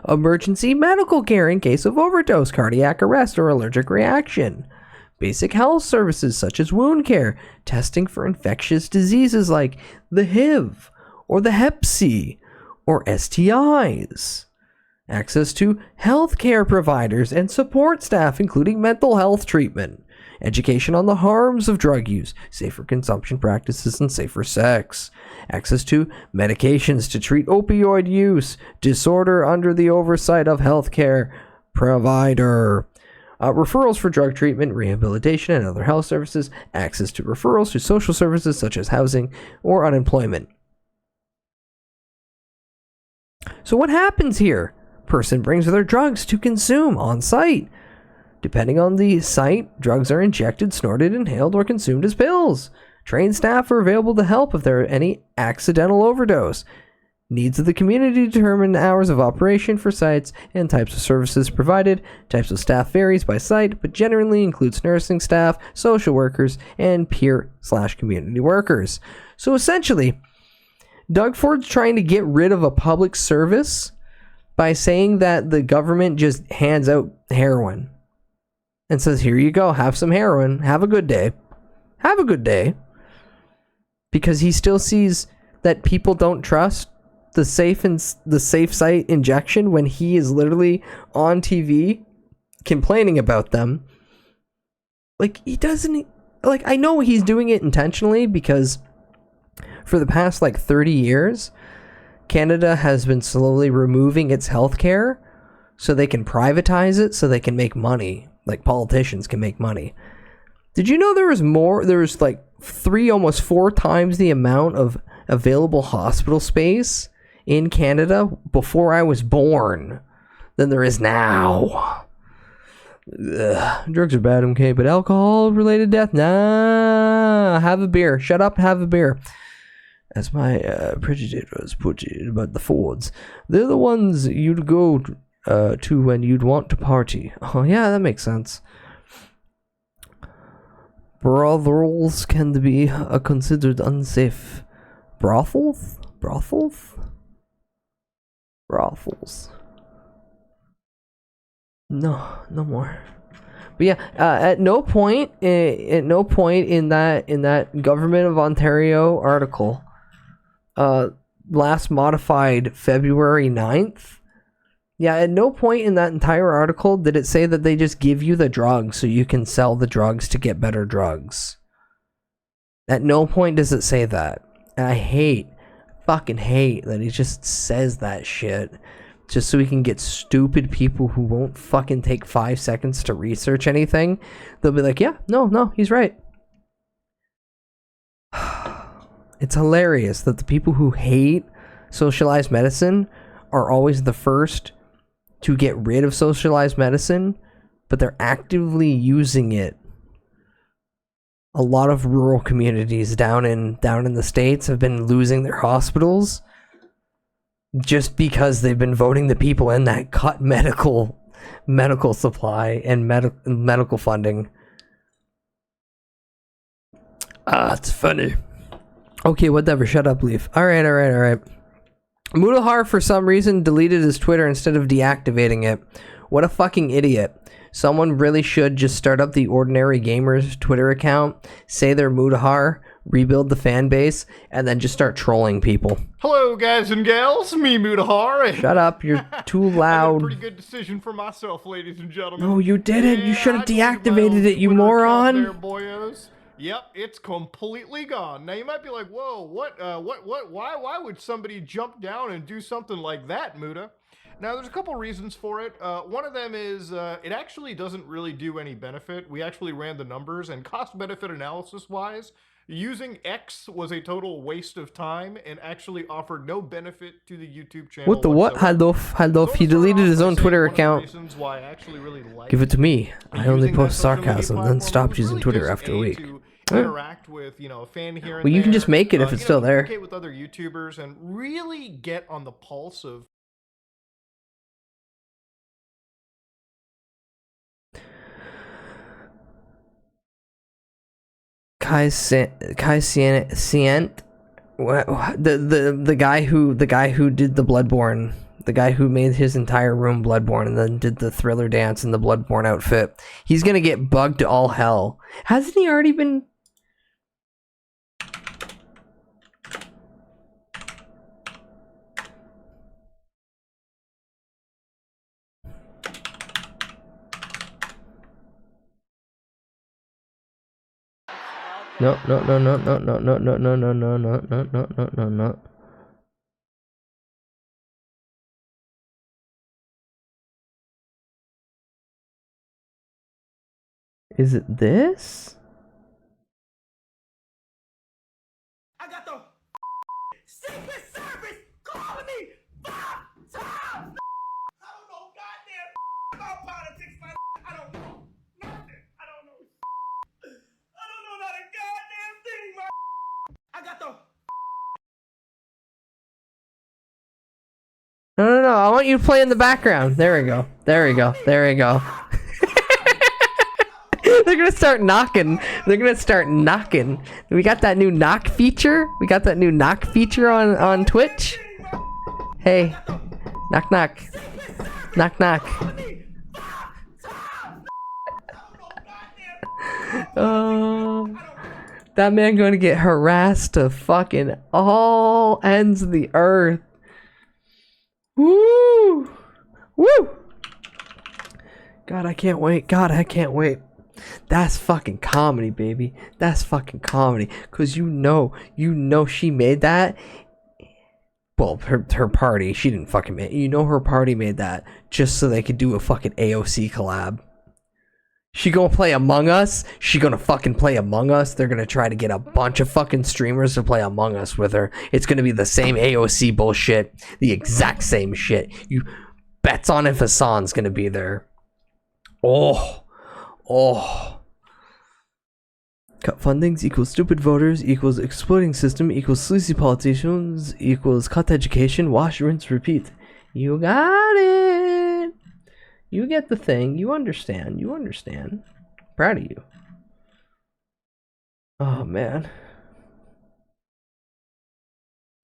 S4: Emergency medical care in case of overdose, cardiac arrest, or allergic reaction. Basic health services such as wound care, testing for infectious diseases like the HIV or the Hep C or STIs. Access to healthcare providers and support staff, including mental health treatment. Education on the harms of drug use, safer consumption practices, and safer sex. Access to medications to treat opioid use disorder under the oversight of healthcare provider. Referrals for drug treatment, rehabilitation, and other health services. Access to referrals to social services such as housing or unemployment. So what happens here? Person brings their drugs to consume on site. Depending on the site, drugs are injected, snorted, inhaled, or consumed as pills. Trained staff are available to help if there are any accidental overdose. Needs of the community determine hours of operation for sites and types of services provided. Types of staff varies by site, but generally includes nursing staff, social workers, and peer/community workers. So essentially, Doug Ford's trying to get rid of a public service by saying that the government just hands out heroin and says, here you go, have some heroin, have a good day. Have a good day. Because he still sees that people don't trust the safe site injection when he is literally on TV complaining about them. Like, he doesn't, like, I know he's doing it intentionally because for the past, 30 years, Canada has been slowly removing its healthcare so they can privatize it so they can make money. Like politicians can make money. Did you know there was 3, almost 4 times the amount of available hospital space in Canada before I was born than there is now? Ugh, drugs are bad, okay, but alcohol-related death? Nah, have a beer. Shut up, have a beer. As my prejudice was put it about the Fords, they're the ones you'd go to when you'd want to party. Oh yeah, that makes sense. Brothels can be considered unsafe. Brothels? Brothels? Brothels. No more. But yeah, at no point in that Government of Ontario article, last modified February 9th. Yeah, at no point in that entire article did it say that they just give you the drugs so you can sell the drugs to get better drugs. At no point does it say that. And I fucking hate that he just says that shit just so he can get stupid people who won't fucking take 5 seconds to research anything. They'll be like, yeah, no, he's right. It's hilarious that the people who hate socialized medicine are always the first to get rid of socialized medicine, but they're actively using it. A lot of rural communities down in the States have been losing their hospitals just because they've been voting the people in that cut medical supply and medical funding. It's funny. Okay, whatever. Shut up, Leaf. All right. Mudahar, for some reason, deleted his Twitter instead of deactivating it. What a fucking idiot. Someone really should just start up the Ordinary Gamers Twitter account, say they're Mudahar, rebuild the fan base, and then just start trolling people.
S10: Hello, guys and gals. Me, Mudahar.
S4: Shut up. You're too loud.
S10: Pretty good decision for myself, ladies and gentlemen.
S4: No, you didn't. You should have deactivated it, you moron.
S10: There, boyos. Yep, it's completely gone. Now you might be like, "Whoa, what? Why would somebody jump down and do something like that, Muda?" Now there's a couple reasons for it. One of them is it actually doesn't really do any benefit. We actually ran the numbers, and cost-benefit analysis-wise, using X was a total waste of time and actually offered no benefit to the YouTube channel.
S4: What the what? Haldolf, he deleted his own Twitter account. Give it to me. I only post sarcasm, then stopped using Twitter after a week.
S10: Interact with, a fan here and
S4: well, you can just make it if it's still there.
S10: Communicate with other YouTubers and really get on the pulse of.
S4: Kai Sient, the guy who did the Bloodborne, the guy who made his entire room Bloodborne and then did the Thriller dance in the Bloodborne outfit. He's gonna get bugged to all hell. Hasn't he already been? No. Is it this?
S11: I got the Secret Service calling me 5 times. I don't know goddamn about politics, man. I don't know nothing. I don't know not a goddamn thing, man. I got the
S4: No. I want you to play in the background. There we go. They're gonna start knocking. We got that new knock feature. On Twitch. Hey, knock. Oh, that man gonna get harassed to fucking all ends of the earth. Woo! God, I can't wait. That's fucking comedy, baby. That's fucking comedy. Cause you know she made that. Well, her party, she didn't fucking make. Her party made that just so they could do a fucking AOC collab. She gonna play Among Us. They're gonna try to get a bunch of fucking streamers to play Among Us with her. It's gonna be the same AOC bullshit, the exact same shit. You bets on if Hassan's gonna be there. Oh. Cut fundings equals stupid voters equals exploiting system equals sleazy politicians equals cut education. Wash, rinse, repeat. You got it. You get the thing. You understand. Proud of you. Oh man.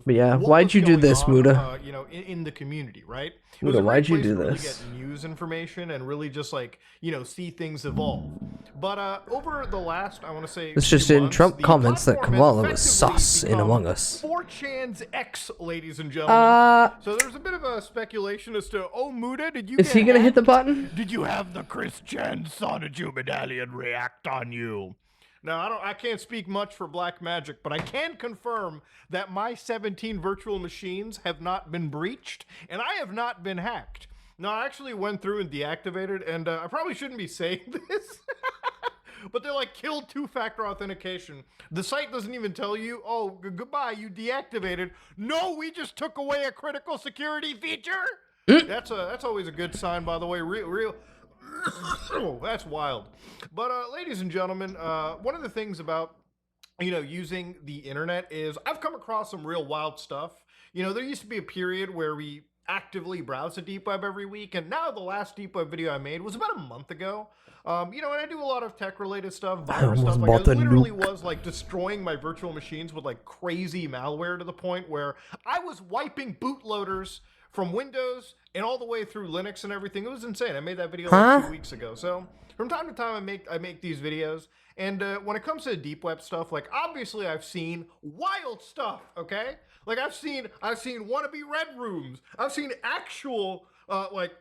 S4: But yeah, why'd you do this, Muda?
S10: In the community, right?
S4: Muda, why'd you do
S10: Really
S4: this?
S10: get news information and really just see things evolve. But over the last, I want to say,
S4: This just in, Trump comments that Kamala was sus in Among Us.
S10: 4chan's X, ladies and gentlemen. So there's a bit of a speculation as to, Muda, did you?
S4: Is he gonna hit the button?
S10: Did you have the Chris Chen Sonichu medallion react on you? Now, I can't speak much for Black Magic, but I can confirm that my 17 virtual machines have not been breached, and I have not been hacked. Now, I actually went through and deactivated, and I probably shouldn't be saying this, but they're like, kill two-factor authentication. The site doesn't even tell you, goodbye, you deactivated. No, we just took away a critical security feature? That's always a good sign, by the way. Real oh, that's wild. But ladies and gentlemen, one of the things about using the internet is I've come across some real wild stuff. There used to be a period where we actively browse the deep web every week, and now the last deep web video I made was about a month ago. And I do a lot of tech related stuff, virus stuff. Like, I literally was like destroying my virtual machines with like crazy malware to the point where I was wiping bootloaders from Windows and all the way through Linux and everything. It was insane. I made that video like 2 weeks ago. So from time to time, I make these videos. And when it comes to deep web stuff, like obviously I've seen wild stuff. Okay, like I've seen wannabe red rooms. I've seen actual like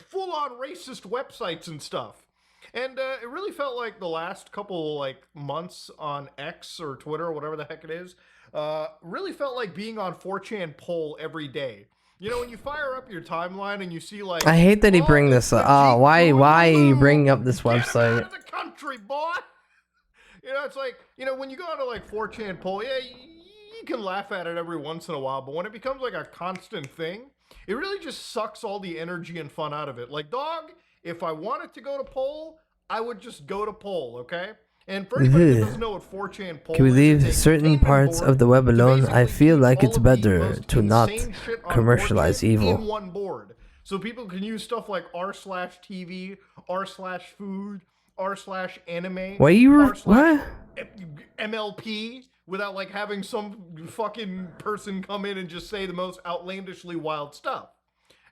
S10: full on racist websites and stuff. And it really felt like the last couple like months on X or Twitter or whatever the heck it is, really felt like being on 4chan poll every day. When you fire up your timeline and you see like,
S4: I hate that he bring this up. Oh, why are you bringing up this website?
S10: Get out of the country, boy. It's like, when you go onto like 4chan poll, yeah, you can laugh at it every once in a while, but when it becomes like a constant thing, it really just sucks all the energy and fun out of it. Like, dog, if I wanted to go to poll, I would just go to poll, okay? And for anybody that doesn't know what 4chan poll
S4: Can we
S10: is,
S4: leave
S10: it's a
S4: certain parts of the web alone? I feel like it's better to not commercialize evil.
S10: in one board. So people can use stuff like r/TV, r/food, r/anime.
S4: What?
S10: MLP without like having some fucking person come in and just say the most outlandishly wild stuff.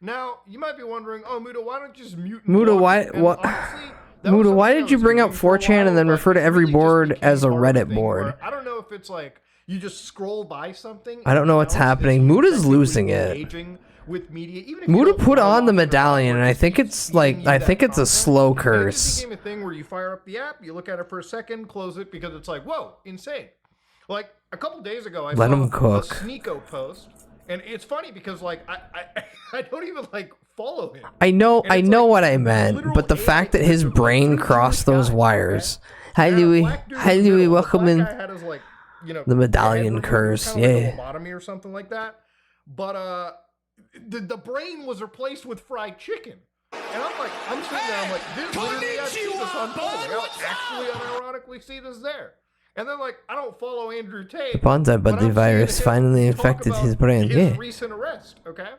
S10: Now, you might be wondering, oh, Muda, why don't you just mute and
S4: Muda,
S10: block
S4: why
S10: it? And
S4: what?
S10: honestly,
S4: Muda, why did you bring up 4chan and then refer to every board as a Reddit board?
S10: I don't know if it's like you just scroll by something.
S4: I don't know what's happening. Muda's losing it.
S10: Engaging with media, even if you
S4: Muda
S10: don't
S4: put
S10: follow
S4: on the
S10: along,
S4: medallion, and I think it's like it's a slow
S10: it
S4: curse.
S10: became a thing where you fire up the app, you look at it for a second, close it because it's like, whoa, insane. Like a couple days ago, I
S4: Let
S10: saw
S4: him
S10: a
S4: cook.
S10: Sneeko post, and it's funny because like I don't even like follow him.
S4: I know what I meant, but the fact that his brain crossed those wires. Hi Louis, welcome in.
S10: Guy had his, like, you know,
S4: The medallion
S10: head
S4: curse,
S10: kinda like a
S4: yeah.
S10: lobotomy or something like that. But the brain was replaced with fried chicken. And I'm sitting there, I'm like, this literally, I see this unfolding. I actually unironically see this there. And then like, I don't follow Andrew Tate.
S4: The Bonsai Buddy virus finally infected his brain.
S10: His
S4: Yeah,
S10: recent arrest, okay?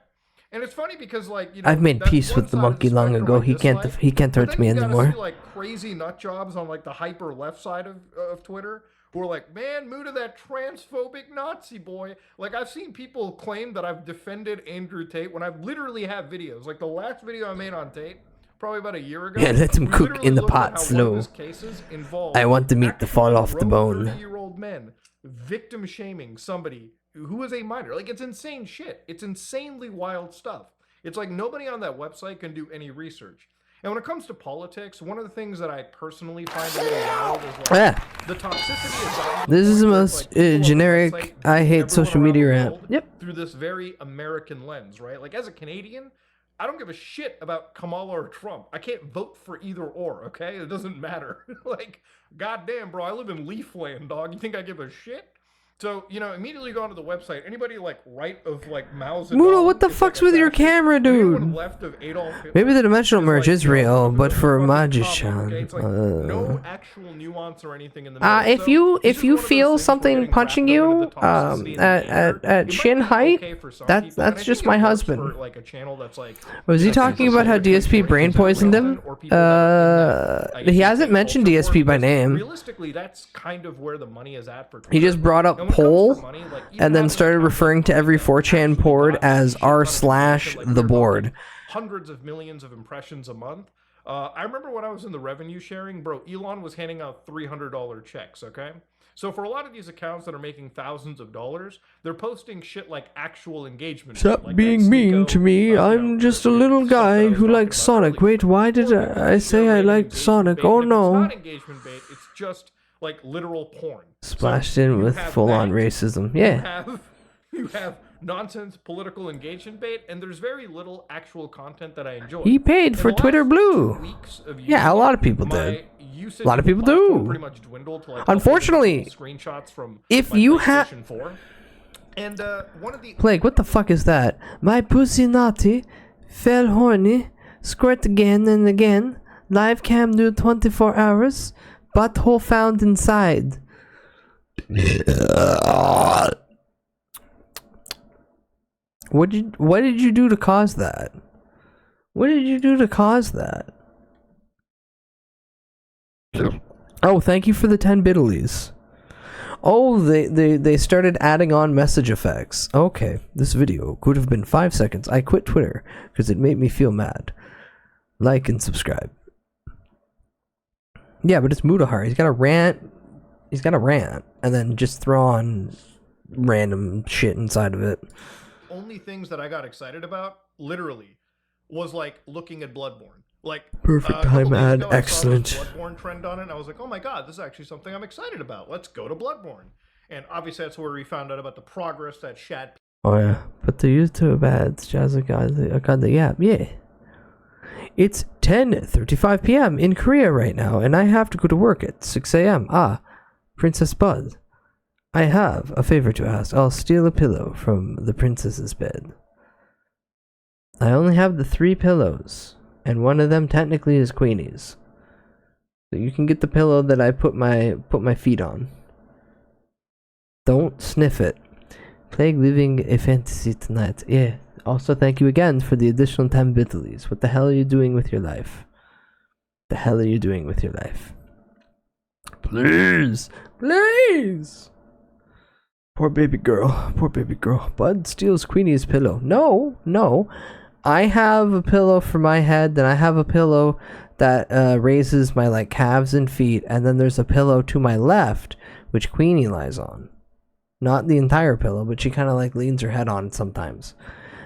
S10: And it's funny because like, you know,
S4: I've made
S10: that's
S4: peace
S10: one
S4: with the
S10: side of
S4: monkey long
S10: spectrum
S4: ago.
S10: I
S4: He can't
S10: dislike.
S4: hurt me
S10: But then you gotta
S4: anymore.
S10: see, like crazy nut jobs on like the hyper left side of Twitter who are like, man, Muda, that transphobic Nazi boy. Like I've seen people claim that I've defended Andrew Tate when I've literally have videos. Like the last video I made on Tate, probably about a year ago.
S4: Yeah, let him
S10: we
S4: cook
S10: literally
S4: in the
S10: looked at
S4: pot
S10: how one of
S4: slow.
S10: his cases involved
S4: I want the meat to fall off the bone.
S10: 30-year-old men victim shaming somebody who is a minor. Like it's insane shit. It's insanely wild stuff. It's like nobody on that website can do any research. And when it comes to politics, one of the things that I personally find a little wild is like the toxicity of Donald
S4: This is the
S10: Trump,
S4: most
S10: like, people on the
S4: generic
S10: website
S4: I hate social
S10: everywhere
S4: media
S10: around the
S4: rant.
S10: world
S4: Yep.
S10: Through this very American lens, right? Like as a Canadian, I don't give a shit about Kamala or Trump. I can't vote for either or, okay? It doesn't matter. Like, goddamn, bro, I live in Leafland, dog. You think I give a shit? So, you know, immediately go onto the website. Anybody like right of like Mao Zedong?
S4: Muda, what the fuck's with your camera, dude?
S10: Left of Adolf Hitler?
S4: Maybe the dimensional merge is real, but for
S10: Okay,
S4: Magician.
S10: it's like no actual nuance or anything in the middle.
S4: If you feel something punching you at shin height, that's just my husband.
S10: Like a channel that's like
S4: Was he talking about how DSP brain poisoned him? He hasn't mentioned DSP by name.
S10: realistically, that's kind of where the money is at for
S4: He just brought up poll and then started referring to every 4chan board as r/the board.
S10: hundreds of millions of impressions a month. I remember when I was in the revenue sharing, bro, Elon was handing out $300 checks, okay? So for a lot of these accounts that are making thousands of dollars, they're posting shit like actual engagement.
S4: Stop
S10: like
S4: being mean to me. I'm just a little guy who likes Sonic. Wait, why did I say I liked Sonic? Oh
S10: It's
S4: no.
S10: not engagement bait, it's just like literal porn.
S4: Splashed in with full-on racism. Yeah.
S10: You have nonsense political engagement bait, and there's very little actual content that I enjoy.
S4: He paid
S10: In
S4: for
S10: the last
S4: Twitter
S10: 2
S4: Blue.
S10: weeks of
S4: Yeah, a lot of people
S10: my
S4: did.
S10: usage
S4: A lot of
S10: the
S4: people
S10: platform
S4: do.
S10: Pretty much dwindled to like
S4: Unfortunately,
S10: screenshots from
S4: if
S10: my
S4: you have
S10: PlayStation 4. And one of the
S4: Plague, what the fuck is that? My pussy naughty, fell horny, squirt again and again, live cam do 24 hours, butthole found inside. What did you do to cause that? What did you do to cause that? Oh, thank you for the 10 bitalies. Oh, they started adding on message effects. Okay, this video could have been 5 seconds. I quit Twitter because it made me feel mad. Like and subscribe. Yeah, but it's Mudahar. He's got a rant. He's got a rant, and then just throw on random shit inside of it.
S10: only things that I got excited about, literally, was like looking at Bloodborne. Like
S4: Perfect time ad, excellent.
S10: I saw this Bloodborne trend on it, and I was like, oh my god, this is actually something I'm excited about. Let's go to Bloodborne. And obviously that's where we found out about the progress that Shad.
S4: Oh yeah, but the YouTube ads, Jazza got the app. Yeah. It's 10:35 p.m. in Korea right now, and I have to go to work at 6 a.m. Ah, Princess Bud, I have a favor to ask. I'll steal a pillow from the princess's bed. I only have the 3 pillows, and one of them technically is Queenie's. So you can get the pillow that I put my feet on. Don't sniff it. Plague living a fantasy tonight. Yeah. Also, thank you again for the additional 10 bitalies. What the hell are you doing with your life? The hell are you doing with your life? Please. Please. Poor baby girl. Poor baby girl. Bud steals Queenie's pillow. No, no. I have a pillow for my head, then I have a pillow that raises my like calves and feet, and then there's a pillow to my left, which Queenie lies on. Not the entire pillow, but she kind of like leans her head on it sometimes.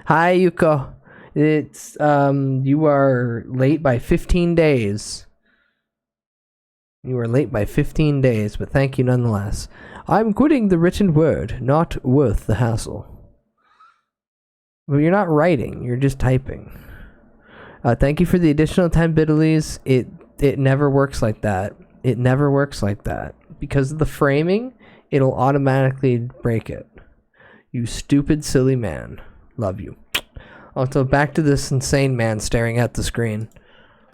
S4: Hi, Yuko. It's, you are late by 15 days. You are late by 15 days, but thank you nonetheless. I'm quitting the written word, not worth the hassle. Well, you're not writing, you're just typing. Thank you for the additional 10 biddies. It never works like that. It never works like that. Because of the framing, it'll automatically break it. You stupid, silly man. Love you. Also, back to this insane man staring at the screen.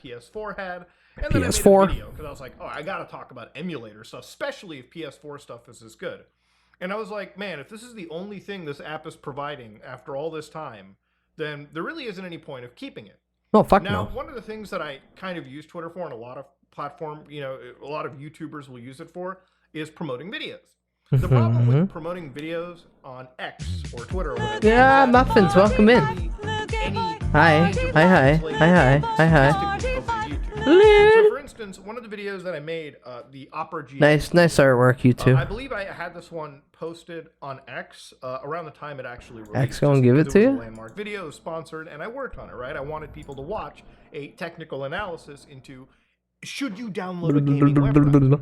S10: PS4 had. And then
S4: PS4.
S10: I made a video because I was like, oh, I gotta talk about emulator stuff, especially if PS4 stuff is as good. And I was like, man, if this is the only thing this app is providing after all this time, then there really isn't any point of keeping it.
S4: Oh, fuck
S10: now,
S4: no.
S10: one of the things that I kind of use Twitter for, and a lot of platform, you know, a lot of YouTubers will use it for, is promoting videos. The problem with promoting videos on X or Twitter or whatever.
S4: Yeah, Muffins, welcome in. Hi. Hi.
S10: So, for instance, one of the videos that I made, the Opera GX.
S4: Nice artwork, you two.
S10: I believe I had this one posted on X around the time it actually released.
S4: X gonna give it to
S10: It was
S4: you?
S10: a landmark video, it was sponsored, and I worked on it, right? I wanted people to watch a technical analysis into should you download a gaming web browser.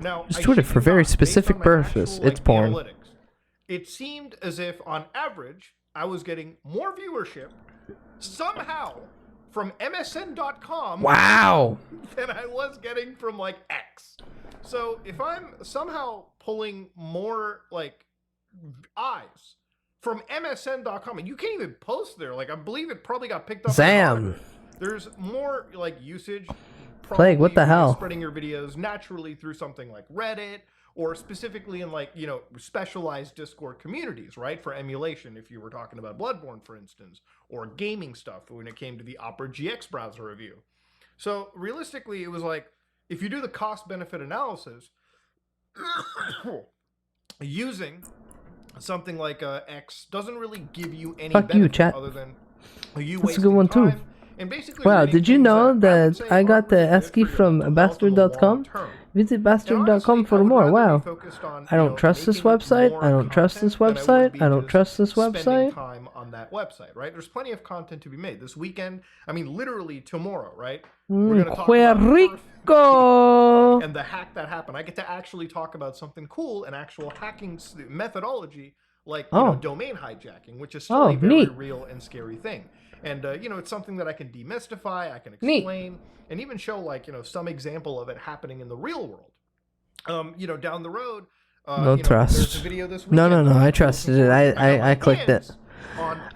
S10: Now,
S4: Just
S10: I
S4: Twitter
S10: shit
S4: for
S10: you
S4: very
S10: not,
S4: specific
S10: based on my
S4: purpose.
S10: actual,
S4: It's porn.
S10: analytics, it seemed as if, on average, I was getting more viewership somehow from MSN.com
S4: Wow.
S10: than I was getting from like X. So if I'm somehow pulling more like eyes from MSN.com, and you can't even post there, like I believe it probably got picked up.
S4: Zam.
S10: There's more like usage.
S4: Plague, what the
S10: probably
S4: hell?
S10: Spreading your videos naturally through something like Reddit, or specifically in like, you know, specialized Discord communities, right? For emulation, if you were talking about Bloodborne, for instance, or gaming stuff when it came to the Opera GX browser review. So realistically, it was like, if you do the cost-benefit analysis, using something like X doesn't really give you any
S4: Fuck you,
S10: benefit
S4: chat.
S10: other than you
S4: That's a good one too.
S10: and basically
S4: Wow,
S10: reading
S4: did you
S10: things
S4: know
S10: that
S4: that I got the ASCII from bastard.com? Visit bastard.com for more. Wow. I don't trust this website. I don't trust this website. I don't trust this
S10: spending
S4: website.
S10: time on that website, right? There's plenty of content to be made this weekend. I mean, literally tomorrow, right? We're gonna talk about
S4: Rico.
S10: and the hack that happened. I get to actually talk about something cool, an actual hacking methodology, like you know, domain hijacking, which is still a very
S4: neat.
S10: real and scary thing. And you know, it's something that I can demystify, I can explain, and even show like, you know, some example of it happening in the real world. You know, down the road.
S4: No
S10: you know, there's a
S4: trust.
S10: video this
S4: No,
S10: weekend
S4: I trusted it. I clicked it.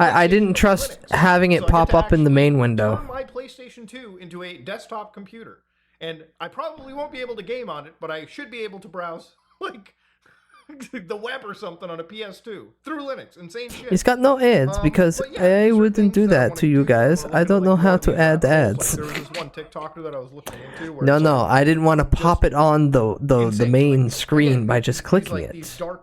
S4: I didn't trust having it pop up in the main window.
S10: Turn my PlayStation 2 into a desktop computer, and I probably won't be able to game on it, but I should be able to browse like the web or something on a PS2 through Linux. Insane shit.
S4: It's got no ads because I wouldn't do that to you guys. I don't know how to add ads.
S10: There was this one TikToker that I was looking into. Where
S4: No, I didn't want to pop it on the main screen by just clicking it. So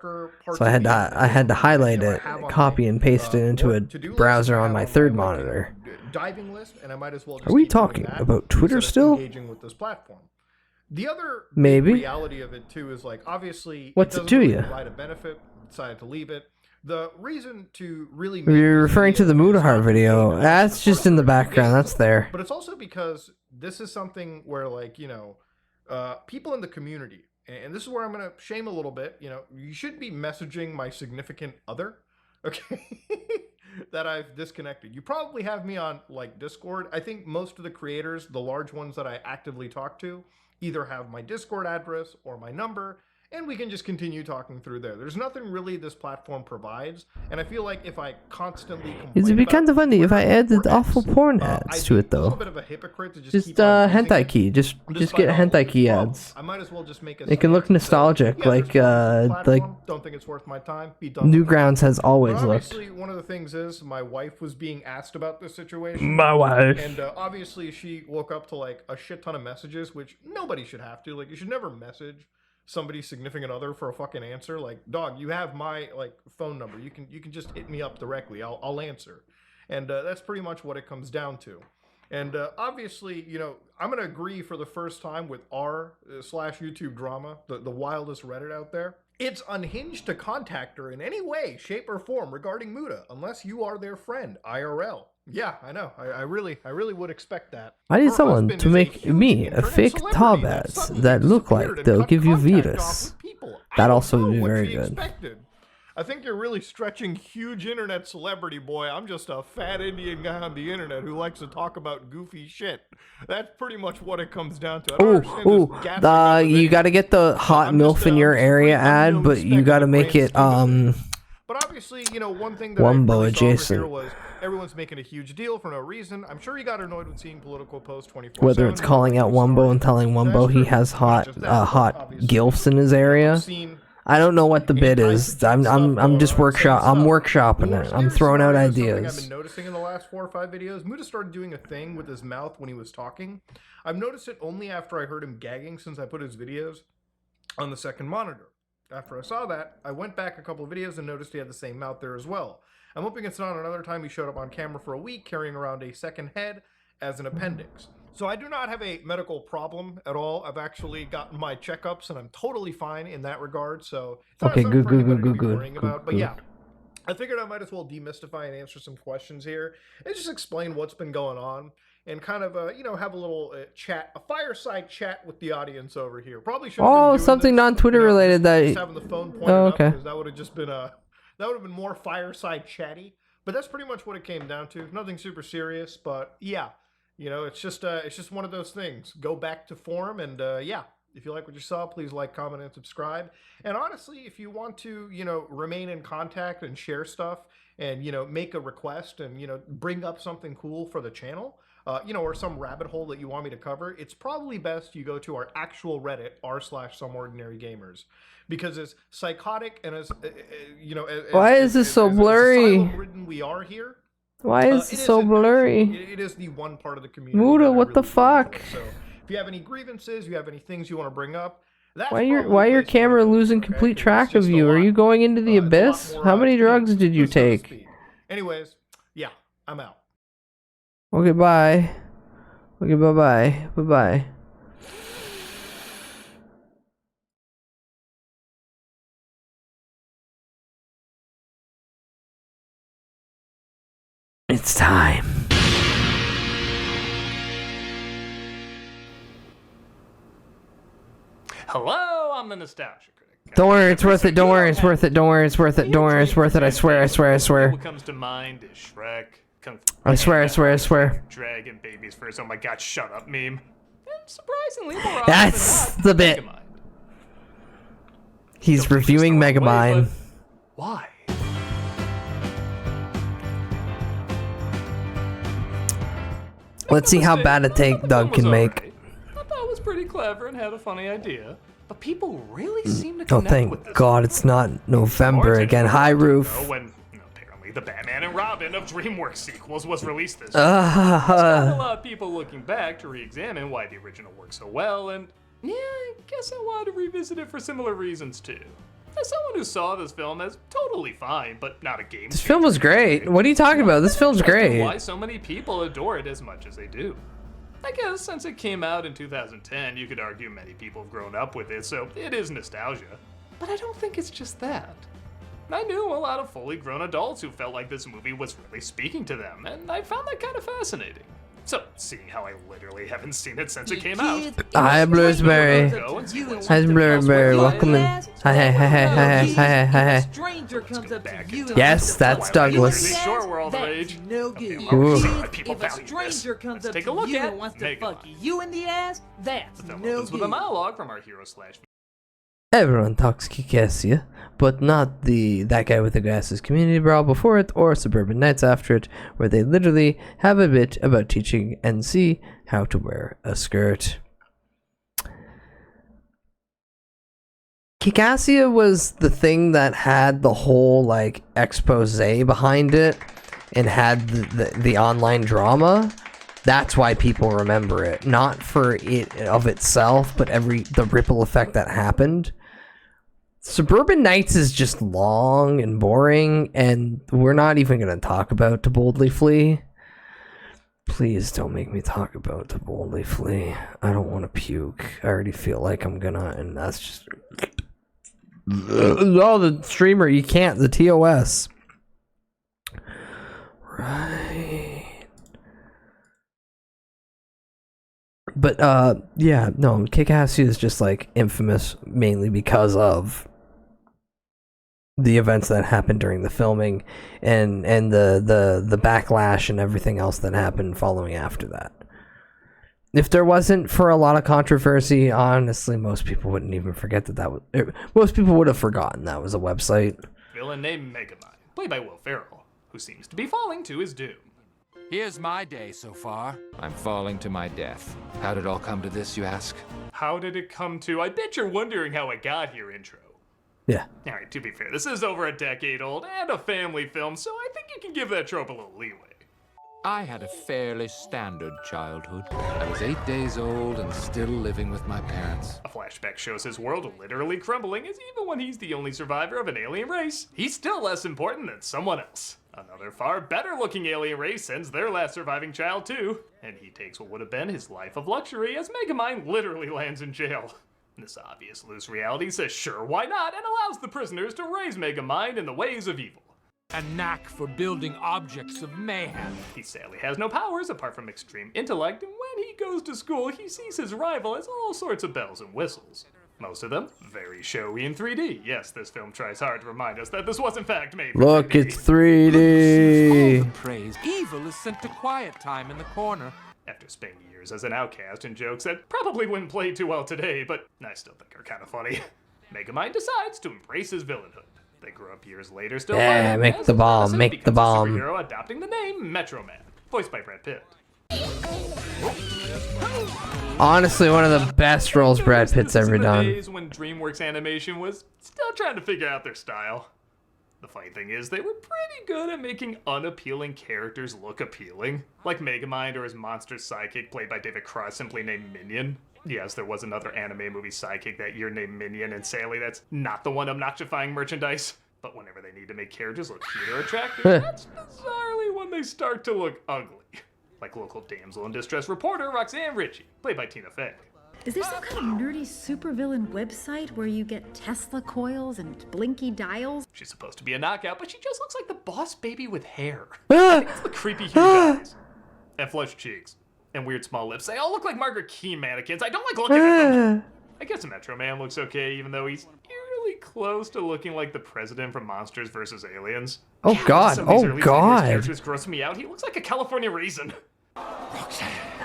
S4: I had to highlight it, copy and paste it into a browser on my third monitor.
S10: diving list, and I might as well just
S4: Are we
S10: keep doing
S4: talking
S10: that
S4: about Twitter
S10: instead of
S4: still?
S10: engaging with this platform. The other
S4: Maybe.
S10: reality of it too is like obviously
S4: What's it
S10: doesn't
S4: to
S10: really
S4: you?
S10: provide a benefit. Decided to leave it. The reason to really
S4: You're referring to the Mudahar video. That's just in the background. That's there.
S10: but it's also because this is something where, like, you know, people in the community, and this is where I'm going to shame a little bit, you know, you should be messaging my significant other, okay, that I've disconnected. You probably have me on, like, Discord. I think most of the creators, the large ones that I actively talk to, either have my Discord address or my number, and we can just continue talking through there. There's nothing really this platform provides, and I feel like if I constantly
S4: It would be kind of funny if I added awful porn ads to it though.
S10: bit of a hypocrite to
S4: Just
S10: keep on using
S4: hentai
S10: it,
S4: key. Just
S10: despite
S4: get
S10: all
S4: hentai
S10: its
S4: key
S10: problems.
S4: ads.
S10: I might as well just make a
S4: It can look nostalgic, like
S10: don't think it's worth my time. Be done with it.
S4: Newgrounds has always
S10: But
S4: looked.
S10: obviously, one of the things is my wife was being asked about this situation.
S4: My wife.
S10: And obviously, she woke up to like a shit ton of messages, which nobody should have to. Like, you should never message somebody's significant other for a fucking answer. Like, dog, you have my like phone number. You can just hit me up directly. I'll answer. And that's pretty much what it comes down to. And obviously, you know, I'm going to agree for the first time with r/YouTube drama, the wildest Reddit out there. It's unhinged to contact her in any way, shape, or form regarding Muda, unless you are their friend, IRL. Yeah, I know. I really would expect that.
S4: I need
S10: Her
S4: someone
S10: husband
S4: to
S10: is a
S4: make
S10: huge
S4: me a
S10: internet
S4: fake
S10: celebrity
S4: top
S10: that
S4: ads
S10: suddenly
S4: that look
S10: disappeared
S4: like
S10: and
S4: they'll
S10: cut
S4: give you
S10: contact off
S4: virus.
S10: with people.
S4: That
S10: I
S4: also
S10: don't
S4: would
S10: know
S4: be
S10: what
S4: very
S10: she
S4: good.
S10: expected. I think you're really stretching huge internet celebrity, boy. I'm just a fat Indian guy on the internet who likes to talk about goofy shit. That's pretty much what it comes down to. I don't understand this gassing
S4: You gotta get the hot MILF in your area ad, but you gotta make it
S10: But obviously, you know, one thing that
S4: Wumbo
S10: I really saw over here
S4: adjacent.
S10: was everyone's making a huge deal for no reason. I'm sure he got annoyed with seeing Political Post 24/7.
S4: Whether it's calling out Wumbo and telling Wumbo he has hot gilfs in his area. I don't know what the bid is. I'm just workshopping it. I'm throwing out
S10: Something I've
S4: ideas.
S10: been noticing in the last 4 or 5 videos. Muda started doing a thing with his mouth when he was talking. I've noticed it only after I heard him gagging since I put his videos on the second monitor. After I saw that, I went back a couple of videos and noticed he had the same mouth there as well. I'm hoping it's not another time he showed up on camera for a week carrying around a second head as an appendix. So I do not have a medical problem at all. I've actually gotten my checkups and I'm totally fine in that regard. So it's not
S4: Okay,
S10: something
S4: good,
S10: for
S4: good,
S10: anybody
S4: good,
S10: to be
S4: good,
S10: worrying
S4: good,
S10: about. But
S4: good.
S10: yeah, I figured I might as well demystify and answer some questions here and just explain what's been going on and kind of, you know, have a little chat, a fireside chat with the audience over here. Probably should have been
S4: Oh,
S10: doing
S4: something
S10: this,
S4: non-Twitter
S10: you know,
S4: related
S10: just
S4: that.
S10: having the phone pointed
S4: Oh,
S10: up,
S4: okay.
S10: because that would have just been that would have been more fireside chatty. But that's pretty much what it came down to. Nothing super serious, but yeah, you know, it's just one of those things. Go back to form, and yeah. If you like what you saw, please like, comment, and subscribe. And honestly, if you want to, you know, remain in contact and share stuff and, you know, make a request and, you know, bring up something cool for the channel, you know, or some rabbit hole that you want me to cover, it's probably best you go to our actual Reddit, r/SomeOrdinaryGamers. Because as psychotic and as, you know,
S4: Why is this so blurry?
S10: asylum-ridden we are here,
S4: Why is
S10: it
S4: it so
S10: isn't
S4: blurry?
S10: it is the one part of the community.
S4: Muda,
S10: that I
S4: what the
S10: really
S4: fuck?
S10: enjoy. So if you have any grievances, you have any things you want to bring up, that's
S4: Why your
S10: probably the
S4: camera losing complete track of you? Are you going into the abyss? How many drugs did you take?
S10: Anyways, yeah, I'm out.
S4: Okay, bye. Okay, bye bye. Bye bye. It's time.
S13: Hello, I'm the Nostalgia Critic.
S4: Don't worry, it's worth it. Don't worry, it's worth it. Don't worry, it's worth it. Don't worry, it's worth it. I swear, I swear, I swear.
S13: What comes to mind is Shrek, Kung Fu
S4: I swear, I swear, I swear.
S13: Dragon Babies first. Oh my god, shut up, meme. And surprisingly, more often
S4: That's
S13: than
S4: the
S13: not,
S4: bit.
S13: Megamind.
S4: He's reviewing Megamind.
S13: Why?
S4: Let's see how bad a take Doug can make.
S13: I thought it was pretty clever and had a funny idea. But people really seem to
S4: Oh,
S13: connect with
S4: thank God it's not November again. Hi, Roof.
S13: when apparently the Batman and Robin of DreamWorks sequels was released this
S4: Ah.
S13: year. It's got a lot of people looking back to re-examine why the original worked so well, and yeah, I guess I wanted to revisit it for similar reasons too. As someone who saw this film as totally fine, but not a game
S4: This film was great. What are you talking about? This film's
S13: why
S4: great.
S13: so many people adore it as much as they do. I guess since it came out in 2010, you could argue many people have grown up with it, so it is nostalgia. But I don't think it's just that. I knew a lot of fully grown adults who felt like this movie was really speaking to them, and I found that kind of fascinating. So, seeing how I literally haven't seen it since it came out.
S4: Hi, Bluesberry. Hi, Bluesberry. Welcome in. Hi, hi, hi, hi, hi, hi, hi, hi.
S11: Stranger comes up to you.
S4: Yes, that's Douglas.
S13: Sure, we're all the
S11: That's
S13: rage.
S11: no good.
S4: Ooh.
S13: People
S11: If a
S13: value this.
S11: stranger comes up
S13: take
S11: to
S13: a look
S11: you
S13: at
S11: and wants to
S13: Megamind.
S11: fuck you in the ass, that's
S13: The film
S11: no
S13: opens with a
S11: good.
S13: monologue from our hero slash
S4: Everyone talks Kikessia, but not the That Guy with the Glasses community brawl before it or Suburban Nights after it, where they literally have a bit about teaching NC how to wear a skirt. Kikassia was the thing that had the whole like expose behind it and had the online drama, That's why people remember it, not for it of itself, but the ripple effect that happened. Suburban Nights is just long and boring, and we're not even going to talk about To Boldly Flee. Please don't make me talk about To Boldly Flee. I don't want to puke. I already feel like I'm gonna, and that's just... Oh, the streamer, you can't. The TOS. Right. But, yeah, no, Kick-Ass is just, like, infamous mainly because of the events that happened during the filming and the backlash and everything else that happened following after that. If there wasn't for a lot of controversy, honestly, most people wouldn't even forget that was... Most people would have forgotten that was a website.
S13: Villain named Megamind, played by Will Ferrell, who seems to be falling to his doom.
S16: Here's my day so far. I'm falling to my death. How did it all come to this, you ask?
S13: How did it come to? I bet you're wondering how I got here intro.
S4: Yeah.
S13: Alright, to be fair, this is over a decade old and a family film, so I think you can give that trope a little leeway.
S16: I had a fairly standard childhood. I was 8 days old and still living with my parents.
S13: A flashback shows his world literally crumbling, as even when he's the only survivor of an alien race, he's still less important than someone else. Another far better looking alien race sends their last surviving child too, and he takes what would have been his life of luxury as Megamind literally lands in jail. This obvious loose reality says sure, why not, and allows the prisoners to raise Megamind in the ways of evil.
S16: A knack for building objects of mayhem.
S13: He sadly has no powers apart from extreme intellect, and when he goes to school, he sees his rival as all sorts of bells and whistles. Most of them very showy in 3D. Yes, this film tries hard to remind us that this was in fact made for
S4: Look,
S13: 3D.
S4: it's 3D.
S16: Praise. Evil is sent to quiet time in the corner.
S13: After spending years as an outcast and jokes that probably wouldn't play too well today, but I still think are kind of funny, Megamind decides to embrace his villainhood. They grow up years later, still
S4: Yeah,
S13: fighting
S4: make
S13: as
S4: the
S13: his
S4: bomb,
S13: nemesis
S4: make the
S13: becomes a
S4: bomb.
S13: superhero, adopting the name Metro Man, voiced by Brad Pitt.
S4: Honestly, one of the best roles Brad Pitt's ever done.
S13: Days when DreamWorks Animation was still trying to figure out their style. The funny thing is, they were pretty good at making unappealing characters look appealing, like Megamind or his monster sidekick played by David Cross, simply named Minion. Yes, there was another anime movie sidekick that year named Minion, and sadly that's not the one obnoxifying merchandise. But whenever they need to make characters look cute or attractive, that's bizarrely when they start to look ugly. Like local damsel in distress reporter Roxanne Ritchie, played by Tina Fey.
S17: Is there some kind of nerdy supervillain website where you get Tesla coils and blinky dials?
S13: She's supposed to be a knockout, but she just looks like the boss baby with hair. I think it's the creepy huge eyes. And flushed cheeks. And weird small lips. They all look like Margaret Key mannequins. I don't like looking at them. I guess Metro Man looks okay, even though he's eerily close to looking like the president from Monsters vs. Aliens.
S4: Oh God,
S13: Some of these
S4: oh
S13: early DreamWorks
S4: God.
S13: characters gross me out. He looks like a California raisin.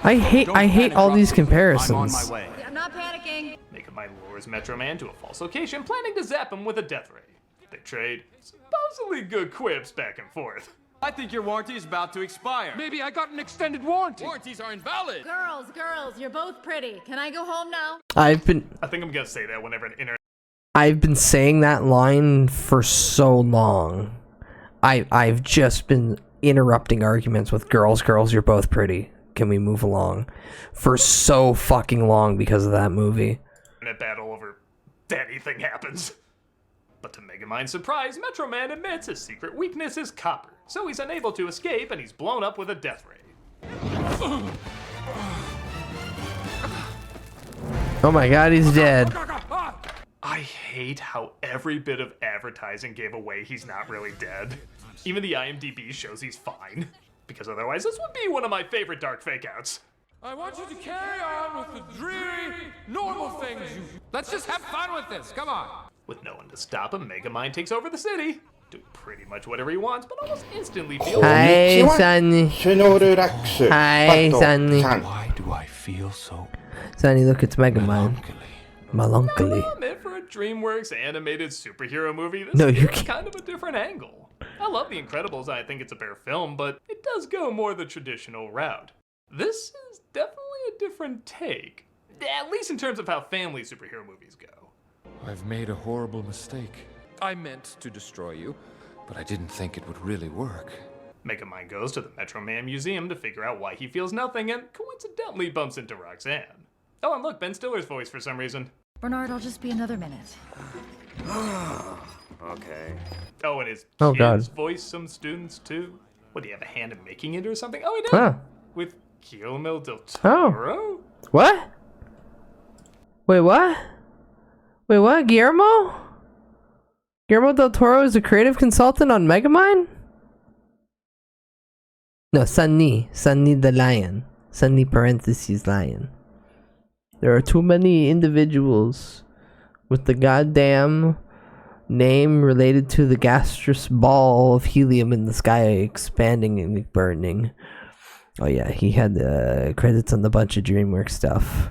S4: I hate all these comparisons.
S17: I'm not panicking.
S13: Megamind lures Metro Man to a false location, planning to zap him with a death ray. They trade supposedly good quips back and forth.
S16: I think your warranty is about to expire. Maybe I got an extended warranty. Warranties are invalid.
S17: Girls, you're both pretty. Can I go home now?
S13: I think I'm gonna say that whenever an
S4: I've been saying that line for so long. I've just been interrupting arguments with girls, you're both pretty. Can we move along? For so fucking long because of that movie.
S13: internet battle over anything happens. But to Megamind's surprise, Metro Man admits his secret weakness is copper, so he's unable to escape and he's blown up with a death ray.
S4: Oh my god, he's dead.
S13: I hate how every bit of advertising gave away he's not really dead. Even the IMDb shows he's fine. Because otherwise this would be one of my favorite dark fake-outs.
S16: I want you to carry on with the dreary, normal things. Let's just have fun with this. Come on.
S13: With no one to stop him, Megamind takes over the city, doing pretty much whatever he wants, but almost instantly feels.
S4: Hi, Sonny. Hi, Sonny.
S16: Why do I feel so?
S4: Sonny, look, it's Megamind. Melancholy.
S13: I'll admit, for a DreamWorks animated superhero movie, this
S4: No, you
S13: is kind of a different angle. I love The Incredibles, and I think it's a better film, but it does go more the traditional route. This is definitely a different take, at least in terms of how family superhero movies go.
S16: I've made a horrible mistake. I meant to destroy you, but I didn't think it would really work.
S13: Megamind goes to the Metro Man Museum to figure out why he feels nothing and coincidentally bumps into Roxanne. Oh, and look, Ben Stiller's voice for some reason.
S17: Bernard, I'll just be another minute.
S13: Okay. Oh, and his
S4: Oh,
S13: kid's
S4: God.
S13: voice some students too. What, do you have a hand in making it or something? Oh, he did.
S4: Huh.
S13: With Guillermo del
S4: Oh.
S13: Toro?
S4: What? Wait, what? Wait, what? Guillermo? Guillermo del Toro is a creative consultant on Megamind? No, Sunny. Sunny the lion. Sunny parentheses lion. There are too many individuals with the goddamn name related to the gaseous ball of helium in the sky expanding and burning. Oh yeah, he had the credits on the bunch of DreamWorks stuff.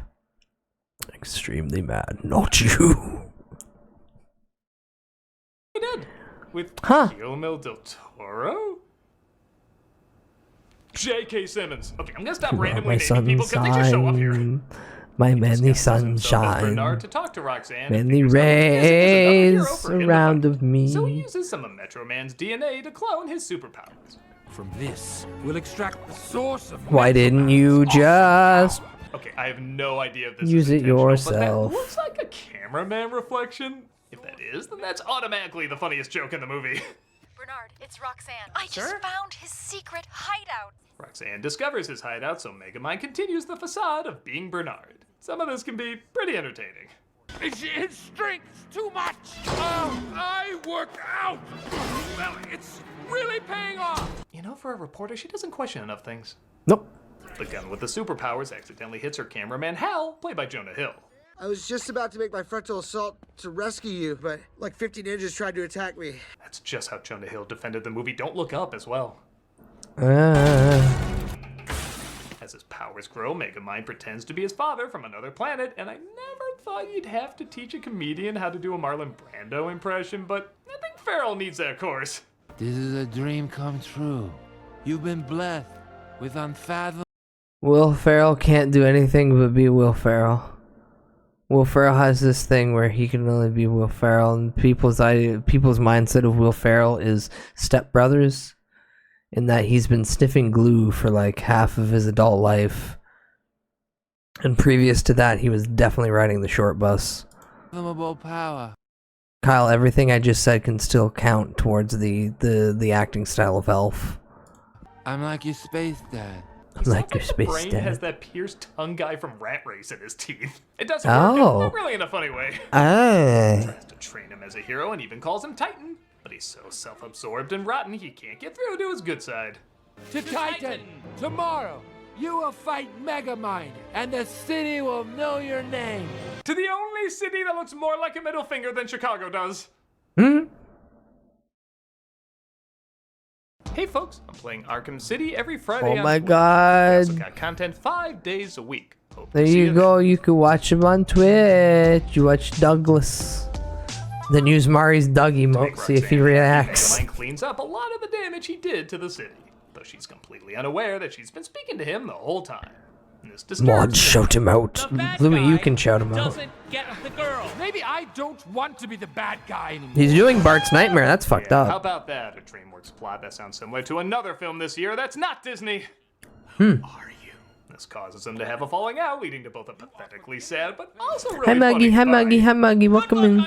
S4: Extremely mad. Not you.
S13: He did. With
S4: Huh.
S13: Guillermo del Toro? J.K. Simmons. Okay, I'm gonna stop randomly
S4: My
S13: naming people because they just show up here.
S4: sunshine. My manly sunshine.
S13: Bernard to talk to Roxanne. and
S4: Manly
S13: figures out that this isn't enough hero
S4: rays
S13: for him to
S4: around
S13: fight.
S4: of me.
S13: So he uses some of Metro Man's DNA to clone his superpowers.
S16: From this, we'll extract the source of
S4: Why didn't you just
S13: Okay, I have no idea if this
S4: use
S13: is
S4: it
S13: intentional, but
S4: yourself?
S13: that looks like a cameraman reflection. If that is, then that's automatically the funniest joke in the movie.
S17: Bernard, it's Roxanne. I just found his secret hideout.
S13: Roxanne discovers his hideout, so Megamind continues the facade of being Bernard. Some of this can be pretty entertaining.
S16: His strength's too much. Oh, I work out. Well, it's really paying off.
S13: You know, for a reporter, she doesn't question enough things.
S4: Nope.
S13: The gun with the superpowers accidentally hits her cameraman Hal, played by Jonah Hill.
S9: I was just about to make my frontal assault to rescue you, but like 50 ninjas tried to attack me.
S13: That's just how Jonah Hill defended the movie Don't Look Up as well. As his powers grow, Megamind pretends to be his father from another planet, and I never thought you'd have to teach a comedian how to do a Marlon Brando impression, but I think Farrell needs that course.
S16: This is a dream come true. You've been blessed with unfathomable.
S4: Will Ferrell can't do anything but be Will Ferrell. Will Ferrell has this thing where he can only be Will Ferrell, and people's mindset of Will Ferrell is Step Brothers, in that he's been sniffing glue for like half of his adult life, and previous to that, he was definitely riding the short bus.
S16: Power.
S4: Kyle, everything I just said can still count towards the acting style of Elf.
S16: I'm like your space dad.
S4: Like your
S13: The
S4: space
S13: brain has
S4: dad.
S13: that pierced tongue guy from Rat Race in his teeth. It doesn't work, not really in a funny way. Tries to train him as a hero and even calls him Titan, but he's so self-absorbed and rotten he can't get through to his good side.
S16: To Titan! Tomorrow, you will fight Megamind, and the city will know your name.
S13: To the only city that looks more like a middle finger than Chicago does. Hey folks, I'm playing Arkham City every Friday.
S4: Oh
S13: on
S4: my
S13: Twitch. I also
S4: god.
S13: got content 5 days a week. Hope
S4: There
S13: to see
S4: you go. You can watch him on Twitch. You watch Douglas. Then use Mari's Doug emote. See if he reacts.
S13: Megamind cleans up a lot of the damage he did to the city, though she's completely unaware that she's been speaking to him the whole time. And this disturbs
S4: Mod,
S13: her.
S4: shout him out. Louis, you can shout him out.
S16: Get the girl. Maybe I don't want to be the bad guy anymore.
S4: He's doing Bart's Nightmare. That's fucked
S13: How
S4: up.
S13: about that? A DreamWorks plot that sounds similar to another film this year that's not Disney. This causes them to have a falling out, leading to both a pathetically sad but also really
S4: Hi Maggie,
S13: funny
S4: hi
S13: goodbye.
S4: Maggie, hi Maggie. Welcome in.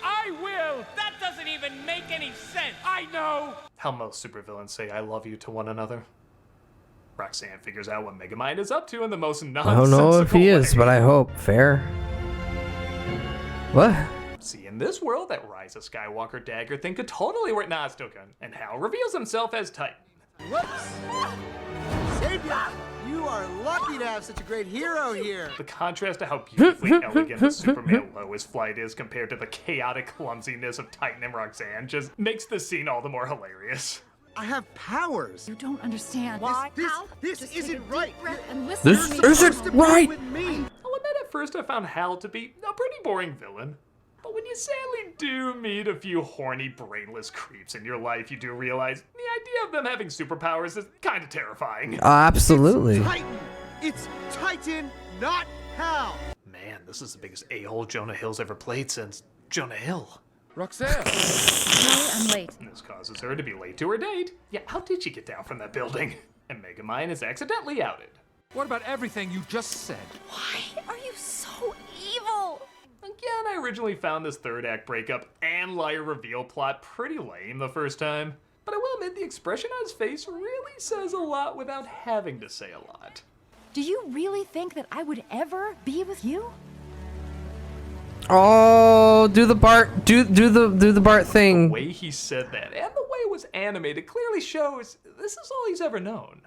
S16: I will. That doesn't even make any sense. I know.
S13: How most supervillains say I love you to one another. Roxanne figures out what Megamind is up to in the most
S4: I
S13: nonsensical
S4: don't know if he
S13: way.
S4: is, but I hope. Fair. What?
S13: See, in this world, that Rise of Skywalker dagger thing could totally work. Nah, it's still good. And Hal reveals himself as Titan.
S9: Whoops! Savior, you are lucky to have such a great hero here.
S13: The contrast to how beautifully elegant the Superman Lois flight is compared to the chaotic clumsiness of Titan and Roxanne just makes the scene all the more hilarious.
S9: I have powers.
S17: You don't understand.
S9: Why?
S17: Hal,
S9: This
S17: just
S9: isn't
S17: take a deep
S9: right.
S17: breath and listen
S4: This
S17: to me.
S4: isn't right.
S9: With me.
S13: I'll admit at first I found Hal to be a pretty boring villain. But when you sadly do meet a few horny, brainless creeps in your life, you do realize the idea of them having superpowers is kind of terrifying.
S4: Absolutely.
S9: Titan. It's Titan, not Hal.
S13: Man, this is the biggest a-hole Jonah Hill's ever played since Jonah Hill.
S16: Roxanne!
S17: Sorry, I'm late.
S13: This causes her to be late to her date. Yeah, how did she get down from that building? And Megamind is accidentally outed.
S16: What about everything you just said?
S24: Why are you so evil?
S13: Again, I originally found this third act breakup and liar reveal plot pretty lame the first time. But I will admit the expression on his face really says a lot without having to say a lot.
S17: Do you really think that I would ever be with you?
S4: Oh, do the Bart, do the Bart thing.
S13: The way he said that and the way it was animated clearly shows this is all he's ever known.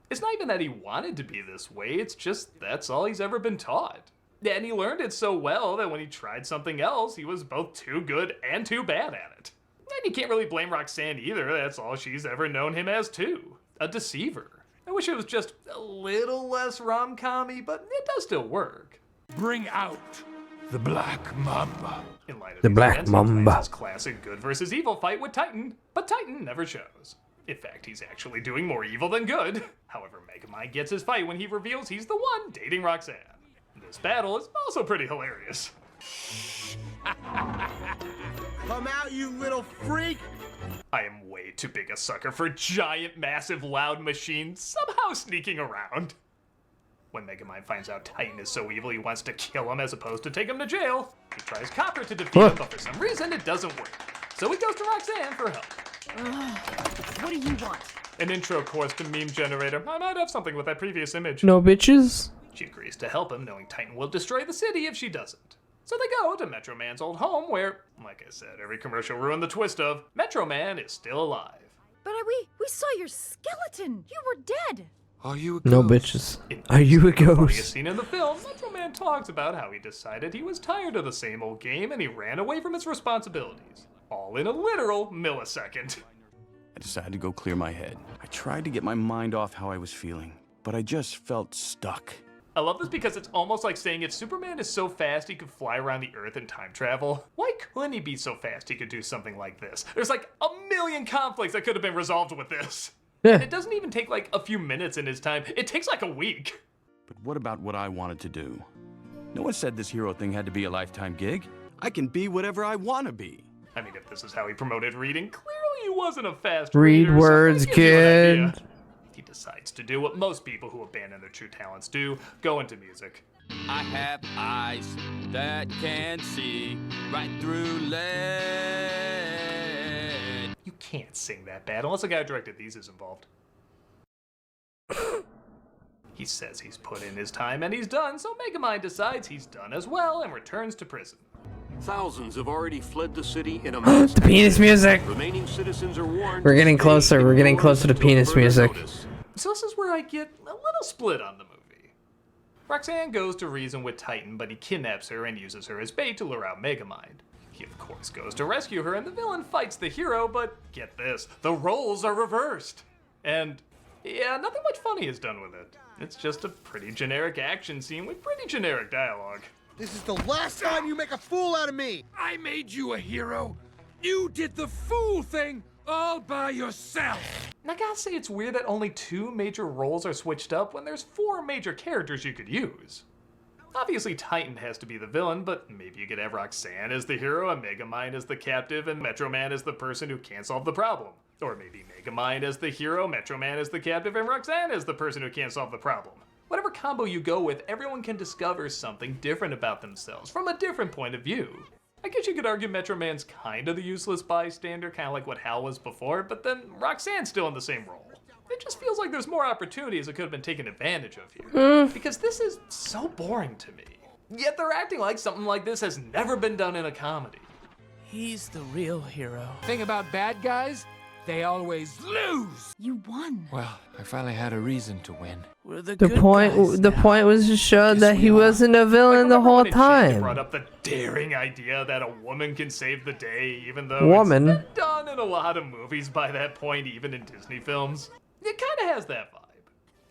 S13: It's not even that he wanted to be this way, it's just that's all he's ever been taught. And he learned it so well that when he tried something else, he was both too good and too bad at it. And you can't really blame Roxanne either, that's all she's ever known him as too. A deceiver. I wish it was just a little less rom-com-y, but it does still work.
S16: Bring out the Black Mamba.
S13: In light of
S4: The
S13: these
S4: Black
S13: events, he
S4: Mamba.
S13: plans his classic good versus evil fight with Titan, but Titan never shows. In fact, he's actually doing more evil than good. However, Megamind gets his fight when he reveals he's the one dating Roxanne. This battle is also pretty hilarious.
S9: Come out, you little freak!
S13: I am way too big a sucker for giant, massive, loud machines somehow sneaking around. When Megamind finds out Titan is so evil he wants to kill him as opposed to take him to jail, he tries Copper to defeat him, but for some reason it doesn't work. So he goes to Roxanne for help.
S17: What do you want?
S13: An intro course to meme generator. I might have something with that previous image.
S4: No bitches.
S13: She agrees to help him, knowing Titan will destroy the city if she doesn't. So they go to Metro Man's old home where, like I said, every commercial ruined the twist of Metro Man is still alive.
S17: But we saw your skeleton. You were dead.
S16: Are you a
S4: No
S16: ghost?
S4: bitches. Are you a
S13: Funniest
S4: ghost?
S13: scene in the film, Metro Man talks about how he decided he was tired of the same old game and he ran away from his responsibilities. All in a literal millisecond.
S14: I decided to go clear my head. I tried to get my mind off how I was feeling, but I just felt stuck.
S13: I love this because it's almost like saying if Superman is so fast he could fly around the Earth in time travel, why couldn't he be so fast he could do something like this? There's like a million conflicts that could have been resolved with this.
S4: Yeah.
S13: And it doesn't even take like a few minutes in his time, it takes like a week.
S14: But what about what I wanted to do? No one said this hero thing had to be a lifetime gig. I can be whatever I want to be.
S13: I mean, if this is how he promoted reading, clearly he wasn't a fast
S4: Read
S13: reader,
S4: words,
S13: so that gives you an idea.
S4: kid.
S13: He decides to do what most people who abandon their true talents do, go into music.
S15: I have eyes that can see right through lead.
S13: You can't sing that bad unless the guy who directed these is involved. He says he's put in his time and he's done, so Megamind decides he's done as well and returns to prison.
S18: Thousands have already fled the city in a mass.
S4: The penis music.
S18: Remaining citizens are warned.
S4: We're getting closer. We're getting closer to penis music.
S13: So this is where I get a little split on the movie. Roxanne goes to reason with Titan, but he kidnaps her and uses her as bait to lure out Megamind. He of course goes to rescue her and the villain fights the hero, but get this, the roles are reversed. And yeah, nothing much funny is done with it. It's just a pretty generic action scene with pretty generic dialogue.
S9: This is the last time you make a fool out of me!
S16: I made you a hero. You did the fool thing all by yourself.
S13: And I gotta say it's weird that only 2 major roles are switched up when there's 4 major characters you could use. Obviously Titan has to be the villain, but maybe you could have Roxanne as the hero and Megamind as the captive and Metro Man as the person who can't solve the problem. Or maybe Megamind as the hero, Metro Man as the captive, and Roxanne as the person who can't solve the problem. Whatever combo you go with, everyone can discover something different about themselves from a different point of view. I guess you could argue Metro Man's kind of the useless bystander, kind of like what Hal was before, but then Roxanne's still in the same role. It just feels like there's more opportunities that could have been taken advantage of here. Because this is so boring to me. Yet they're acting like something like this has never been done in a comedy.
S16: He's the real hero. Thing about bad guys, they always lose.
S17: You won.
S16: Well, I finally had a reason to win. We're the
S4: point was to show that he wasn't a villain the whole time.
S13: Brought up the daring idea that a woman can save the day, even though
S4: Woman.
S13: it's been done in a lot of movies by that point, even in Disney films. It kind of has that vibe.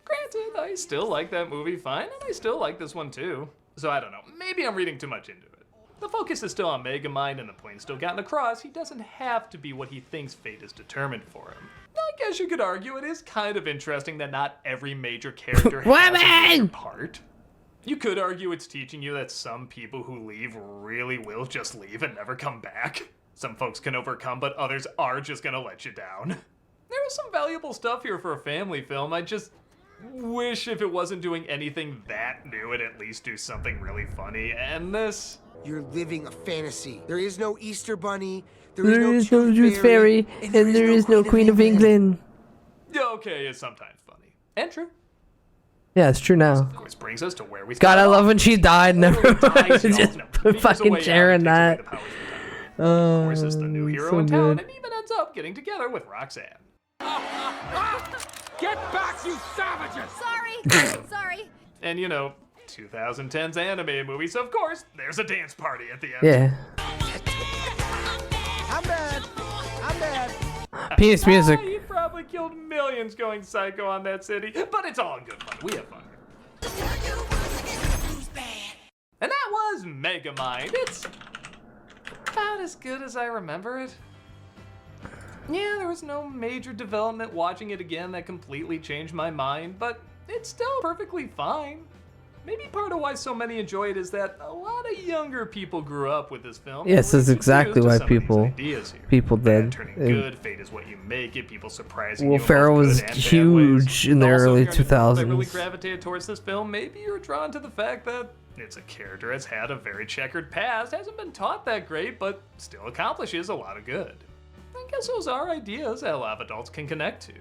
S13: Granted, I still like that movie fine, and I still like this one too. So I don't know, maybe I'm reading too much into it. The focus is still on Megamind and the point's still gotten across. He doesn't have to be what he thinks fate is determined for him. I guess you could argue it is kind of interesting that not every major character has a major part. You could argue it's teaching you that some people who leave really will just leave and never come back. some folks can overcome, but others are just gonna let you down. There was some valuable stuff here for a family film. I just wish if it wasn't doing anything that new, it'd at least do something really funny. And this...
S9: You're living a fantasy. There is no Easter Bunny.
S4: There is no Tooth Fairy, and there is no Queen of England.
S13: Okay, it's sometimes funny. And true.
S4: Yeah, it's true now.
S13: Of course, brings us to where we
S4: God, I
S13: started
S4: love
S13: off.
S4: when she died and everyone was just fucking sharing that.
S13: Of course, is the new hero
S4: so
S13: in town,
S4: good.
S13: and even ends up getting together with Roxanne.
S16: Get back, you savages!
S1: Sorry. Sorry.
S13: And you know, 2010's anime movie, so of course, there's a dance party at the end.
S4: Yeah.
S9: I'm bad. I'm bad.
S4: Penis music.
S13: He probably killed millions going psycho on that city, but it's all in good fun. We have fun here. And that was Megamind. It's about as good as I remember it. Yeah, there was no major development watching it again that completely changed my mind, but it's still perfectly fine. Maybe part of why so many enjoy it is that a lot of younger people grew up with this film.
S4: Yes, that's exactly why people did.
S13: Turning good, fate is what you make it. People surprising
S4: Will
S13: you in
S4: Ferrell
S13: both
S4: was
S13: good and bad
S4: huge
S13: ways.
S4: in the
S13: Also,
S4: early
S13: if you're an adult that
S4: 2000s.
S13: really gravitated towards this film, maybe you're drawn to the fact that it's a character that's had a very checkered past, hasn't been taught that great, but still accomplishes a lot of good. I guess those are ideas that a lot of adults can connect to.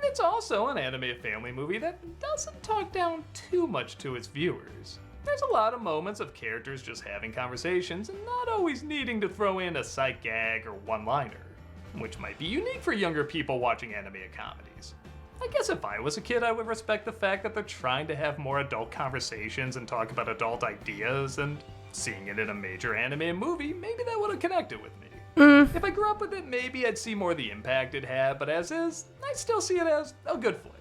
S13: It's also an anime family movie that doesn't talk down too much to its viewers. There's a lot of moments of characters just having conversations and not always needing to throw in a sight gag or one-liner, which might be unique for younger people watching anime comedies. I guess if I was a kid, I would respect the fact that they're trying to have more adult conversations and talk about adult ideas, and seeing it in a major anime movie, maybe that would have connected with me. If I grew up with it, maybe I'd see more of the impact it had, but as is, I still see it as a good flick.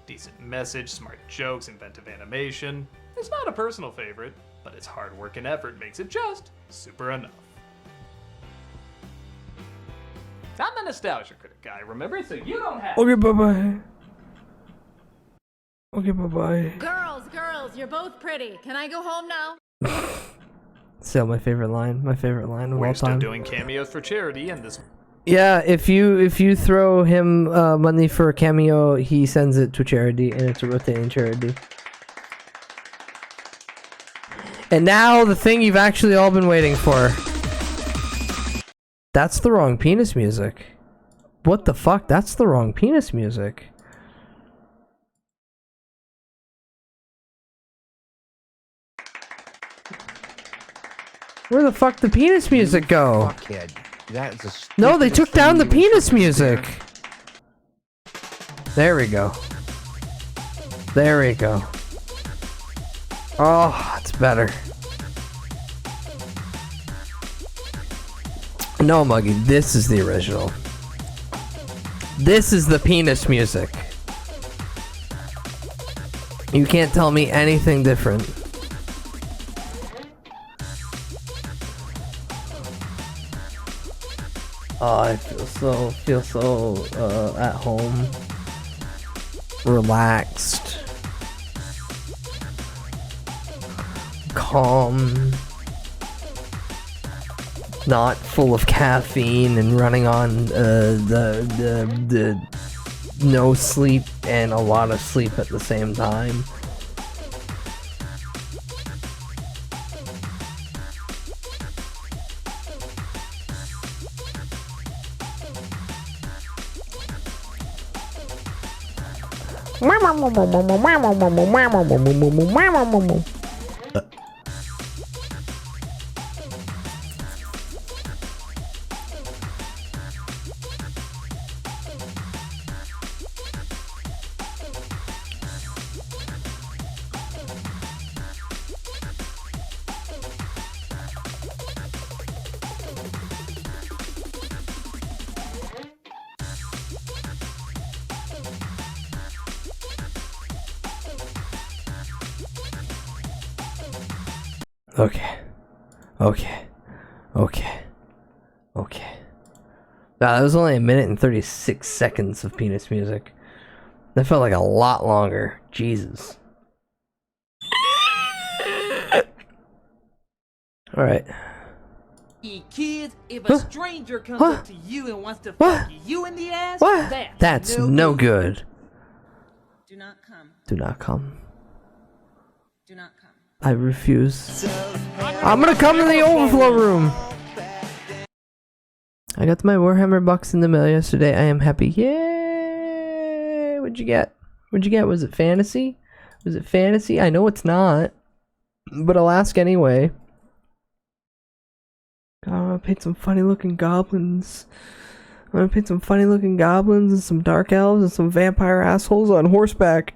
S13: Decent message, smart jokes, inventive animation. It's not a personal favorite, but its hard work and effort makes it just super enough. I'm the nostalgia critic guy, remember? So you don't have
S4: Okay, bye-bye. Okay, bye-bye.
S17: Girls, you're both pretty. Can I go home now?
S4: Still my favorite line of all
S13: We're still
S4: time.
S13: doing cameos for charity, and this
S4: Yeah, if you throw him money for a cameo, he sends it to charity, and it's a rotating charity. And now the thing you've actually all been waiting for. That's the wrong penis music. What the fuck? That's the wrong penis music. Where the fuck did the penis music go?
S9: Fuckhead. That is a
S4: No, they took down the penis music. There we go. There we go. Oh, it's better. No, Muggy, this is the original. This is the penis music. You can't tell me anything different. Oh, I feel so at home, relaxed, calm, not full of caffeine and running on the no sleep and a lot of sleep at the same time. Okay. Wow, that was only 1 minute and 36 seconds of penis music. That felt like a lot longer. Jesus. Alright.
S11: Kids, if a stranger comes up to you and wants to fuck you in the ass,
S4: That's no good.
S11: Do not come.
S4: Do not come.
S11: Do not come.
S4: I refuse. I'm gonna come to the overflow room. I got my Warhammer box in the mail yesterday. I am happy. Yay! What'd you get? What'd you get? Was it fantasy? Was it fantasy? I know it's not, but I'll ask anyway. God, I'm gonna paint some funny looking goblins. I'm gonna paint some funny looking goblins and some dark elves and some vampire assholes on horseback.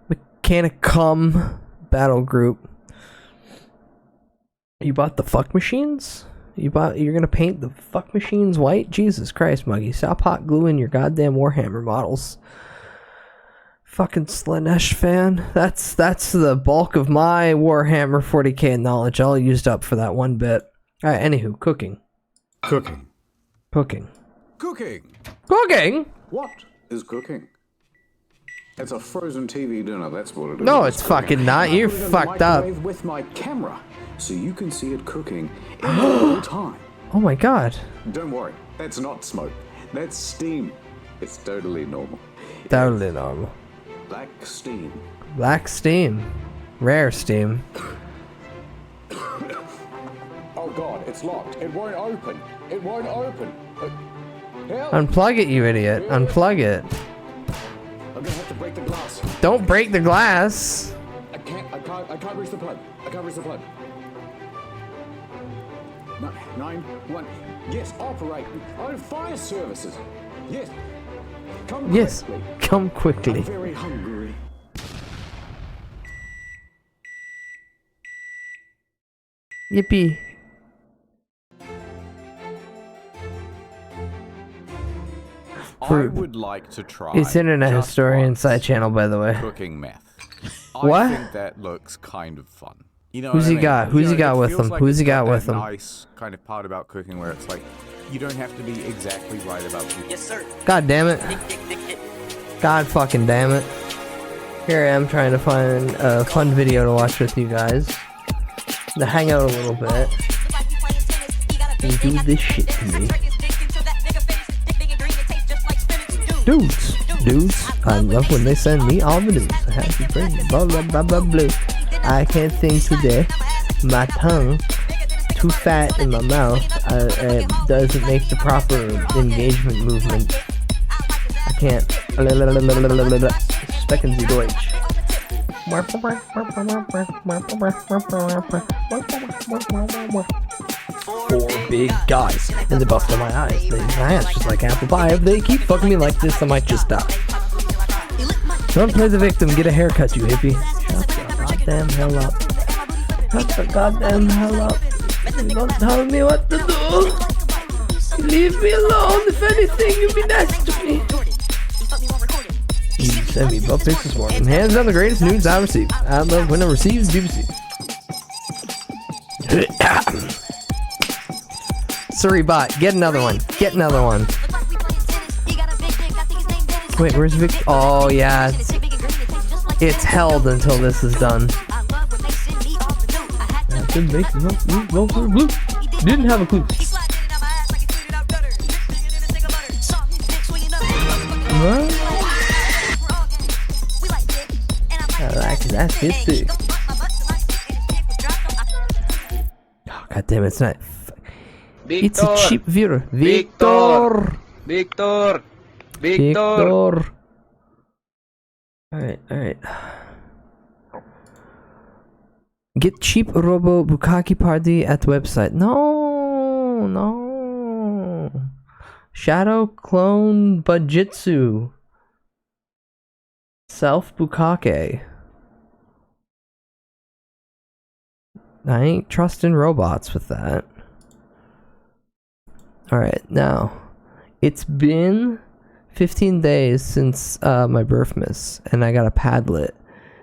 S4: Mechanic Cum battle group. You bought the fuck machines? You're gonna paint the fuck machines white? Jesus Christ, Muggy. Stop hot gluing your goddamn Warhammer models. Fucking Slanesh fan. That's the bulk of my Warhammer 40k knowledge all used up for that one bit. Alright, anywho, cooking.
S19: Cooking.
S4: Cooking.
S19: Cooking.
S4: Cooking?
S19: What is cooking? It's a frozen TV dinner, that's what it is.
S4: No, it's fucking not. You're
S19: I put it in the
S4: fucked up.
S19: microwave with my camera, so you can see it cooking in real time.
S4: Oh my god.
S19: Don't worry, that's not smoke. That's steam. It's totally normal.
S4: Totally normal.
S19: Black steam.
S4: Black steam. Rare steam.
S19: Oh god, it's locked. It won't open. It won't open. Help!
S4: Unplug it, you idiot. Unplug it.
S19: I'm gonna have to break the glass.
S4: Don't break the glass.
S19: I can't reach the plug. I can't reach the plug. 911. Yes, operate. Oh, fire services. Yes. Come
S4: Yes.
S19: quickly.
S4: Come quickly.
S19: I'm very hungry.
S4: Yippee.
S20: I would like to try.
S4: It's Internet
S20: just
S4: Historian
S20: once
S4: side channel, by the way.
S20: Cooking meth.
S4: What?
S20: I think that looks kind of fun. You know
S4: Who's
S20: what I
S4: he
S20: mean?
S4: got? Who's he got
S20: it
S4: with
S20: feels
S4: him?
S20: like
S4: Who's
S20: it's
S4: he got
S20: that
S4: with him?
S20: Nice kind of part about cooking where it's like you don't have to be exactly right about people.
S11: Yes, sir.
S4: God damn it. God fucking damn it. Here I am trying to find a fun video to watch with you guys. To hang out a little bit. And do this shit to me. Dudes, I love when they send me all the news. Happy birthday, blah blah blah blah blah. I can't sing today. My tongue too fat in my mouth. It doesn't make the proper engagement movement. I can't. Sprechen Sie Deutsch. 4 big guys in the buff of my eyes. My hands just like apple pie. If they keep fucking me like this, I might just die. Don't play the victim. Get a haircut, you hippie. Shut the goddamn hell up. Shut the goddamn hell up. You don't tell me what to do. Leave me alone. If anything, you be nice to me. You sent me butt pics this morning. Hands down the greatest nudes I received. I love when I receive, do receive. Sorry, bot. Get another one. Get another one. Wait, where's Vic? Oh, yeah. It's held until this is done. Didn't have a clue. What? I like that shit too. Oh, God damn it, it's not. It's a cheap viewer. Victor. Alright. Get cheap Robo Bukaki Party at website. No. Shadow Clone Bujitsu. Self Bukake. I ain't trusting robots with that. Alright, now. It's been 15 days since my birthmas, and I got a Padlet.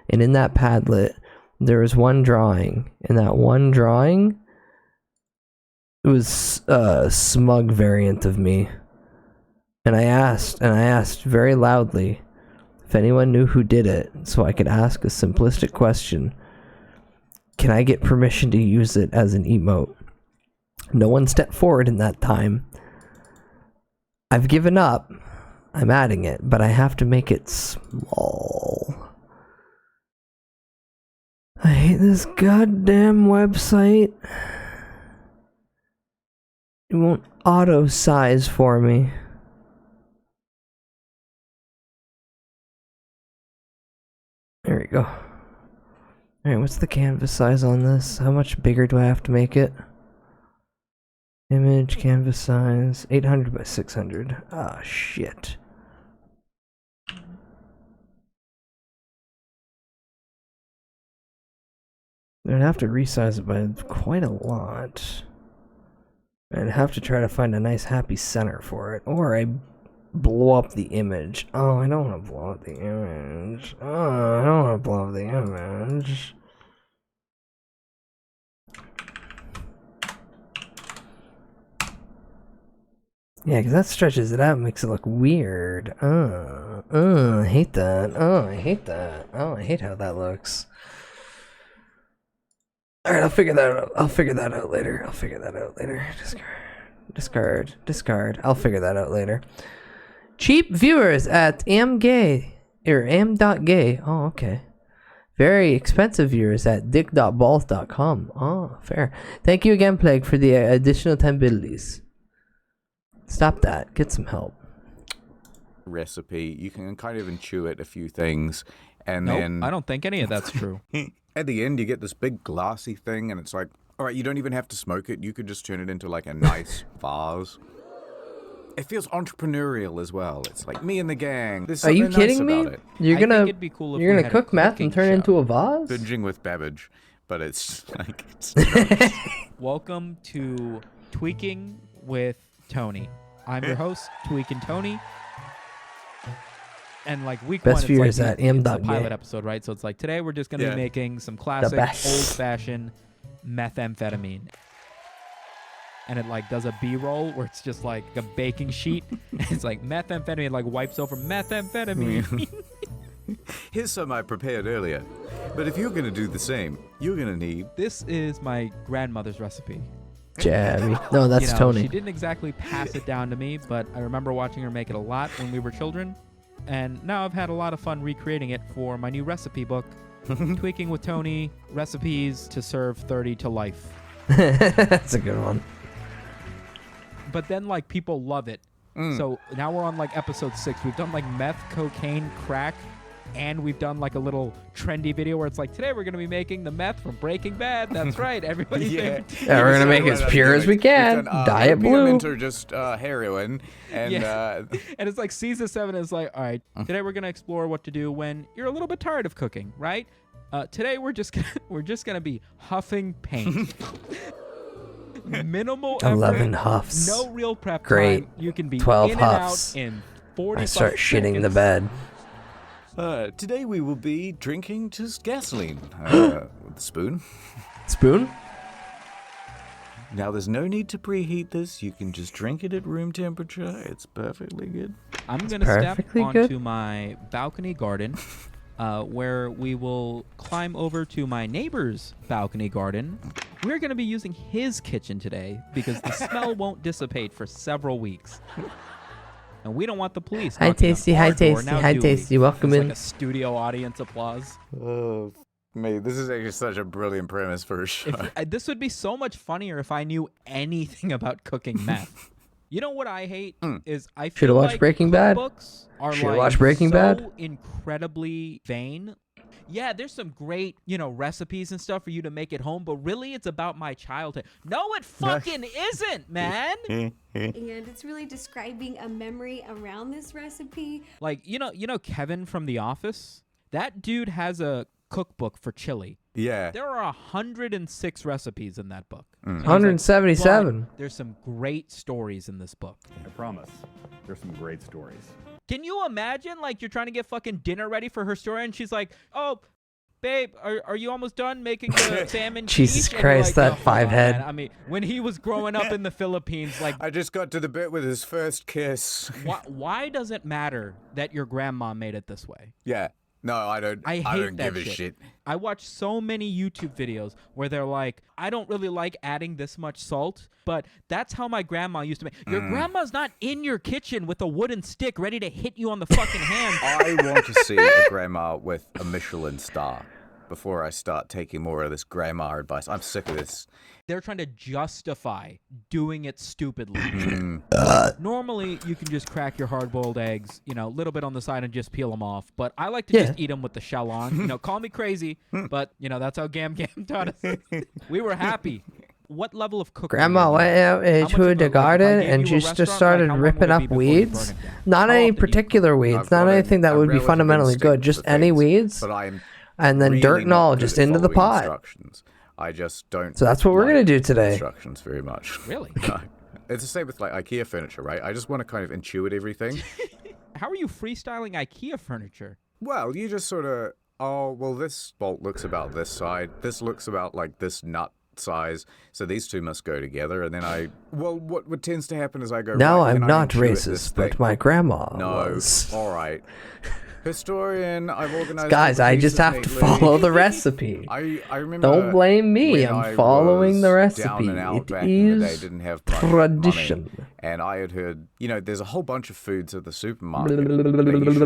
S4: And in that Padlet, there was one drawing. And that one drawing, it was a smug variant of me. And I asked very loudly if anyone knew who did it, so I could ask a simplistic question. Can I get permission to use it as an emote? No one stepped forward in that time. I've given up. I'm adding it, but I have to make it small. I hate this goddamn website. It won't auto size for me. There we go. Alright, what's the canvas size on this? How much bigger do I have to make it? Image, canvas size, 800 by 600. Ah, shit. I'd have to resize it by quite a lot. I'd have to try to find a nice happy center for it. Or I blow up the image. Oh, I don't want to blow up the image. Oh, I don't want to blow up the image. Yeah, because that stretches it out and makes it look weird. I hate that. Oh, I hate that. Oh, I hate how that looks. Alright, I'll figure that out. I'll figure that out later. I'll figure that out later. Discard. I'll figure that out later. Cheap viewers at amgay or am.gay. Oh, okay. Very expensive viewers at dick.balls.com. Oh, fair. Thank you again, Plague, for the additional 10 biddies. Stop that. Get some help.
S20: Recipe. You can kind of intuit a few things, and
S3: Nope,
S20: then
S3: I don't think any of that's true.
S20: At the end, you get this big glassy thing, and it's like, all right, you don't even have to smoke it. You could just turn it into like a nice vase. It feels entrepreneurial as well. It's like me and the gang. There's
S4: Are you
S20: something nice
S4: kidding me?
S20: about it.
S4: You're gonna cook meth and turn it into a vase?
S20: Binging with Babbage, but it's like it's
S3: Welcome to Tweaking with Tony. I'm your host, Tweaking Tony. And like week
S4: Best
S3: one,
S4: viewers
S3: it's
S4: at
S3: like it's the
S4: am.gay.
S3: pilot episode, right? So it's like today we're just gonna be making some classic
S4: best.
S3: old-fashioned methamphetamine. And it like does a B-roll where it's just like a baking sheet. It's like methamphetamine, like wipes over methamphetamine.
S20: Here's some I prepared earlier. But if you're gonna do the same, you're gonna need.
S3: This is my grandmother's recipe.
S4: Jabby. No, that's
S3: You know,
S4: Tony.
S3: She didn't exactly pass it down to me, but I remember watching her make it a lot when we were children. And now I've had a lot of fun recreating it for my new recipe book, Tweaking with Tony, Recipes to Serve 30 to Life.
S4: That's a good one.
S3: But then, like, people love it. So now we're on, like, episode 6. We've done, like, meth, cocaine, crack, and we've done, like, a little trendy video where it's like, today we're going to be making the meth from Breaking Bad. That's right. Everybody's
S20: Yeah.
S4: Yeah, we're gonna make it as pure as we can. Diet Blue.
S20: Or just heroin, and
S3: And it's like season 7 is like, all right, today we're gonna explore what to do when you're a little bit tired of cooking, right? Today we're just gonna be huffing paint. Minimal
S4: 11
S3: effort,
S4: huffs.
S3: no real prep
S4: Great.
S3: time. You can be
S4: 12
S3: in
S4: huffs.
S3: and out in 45
S4: I start shitting the
S3: seconds.
S4: bed.
S20: today we will be drinking just gasoline with a spoon.
S4: Spoon?
S20: Now there's no need to preheat this. You can just drink it at room temperature. It's perfectly good.
S3: I'm gonna step
S4: perfectly
S3: onto
S4: good.
S3: my balcony garden, where we will climb over to my neighbor's balcony garden. We're gonna be using his kitchen today because the smell won't dissipate for several weeks. And we don't want the police.
S4: Hi,
S3: knocking on
S4: Tasty.
S3: our
S4: Hi,
S3: door,
S4: Tasty.
S3: now
S4: Hi,
S3: do we?
S4: Tasty. Welcome
S3: It's
S4: in.
S3: like a studio audience applause.
S20: Oh, mate, this is actually such a brilliant premise for a show.
S3: This would be so much funnier if I knew anything about cooking meth. You know what I hate is I
S4: Shoulda
S3: feel
S4: watched
S3: like
S4: Breaking Bad.
S3: cookbooks are
S4: Shoulda
S3: like
S4: watched Breaking
S3: so
S4: Bad.
S3: incredibly vain. Yeah, there's some great, recipes and stuff for you to make at home, but really it's about my childhood. No, it fucking isn't, man.
S21: And it's really describing a memory around this recipe.
S3: Like, you know Kevin from The Office? That dude has a cookbook for chili.
S20: Yeah.
S3: There are 106 recipes in that book.
S20: Mm.
S3: And he's like,
S4: 177.
S3: "But there's some great stories in this book.
S19: I promise. There's some great stories.
S3: Can you imagine, like, you're trying to get fucking dinner ready for her story, and she's like, oh, babe, are you almost done making the salmon
S4: Jesus
S3: quiche? And you're
S4: Christ,
S3: like,
S4: that
S3: "Oh, hold
S4: five
S3: on,
S4: head."
S3: man." I mean, when he was growing up in the Philippines, like,
S20: I just got to the bit with his first kiss.
S3: why does it matter that your grandma made it this way?
S20: Yeah. No, I don't.
S3: I hate
S20: don't
S3: that
S20: give a shit.
S3: I watch so many YouTube videos where they're like, I don't really like adding this much salt, but that's how my grandma used to make. Your grandma's not in your kitchen with a wooden stick ready to hit you on the fucking hand.
S20: I want to see a grandma with a Michelin star before I start taking more of this grandma advice. I'm sick of this.
S3: They're trying to justify doing it stupidly. Normally, you can just crack your hard-boiled eggs, a little bit on the side and just peel them off. But I like to just eat them with the shell on. Call me crazy, but, that's how Gam Gam taught us. We were happy. What level of cooking?
S4: Grandma went out into the garden and just started ripping up weeds. Not any particular weeds, not anything that would be fundamentally good, just any weeds. And then dirt and all just into the pot.
S20: I just don't.
S4: So that's what we're gonna do today.
S20: Instructions very much.
S3: Really?
S20: No. It's the same with like IKEA furniture, right? I just want to kind of intuit everything.
S3: How are you freestyling IKEA furniture?
S20: Well, you just sort of, oh, well, this bolt looks about this side. This looks about like this nut size. So these two must go together. And then what tends to happen is I go,
S4: now
S20: right,
S4: I'm not racist, but my grandma was.
S20: All right. Historian, I've organized.
S4: Guys, I just have to follow the recipe.
S20: I remember.
S4: Don't blame me. I'm following the recipe. It is tradition.
S20: Money, and I had heard, there's a whole bunch of foods at the supermarket that you should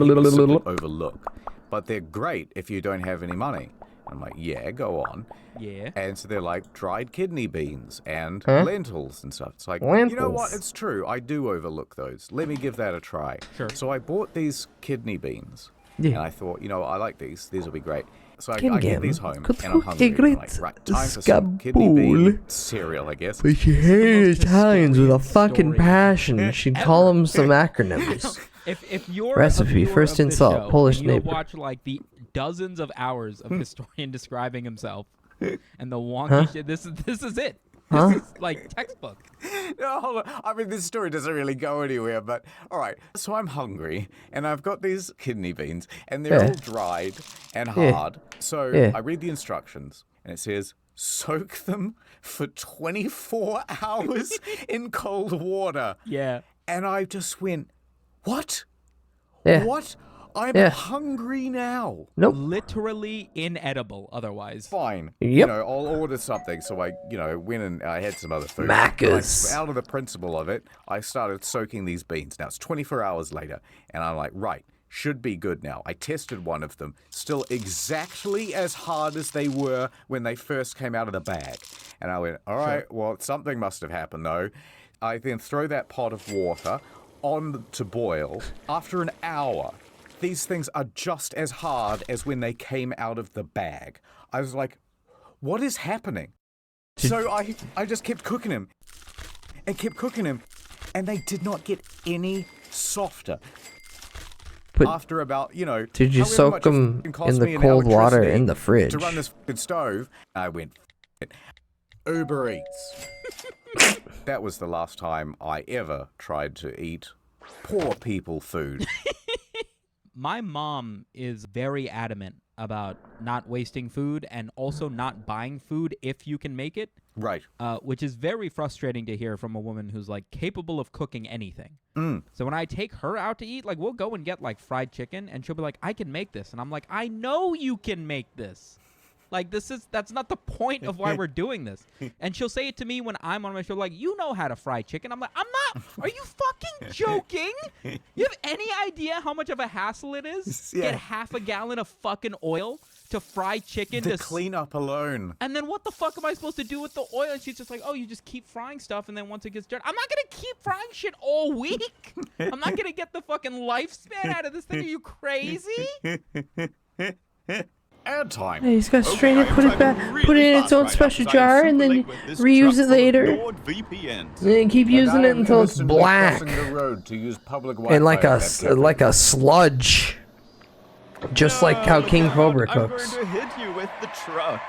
S20: really simply overlook, but they're great if you don't have any money. I'm like, yeah, go on.
S3: Yeah.
S20: And so they're like dried kidney beans and lentils and stuff. It's like, you know what? It's true. I do overlook those. Let me give that a try.
S3: Sure.
S20: So I bought these kidney beans.
S4: Yeah.
S20: And I thought, I like these. These will be great. So I get these home and I'm hungry.
S4: Great.
S20: I'm like, right, time for some kidney bean cereal, I guess.
S4: But she hated Italians with a fucking passion. She'd call them some acronyms.
S3: If you're
S4: Recipe, first insult, Polish neighbor.
S3: Watch like the dozens of hours of historian describing himself and the wonky shit. This is it. This is like textbook.
S20: No, hold on. I mean, this story doesn't really go anywhere, but all right. So I'm hungry, and I've got these kidney beans, and they're all dried and hard. So I read the instructions, and it says, soak them for 24 hours in cold water.
S3: Yeah.
S20: And I just went, what?
S4: Yeah.
S20: What? I'm hungry now.
S4: Nope.
S3: Literally inedible otherwise.
S20: Fine.
S4: Yep.
S20: I'll order something. So I, went and I had some other food.
S4: Macca's.
S20: Out of the principle of it, I started soaking these beans. Now it's 24 hours later, and I'm like, right, should be good now. I tested one of them, still exactly as hard as they were when they first came out of the bag. And I went, all right, well, something must have happened though. I then throw that pot of water on to boil. After an hour, these things are just as hard as when they came out of the bag. I was like, what is happening? So I just kept cooking them and kept cooking them, and they did not get any softer.
S4: But
S20: after about,
S4: did you soak them in the cold water in the fridge?
S20: To run this stove, I went, Uber Eats. That was the last time I ever tried to eat poor people food.
S3: My mom is very adamant about not wasting food and also not buying food if you can make it.
S20: Right.
S3: Which is very frustrating to hear from a woman who's like capable of cooking anything. So when I take her out to eat, like we'll go and get like fried chicken and she'll be like, I can make this. And I'm like, I know you can make this. Like that's not the point of why we're doing this. And she'll say it to me when I'm on my show, like, you know how to fry chicken. I'm like, I'm not. Are you fucking joking? You have any idea how much of a hassle it is? Get half a gallon of fucking oil to fry chicken.
S20: The cleanup alone.
S3: And then what the fuck am I supposed to do with the oil? And she's just like, oh, you just keep frying stuff, and then once it gets done, I'm not gonna keep frying shit all week. I'm not gonna get the fucking lifespan out of this thing. Are you crazy?
S20: Ad time.
S4: He's got to strain it, put it in its own special jar, and then reuse it later. And then keep using it until it's black. And like a sludge. Just like how King Cobra cooks.
S2: I'm going to hit you with the truck.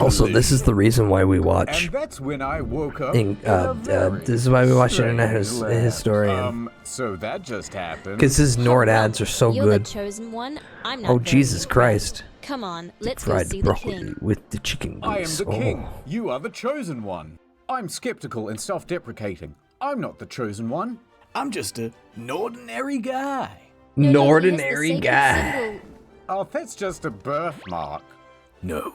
S4: Also, this is the reason why we watch.
S20: And that's when I woke up.
S4: This is why we watch Internet Historian.
S20: So that just happened.
S4: Because his Nord ads are so
S5: You're
S4: good.
S5: the chosen one. I'm not
S4: Oh Jesus Christ!
S5: Come on, let's go
S4: Fried
S5: see the
S4: broccoli
S5: king.
S4: with the chicken
S20: I am
S4: grease.
S20: the king. You are the chosen one. I'm skeptical and self-deprecating. I'm not the chosen one. I'm just an ordinary guy.
S4: An ordinary guy.
S20: Oh, that's just a birthmark. No,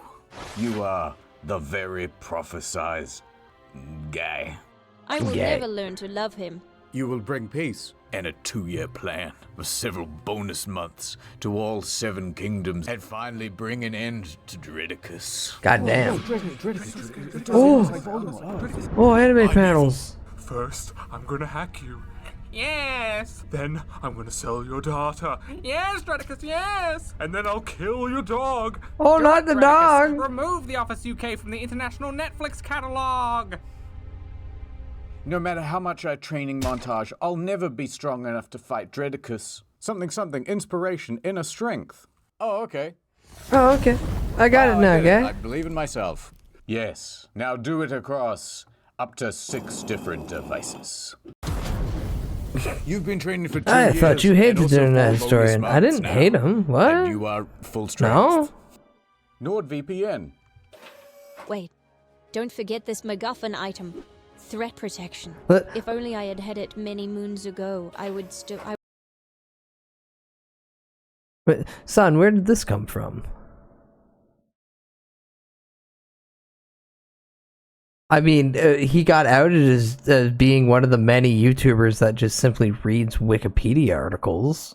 S20: you are the very prophesized guy.
S5: I will never learn to love him.
S20: You will bring peace and a 2-year plan with several bonus months to all 7 kingdoms and finally bring an end to Dredicus.
S4: Goddamn. Oh, anime panels.
S16: First, I'm gonna hack you. Yes! Then I'm gonna sell your data. Yes, Dredicus, yes! And then I'll kill your dog.
S4: Oh, not the dog!
S16: Remove the Office UK from the international Netflix catalog.
S20: No matter how much I training montage, I'll never be strong enough to fight Dredicus. Something, inspiration, inner strength. Oh, okay.
S4: Oh, okay. I got it now, guy.
S20: I believe in myself. Yes. Now do it across up to 6 different devices. You've been training for 2 years.
S4: I thought you hated the Internet Historian. I didn't hate him. What?
S20: And you are full strength.
S4: No?
S20: NordVPN.
S5: Wait, don't forget this MacGuffin item. Threat protection.
S4: What?
S5: If only I had it many moons ago, I would still.
S4: Wait, son, where did this come from? I mean, he got outed as being one of the many YouTubers that just simply reads Wikipedia articles.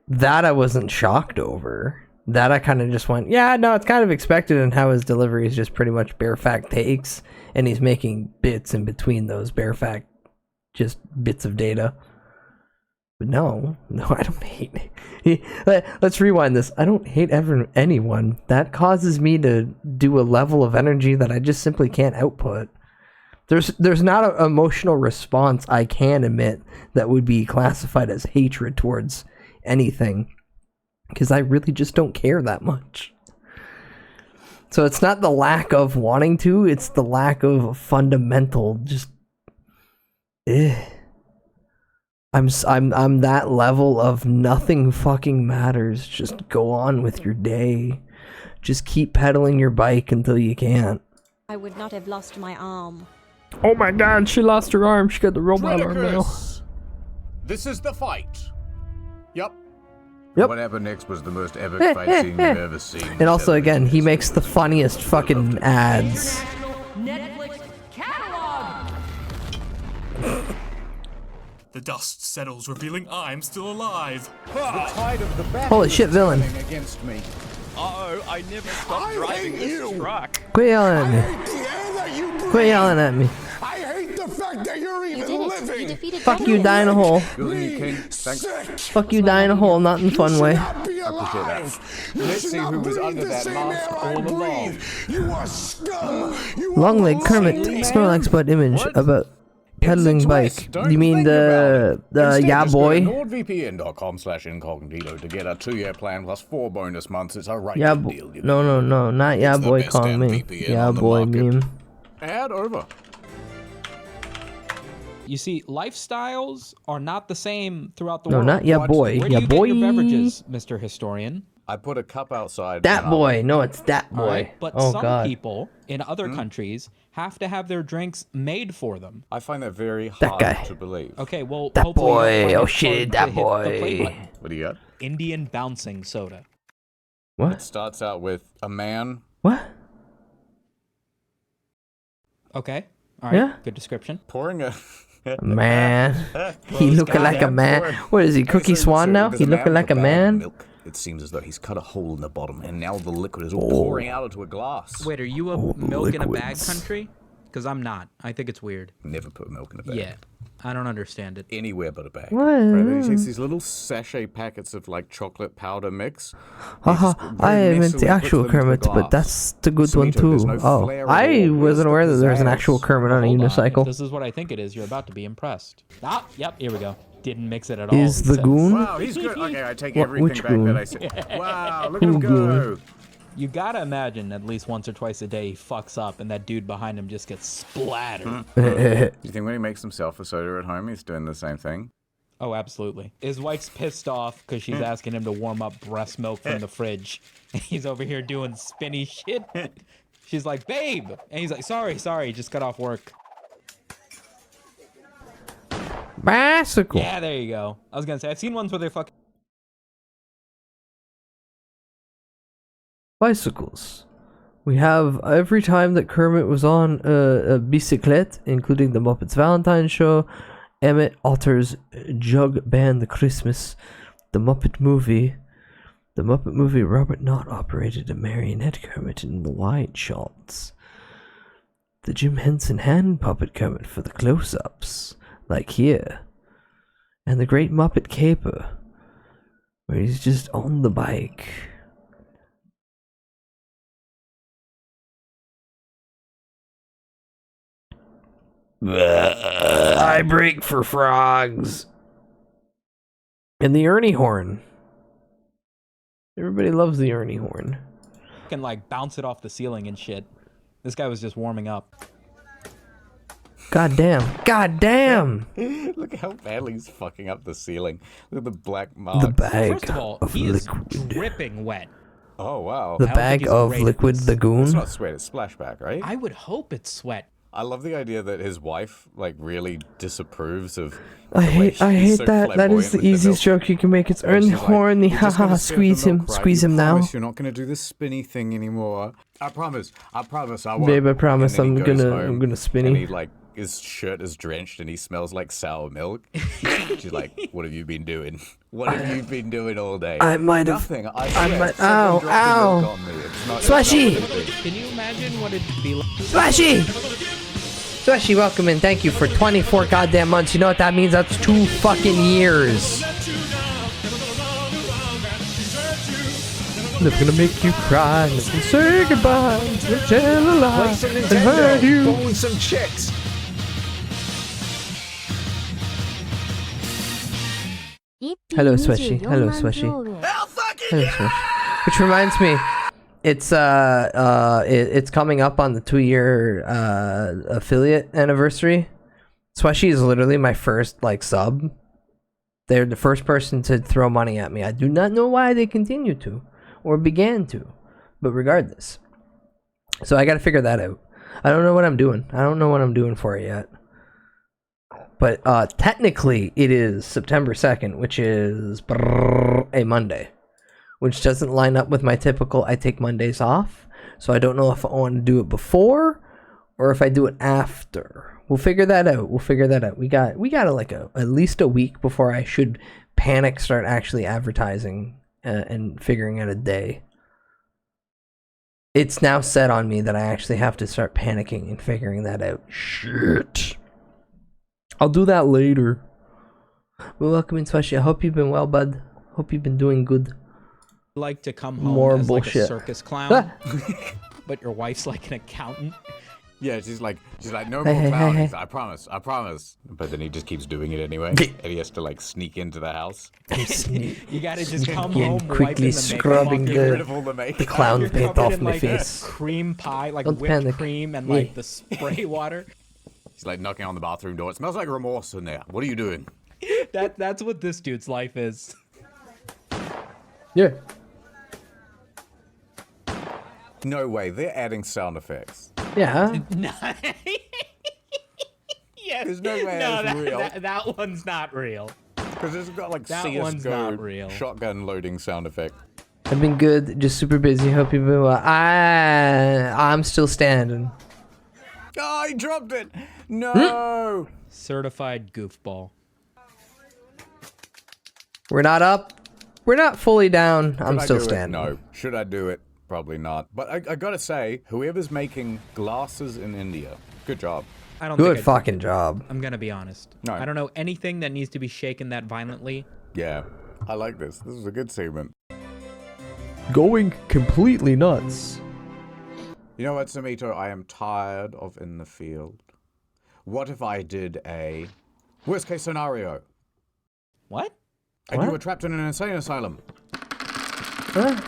S4: That I wasn't shocked over. That I kind of just went, yeah, no, it's kind of expected, and how his delivery is just pretty much bare fact takes, and he's making bits in between those bare fact, just bits of data. But no, I don't hate. Let's rewind this. I don't hate anyone. That causes me to do a level of energy that I just simply can't output. There's not an emotional response I can emit that would be classified as hatred towards anything. Because I really just don't care that much. So it's not the lack of wanting to, it's the lack of fundamental just I'm that level of nothing fucking matters. Just go on with your day. Just keep pedaling your bike until you can't.
S5: I would not have lost my arm.
S4: Oh my god, she lost her arm. She got the robot arm now.
S20: This is the fight. Yep.
S4: Yep.
S20: What happened next was the most epic fight scene you've ever seen.
S4: And also, again, he makes the funniest fucking ads.
S11: Netflix catalog.
S8: The dust settles, revealing I'm still alive.
S20: The tide of the battle
S4: Holy shit, villain.
S20: Against me.
S2: Uh-oh, I never stopped driving this truck.
S4: Quit yelling at me. Quit yelling at me.
S11: I hate the fact that you're even living.
S4: Fuck you, die in a hole.
S20: Thanks.
S4: Fuck you, die in a hole, not in a fun way.
S20: I appreciate that. Let's see who was under that mask all along.
S11: You are scum.
S4: Long leg Kermit, Snorlax butt image about pedaling bike. You mean the yeah boy?
S20: NordVPN.com/incognito to get a 2-year plan plus 4 bonus months. It's a right
S4: Yeah,
S20: deal.
S4: no, not yeah boy calling me. Yeah boy meme.
S20: Add over.
S3: You see, lifestyles are not the same throughout the
S4: No,
S3: world.
S4: not ya boy.
S3: Where do
S4: Ya
S3: you
S4: boy.
S3: get your beverages, Mr. Historian?
S20: I put a cup outside.
S4: That boy. No, it's that
S3: All
S4: boy.
S3: right, but
S4: Oh
S3: some
S4: god.
S3: people in other countries have to have their drinks made for them.
S20: I find that very
S4: That
S20: hard
S4: guy.
S20: to believe.
S3: Okay, well,
S4: That
S3: hopefully you'll
S4: boy.
S3: find
S4: Oh
S3: it
S4: shit,
S3: hard
S4: that
S3: to hit the play
S4: boy.
S3: button.
S20: What do you got?
S3: Indian bouncing soda.
S20: It
S4: What?
S20: starts out with a man.
S4: What?
S3: Okay. All right.
S4: Yeah.
S3: Good description.
S20: Pouring a
S4: Man. He
S3: this
S4: looking
S3: guy
S4: like a
S20: pouring-
S4: man. What is he, Cookie Swan now?
S20: There's
S4: He
S20: a
S4: looking
S20: with
S4: like a
S20: bag of
S4: man?
S20: milk. It seems as though he's cut a hole in the bottom, and now the liquid is all pouring out into a glass.
S3: Wait, are you a milk in a bag country? Because I'm not. I think it's weird.
S20: Never put milk in a bag.
S3: Yeah. I don't understand it.
S20: Anywhere but a bag.
S4: What?
S20: Right, then he takes these little sachet packets of like chocolate powder mix.
S4: Haha, I meant the actual Kermit, but that's the good one too. Oh, I wasn't aware that there was an actual Kermit on a
S3: Hold on, if
S4: unicycle.
S3: this is what I think it is, you're about to be impressed. Ah, yep, here we go. Didn't mix it at all.
S4: Is the
S3: So-
S4: goon?
S20: Wow, he's good. Okay, I take
S4: What-
S20: everything
S4: which
S20: back
S4: goon?
S20: that I said. Wow, look at
S4: Who
S20: him go.
S3: You gotta imagine at least once or twice a day he fucks up and that dude behind him just gets splattered.
S20: Do you think when he makes himself a soda at home, he's doing the same thing?
S3: Oh, absolutely. His wife's pissed off because she's asking him to warm up breast milk from the fridge. And he's over here doing spinny shit. She's like, babe! And he's like, sorry, just got off work.
S4: Bicycle.
S3: Yeah, there you go. I was gonna say I've seen ones where they're fucking.
S4: Bicycles. We have every time that Kermit was on a bicyclette, including the Muppets Valentine Show, Emmett Otter's Jug Band Christmas, the Muppet Movie, Robert Knott operated a marionette Kermit in the wide shots, the Jim Henson hand puppet Kermit for the close-ups, like here, and the Great Muppet Caper, where he's just on the bike. I break for frogs. And the Ernie horn. Everybody loves the Ernie horn.
S3: Can like bounce it off the ceiling and shit. This guy was just warming up.
S4: God damn. God damn.
S20: Look how badly he's fucking up the ceiling. Look at the black marks.
S4: The bag
S3: First of all, he is dripping wet.
S20: Oh, wow.
S4: The bag of liquid lagoon.
S20: It's not sweat, it's splashback, right?
S3: I would hope it's sweat.
S20: I love the idea that his wife, like, really disapproves of...
S4: I hate that. That is the easiest joke you can make. It's Ernie horny. Haha, squeeze him. Squeeze him now.
S20: You're not going to do this spinny thing anymore. I promise. I won't.
S4: Babe, I promise
S20: And then he goes
S4: I'm gonna
S20: And
S4: spinny.
S20: he, like, his shirt is drenched and he smells like sour milk. She's like, what have you been doing? What have you been doing all day?
S4: I might have.
S20: Nothing.
S4: Ow, ow. Slushy!
S3: Can you imagine what it'd be like?
S4: Slushy! Slushy, welcome in. Thank you for 24 goddamn months. You know what that means? That's 2 fucking years. Never gonna make you cry. Never say goodbye. Never tell a lie. And hurt you.
S20: Bone some chicks.
S4: Hello, Swishy. Hello, Swishy. Hello, Swishy. Which reminds me, it's coming up on the 2-year affiliate anniversary. Swishy is literally my first like sub. They're the first person to throw money at me. I do not know why they continue to or began to, but regardless. So I got to figure that out. I don't know what I'm doing. I don't know what I'm doing for it yet. But technically, it is September 2nd, which is a Monday, which doesn't line up with my typical I take Mondays off. So I don't know if I want to do it before or if I do it after. We'll figure that out. We got like at least a week before I should panic start actually advertising and figuring out a day. It's now set on me that I actually have to start panicking and figuring that out. Shit. I'll do that later. Well, welcome in, Swishy. I hope you've been well, bud. Hope you've been doing good.
S3: Like to come home
S4: More
S3: as
S4: bullshit.
S3: like a circus clown, but your wife's like an accountant.
S20: Yeah, she's like, no more clowning. I promise. But then he just keeps doing it anyway, and he has to like sneak into the house.
S3: You gotta just come
S4: Yeah,
S3: home,
S4: quickly
S3: wiping the
S4: scrubbing
S3: makeup off
S20: rid of all the makeup.
S4: the clown
S3: You're
S4: paint
S3: covered
S4: off
S3: in,
S4: my
S3: like,
S4: face.
S3: cream pie, like
S4: Don't
S3: whipped
S4: panic.
S3: cream and
S4: Yeah.
S3: like the spray water.
S20: He's like knocking on the bathroom door. It smells like remorse in there. What are you doing?
S3: That's what this dude's life is.
S4: Yeah.
S20: No way. They're adding sound effects.
S4: Yeah.
S3: Yes.
S20: There's no way
S3: No,
S20: that's real.
S3: that one's not real.
S20: Because it's got like
S3: That one's not real.
S20: CSGO shotgun loading sound effect.
S4: I've been good, just super busy. Hope you've been well. I'm still standing.
S20: Oh, he dropped it. No.
S3: Certified goofball.
S4: We're not up. We're not fully down. I'm
S20: Should I
S4: still
S20: do it?
S4: standing.
S20: No. Should I do it? Probably not. But I gotta say, whoever's making glasses in India, good job.
S3: I don't
S4: Good
S3: think
S4: fucking job.
S3: I'm gonna be honest.
S20: No.
S3: I don't know anything that needs to be shaken that violently.
S20: Yeah, I like this. This is a good segment.
S4: Going completely nuts.
S20: You know what, Samito? I am tired of in the field. What if I did a worst case scenario?
S3: What?
S20: And
S4: What?
S20: you were trapped in an insane asylum.
S4: Huh?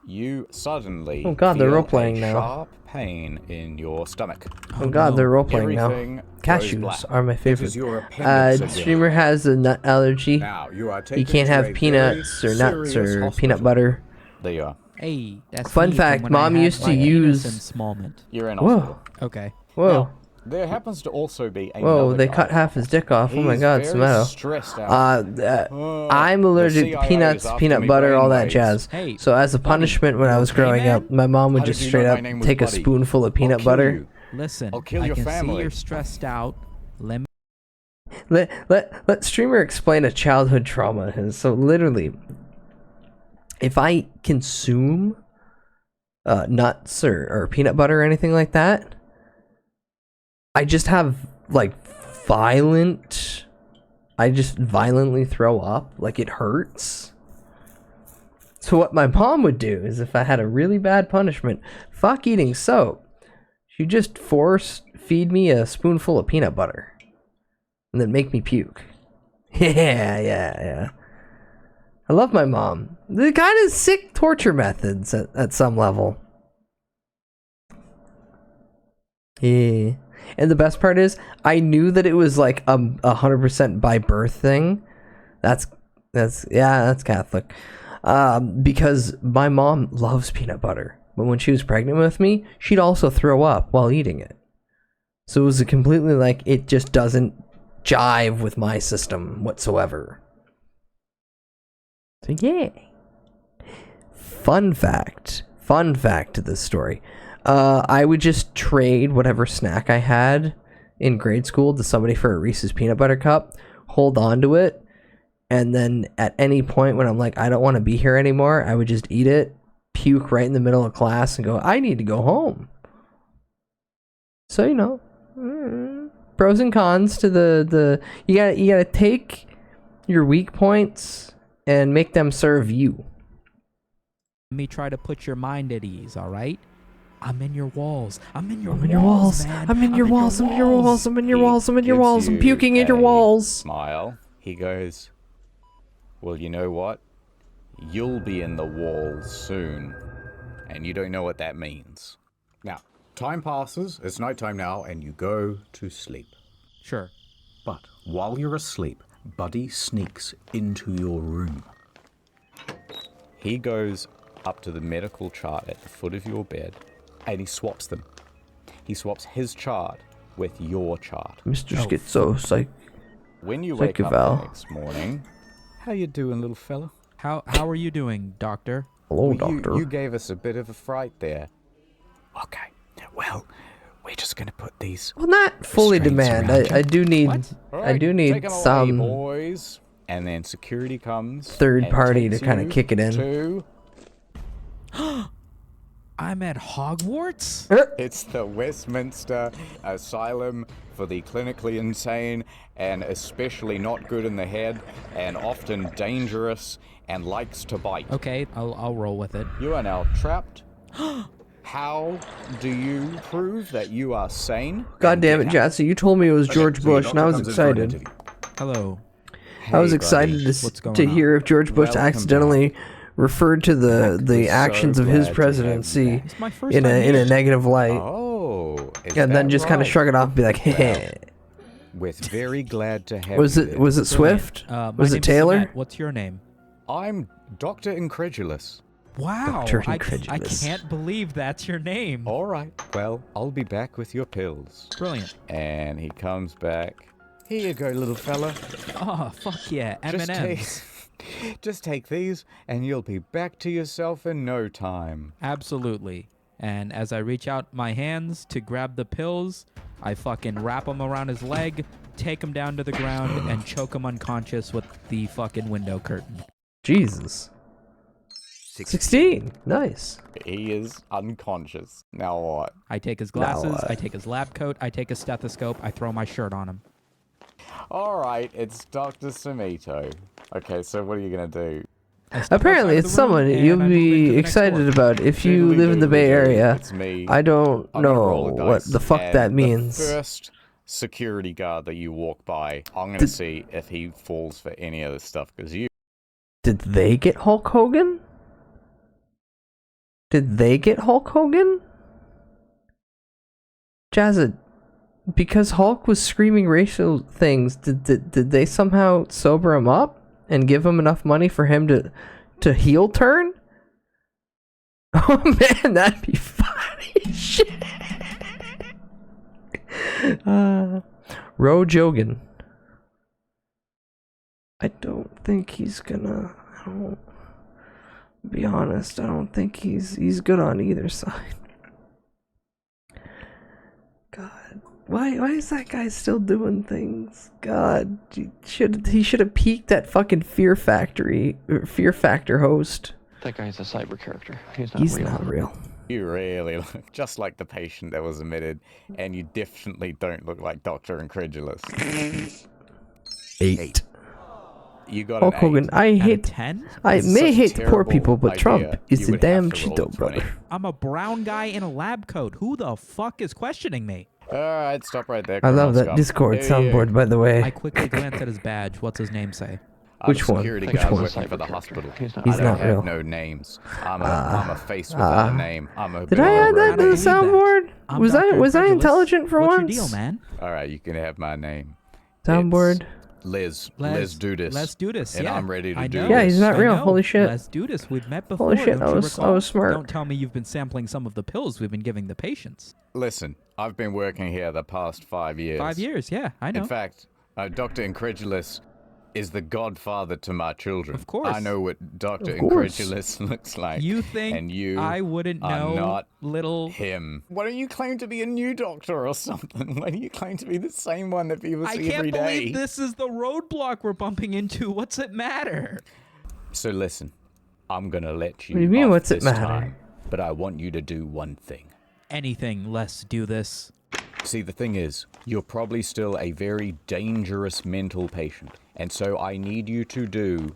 S20: You suddenly
S4: Oh god, they're
S20: feel
S4: role-playing
S20: a
S4: now.
S20: sharp pain in your stomach.
S4: Oh god, they're role-playing now.
S20: Everything goes
S4: Cashews
S20: black.
S4: are my
S20: It
S4: favorite.
S20: is your appendix again.
S4: Streamer has a nut allergy.
S20: Now, you are
S4: You
S20: taken
S4: can't
S20: to
S4: have
S20: a
S4: peanuts
S20: very
S4: or nuts
S20: serious
S4: or
S20: hospital.
S4: peanut butter.
S20: There you are.
S3: Hey, that's
S4: Fun
S3: me
S4: fact,
S3: from when I
S4: Mom
S3: had
S4: used to
S3: my
S4: use-
S3: anus in Smallmint.
S20: You're in
S4: Whoa.
S20: hospital.
S3: Okay.
S4: Whoa.
S20: There happens to also be
S4: Whoa,
S20: another
S4: they
S20: guy.
S4: cut half his dick off. Oh my
S20: He's
S4: god,
S20: very
S4: Smeto.
S20: stressed out.
S4: I'm allergic to
S20: CIA
S4: peanuts,
S20: is after
S4: peanut
S20: me
S4: butter, all that
S20: brainwaves.
S4: jazz.
S3: Hey,
S4: So as a punishment when I was growing up, my mom would
S20: How
S4: just
S20: did you
S4: straight
S20: know my
S4: up
S20: name was
S4: take a
S20: Buddy?
S4: spoonful of peanut
S20: kill
S4: butter.
S20: you.
S3: Listen,
S20: I'll kill
S3: I
S20: your
S3: can see
S20: family.
S3: you're stressed out. Let me
S4: Let streamer explain a childhood trauma of his. So literally, if I consume nuts or peanut butter or anything like that, I just have like I just violently throw up. Like it hurts. So what my mom would do is if I had a really bad punishment, fuck eating soap, she'd just force feed me a spoonful of peanut butter and then make me puke. Yeah. I love my mom. The kind of sick torture methods at some level. Yeah. And the best part is, I knew that it was like a 100% by birth thing. That's Catholic. Because my mom loves peanut butter. But when she was pregnant with me, she'd also throw up while eating it. So it was a completely like, it just doesn't jive with my system whatsoever. So yeah. Fun fact to this story. I would just trade whatever snack I had in grade school to somebody for a Reese's peanut butter cup, hold on to it, and then at any point when I'm like, I don't want to be here anymore, I would just eat it, puke right in the middle of class, and go, I need to go home. So, you know, pros and cons to the you gotta take your weak points and make them serve you.
S3: Let me try to put your mind at ease, all right? I'm in your walls. I'm in your
S4: walls.
S3: man.
S4: I'm in your walls. I'm in your walls. I'm in your walls. I'm in your
S20: Gives
S4: walls. I'm
S20: you
S4: puking in your
S20: a
S4: walls.
S20: Smile. He goes, well, you know what? You'll be in the walls soon. And you don't know what that means. Now, time passes. It's nighttime now, and you go to sleep.
S3: Sure.
S20: But while you're asleep, Buddy sneaks into your room. He goes up to the medical chart at the foot of your bed, and he swaps them. He swaps his chart with your chart.
S4: Mr. Schizo, psych.
S20: When you wake up the next morning, how you doing, little fella?
S3: How are you doing, doctor?
S4: Hello,
S20: Well,
S4: doctor.
S20: You gave us a bit of a fright there. Okay, well, we're just gonna put these.
S4: Well, not fully
S20: restraints
S4: demand.
S20: around you.
S4: I do need. I do
S20: Take
S4: need
S20: 'em away,
S4: some
S20: boys. And then security comes.
S4: third
S20: and
S4: party to
S20: takes
S4: kind of
S20: you
S4: kick it in.
S20: to-
S3: I'm at Hogwarts?
S20: It's the Westminster Asylum for the clinically insane and especially not good in the head and often dangerous and likes to bite.
S3: Okay, I'll roll with it.
S20: You are now trapped. How do you prove that you are sane?
S4: God damn it, Jazzy! You told me it was George Bush, and I was excited.
S3: Hello.
S4: I was excited to hear if George Bush accidentally referred to the actions of his presidency in a negative light.
S20: Oh,
S4: and then just kind of shrug it off and be like, "Heh."
S20: We're very glad to have
S4: Was
S20: you
S4: it
S20: there.
S4: was it Swift? Was it Taylor?
S3: What's your name?
S20: I'm Dr. Incredulous.
S3: Wow.
S4: Dr.
S3: I
S4: Incredulous.
S3: can't believe that's your name.
S20: All right. Well, I'll be back with your pills.
S3: Brilliant.
S20: And he comes back. Here you go, little fella.
S3: Oh, fuck yeah. M&M's.
S20: Just take these, and you'll be back to yourself in no time.
S3: Absolutely. And as I reach out my hands to grab the pills, I fucking wrap them around his leg, take him down to the ground, and choke him unconscious with the fucking window curtain.
S4: Jesus. 16. Nice.
S20: He is unconscious. Now what?
S3: I take his glasses, I take his lab coat, I take his stethoscope, I throw my shirt on him.
S20: All right, it's Dr. Samito. Okay, so what are you going to do?
S4: Apparently, it's someone you'll be excited about if you live in the Bay Area.
S20: It's me.
S4: I don't
S20: I'm gonna roll
S4: know
S20: a
S4: what
S20: dice,
S4: the fuck
S20: and
S4: that means.
S20: The first security guard that you walk by, I'm going to see if he falls for any of this stuff, because you...
S4: Did they get Hulk Hogan? Did they get Hulk Hogan? Jazza, because Hulk was screaming racial things, did they somehow sober him up and give him enough money for him to heel turn? Oh man, that'd be funny as shit. Ro Jogan. I don't think he's gonna. I don't. Be honest, I don't think he's good on either side. God, why is that guy still doing things? God, he should have peaked at fucking Fear Factor host.
S7: That guy's a cyber character.
S4: He's not real.
S20: You really look just like the patient that was admitted, and you definitely don't look like Dr. Incredulous.
S4: 8.
S20: You got
S4: Hulk Hogan, I hate
S3: 10?
S4: I
S20: This is
S4: may
S20: such a
S4: hate the poor
S20: terrible
S4: people, but
S20: idea.
S4: Trump is
S20: You
S4: the
S20: would
S4: damn
S20: have to roll
S4: Cheeto
S20: 20.
S4: brother.
S3: I'm a brown guy in a lab coat. Who the fuck is questioning me?
S20: Alright, stop right there.
S4: I love that
S20: Scum.
S4: Discord
S20: Here
S4: soundboard, by the way.
S3: I quickly glanced at his badge. What's his name say?
S4: Which
S20: I'm a
S4: one?
S20: security
S4: Which
S20: guard
S4: one?
S20: working for the hospital.
S4: He's
S20: I don't
S4: not
S20: have
S4: real.
S20: no names. I'm a face without a name. I'm a
S4: Did I add that to the soundboard?
S3: I'm
S4: Was
S3: Dr.
S4: I
S3: Incredulous.
S4: intelligent for
S3: What's
S4: once?
S3: your deal, man?
S20: Alright, you can have my name.
S4: Soundboard.
S20: Liz
S3: Les
S20: do this.
S3: Let's do this.
S20: And
S3: yeah.
S20: I'm ready to
S3: I
S20: do
S3: know.
S20: this.
S4: Yeah, he's not
S3: I
S4: real.
S3: know.
S4: Holy shit.
S3: Let's do this. We've met before.
S4: Holy shit,
S3: Don't
S4: I
S3: you
S4: was
S3: recall?
S4: smart.
S3: Don't tell me you've been sampling some of the pills we've been giving the patients.
S20: Listen, I've been working here the past 5 years.
S3: 5 years, yeah, I know.
S20: In fact, Dr. Incredulous is the godfather to my children.
S3: Of course.
S20: I know what Dr.
S4: Of course.
S20: Incredulous looks like.
S3: You think
S20: and you
S3: I wouldn't
S20: are
S3: know,
S20: not
S3: little
S20: him. Why don't you claim to be a new doctor or something? Why do you claim to be the same one that people
S3: I
S20: see
S3: can't
S20: every day?
S3: believe this is the roadblock we're bumping into. What's it matter?
S20: So listen, I'm gonna let you
S4: What do you mean,
S20: off
S4: what's it
S20: this
S4: matter?
S20: time, but I want you to do one thing.
S3: Anything, let's do this.
S20: See, the thing is, you're probably still a very dangerous mental patient. And so I need you to do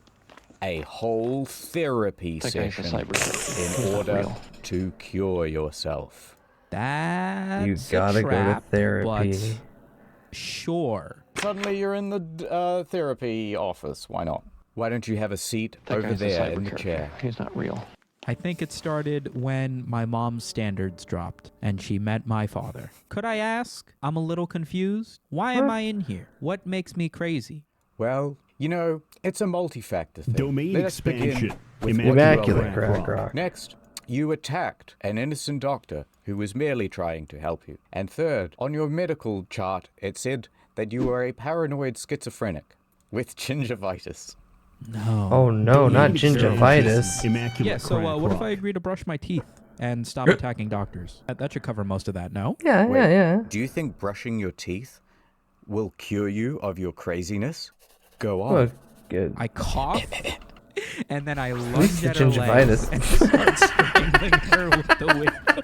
S20: a whole therapy
S7: That guy's a
S20: session
S7: cyber character.
S20: in
S7: He's not
S20: order
S7: real.
S20: to cure yourself.
S3: That's
S4: You gotta
S3: a
S4: go to
S3: trap,
S4: therapy.
S3: But sure.
S20: Suddenly you're in the therapy office. Why not? Why don't you have a seat
S7: That
S20: over
S7: guy's a
S20: there
S7: cyber
S20: in the
S7: character.
S20: chair?
S7: He's not real.
S3: I think it started when my mom's standards dropped and she met my father. Could I ask? I'm a little confused. Why am I in here? What makes me crazy?
S20: Well, you know, it's a multi-factor thing.
S12: Domain
S20: Let us begin
S12: expansion.
S20: with what
S4: Immaculate,
S20: you are aware of.
S4: Grog Rock.
S20: Next, you attacked an innocent doctor who was merely trying to help you. And third, on your medical chart, it said that you were a paranoid schizophrenic with gingivitis.
S3: No.
S4: Oh no, not
S12: Domain
S4: gingivitis.
S12: expansion. Immaculate
S3: Yeah, so
S12: crack
S3: what if
S12: rock.
S3: I agree to brush my teeth and stop attacking doctors? That should cover most of that, no?
S4: Yeah,
S20: Wait,
S4: yeah, yeah.
S20: Do you think brushing your teeth will cure you of your craziness? Go on.
S4: Well, good.
S3: I cough, and then I
S4: least
S3: lunge
S4: the
S3: at her legs
S4: gingivitis.
S3: and start strangling her with the window.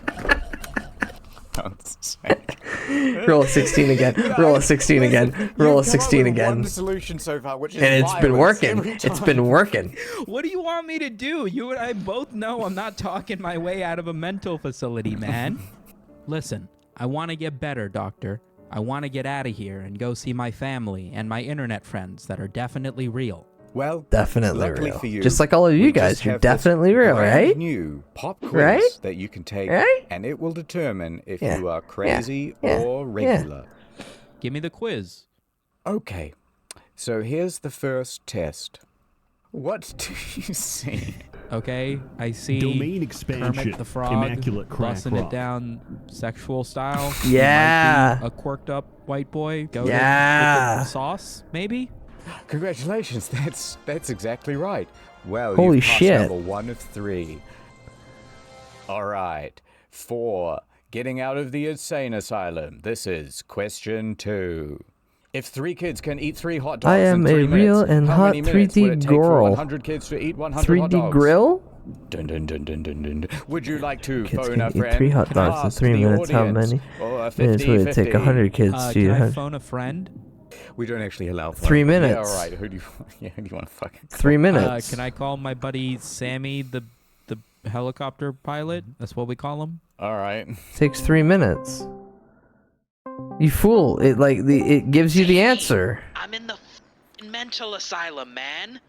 S4: Roll a 16 again. Roll a 16 again. Roll a 16 again.
S20: One solution so far, which is
S4: And it's been
S20: violence
S4: working.
S20: every
S4: It's
S20: time.
S4: been working.
S3: What do you want me to do? You and I both know I'm not talking my way out of a mental facility, man. Listen, I want to get better, doctor. I want to get out of here and go see my family and my internet friends that are definitely real.
S20: Well,
S4: Definitely
S20: luckily
S4: real.
S20: for you,
S4: Just like all of you
S20: we
S4: guys,
S20: just
S4: you're
S20: have this
S4: definitely real,
S20: brand
S4: right?
S20: New pop quiz
S4: Right?
S20: that you can take,
S4: Right?
S20: and it will determine if
S4: Yeah.
S20: you are crazy
S4: Yeah.
S20: or
S4: Yeah.
S20: regular.
S3: Give me the quiz.
S20: Okay, so here's the first test. What do you see?
S3: Okay, I see
S12: Domain expansion.
S3: Kermit the Frog
S12: Immaculate crack
S3: busting it
S12: rock.
S3: down sexual style.
S4: Yeah.
S3: Might be a quirked up white boy. Go
S4: Yeah.
S3: to sauce, maybe?
S20: Congratulations, that's exactly right. Well,
S4: Holy
S20: you've passed
S4: shit.
S20: number 1 of 3. All right, 4. Getting out of the insane asylum. This is question 2. If 3 kids can eat 3 hot dogs
S4: I am
S20: in 3
S4: a real
S20: minutes,
S4: and
S20: how
S4: hot
S20: many minutes
S4: 3D
S20: would it take for
S4: girl.
S20: 100 kids to eat 100 hot
S4: 3D
S20: dogs?
S4: grill?
S20: Dun, dun, dun, dun, dun, dun. Would you like to
S4: Kids
S20: phone
S4: can
S20: a
S4: eat
S20: friend?
S4: 3 hot dogs in
S20: Ask
S4: 3
S20: the
S4: minutes. How
S20: audience.
S4: many
S20: Or
S4: minutes would it take
S20: 50-50.
S4: 100 kids to eat
S3: Can I
S4: 100?
S3: phone a friend?
S20: We don't actually allow
S4: 3
S20: phone.
S4: minutes.
S20: Yeah, all right. Who do you want to fucking
S4: 3 minutes.
S3: Can I call my buddy Sammy, the helicopter pilot? That's what we call him.
S20: All right.
S4: Takes 3 minutes. You fool! It gives you the answer.
S22: I'm in the mental asylum, man.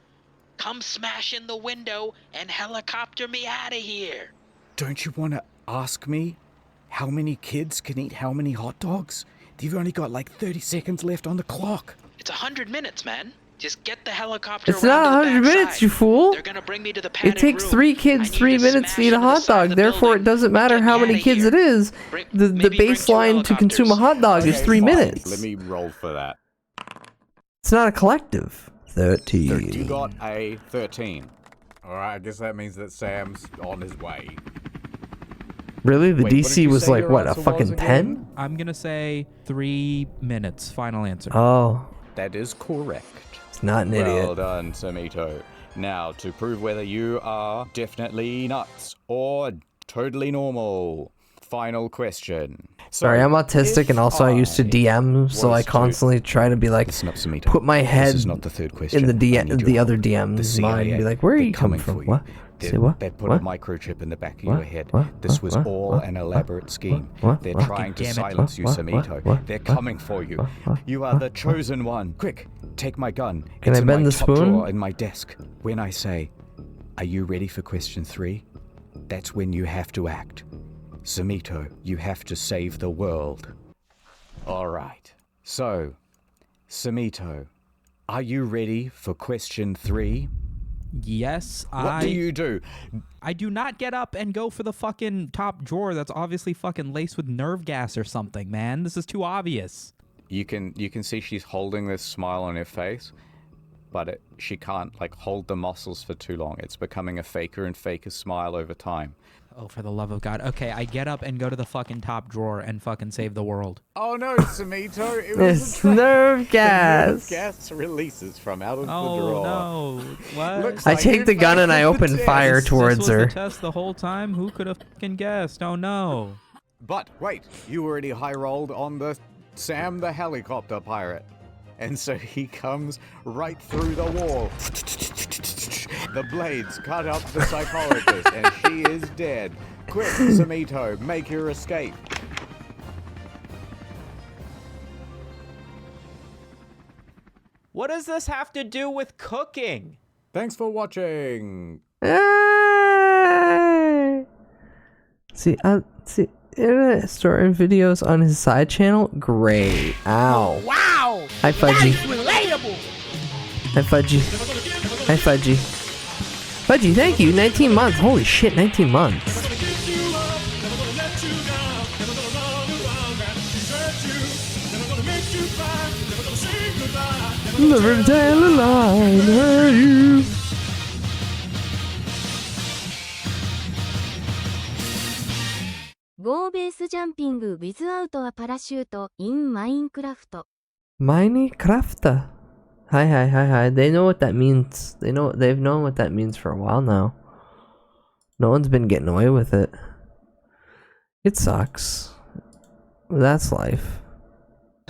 S22: Come smash in the window and helicopter me out of here.
S20: Don't you want to ask me how many kids can eat how many hot dogs? You've only got like 30 seconds left on the clock.
S22: It's 100 minutes, man. Just get the helicopter.
S4: It's not 100 minutes, you fool.
S22: They're gonna bring me to the padded
S4: It takes
S22: room.
S4: 3 kids 3 minutes to eat a hot dog. Therefore, it doesn't matter how many kids it is. The baseline to consume a hot dog is 3 minutes.
S20: Let me roll for that.
S4: It's not a collective. 13.
S20: You got a 13. Alright, I guess that means that Sam's on his way.
S4: Really? The
S20: Wait, what did
S4: DC
S20: you
S4: was
S20: say
S4: like,
S20: your
S4: what, a
S20: answer was
S4: fucking
S20: again?
S4: 10?
S3: I'm gonna say 3 minutes. Final answer.
S4: Oh.
S20: That is correct.
S4: It's not an
S20: Well
S4: idiot.
S20: done, Samito. Now, to prove whether you are definitely nuts or totally normal, final question. So,
S4: Sorry, I'm autistic and also I used to DM, so I
S20: was to-
S4: constantly try to be like, put my head
S20: This is not the third question.
S4: in the
S20: I need
S4: the
S20: your
S4: other
S20: help.
S4: DM's
S20: The
S4: mind and be
S20: CIA,
S4: like, where are
S20: they're
S4: you coming
S20: coming
S4: from?
S20: for you.
S4: What? Say what?
S20: They put
S4: What?
S20: a microchip in the back of
S4: What?
S20: your head.
S4: What?
S20: This was
S4: What?
S20: all
S4: What?
S20: an elaborate scheme.
S4: What?
S20: They're
S4: What?
S20: trying to
S3: Damn it.
S20: silence you,
S4: What?
S20: Samito.
S4: What?
S20: They're
S4: What?
S20: coming for you.
S4: What?
S20: You are the chosen one. Quick, take my gun.
S4: Can
S20: It's
S4: I
S20: in
S4: bend
S20: my
S4: the
S20: top
S4: spoon?
S20: drawer in my desk. When I say, "Are you ready for question 3?" That's when you have to act. Samito, you have to save the world. All right. So, Samito, are you ready for question 3?
S3: Yes,
S20: What do you do?
S3: I do not get up and go for the fucking top drawer that's obviously fucking laced with nerve gas or something, man. This is too obvious.
S20: You can see she's holding this smile on her face, but she can't like hold the muscles for too long. It's becoming a faker and faker smile over time.
S3: Oh, for the love of God. Okay, I get up and go to the fucking top drawer and fucking save the world.
S20: Oh no, Samito! It was
S4: It's nerve gas.
S20: Nerve gas releases from out of the drawer.
S3: Oh, no. What?
S20: Looks
S4: I
S20: like
S4: take
S20: you
S4: the gun and I
S20: failed the
S4: open
S20: test.
S4: fire towards
S3: This was
S4: her.
S3: the test the whole time? Who could have fucking guessed? Oh, no.
S20: But wait, you already high rolled on the Sam the helicopter pirate. And so he comes right through the wall. The blades cut up the psychologist and she is dead. Quick, Samito, make your escape.
S3: What does this have to do with cooking?
S20: Thanks for watching.
S4: Hey! See, internet storing videos on his side channel? Great. Ow.
S11: Wow!
S4: Hi, Fudgy.
S11: That's relatable!
S4: Hi, Fudgy. Hi, Fudgy. Fudgy, thank you. 19 months. Holy shit, 19 months. Never tell a lie, are you?
S6: Go base jumping without a parachute in Minecraft.
S4: Minecraft. Hi. They know what that means. They've known what that means for a while now. No one's been getting away with it. It sucks. That's life.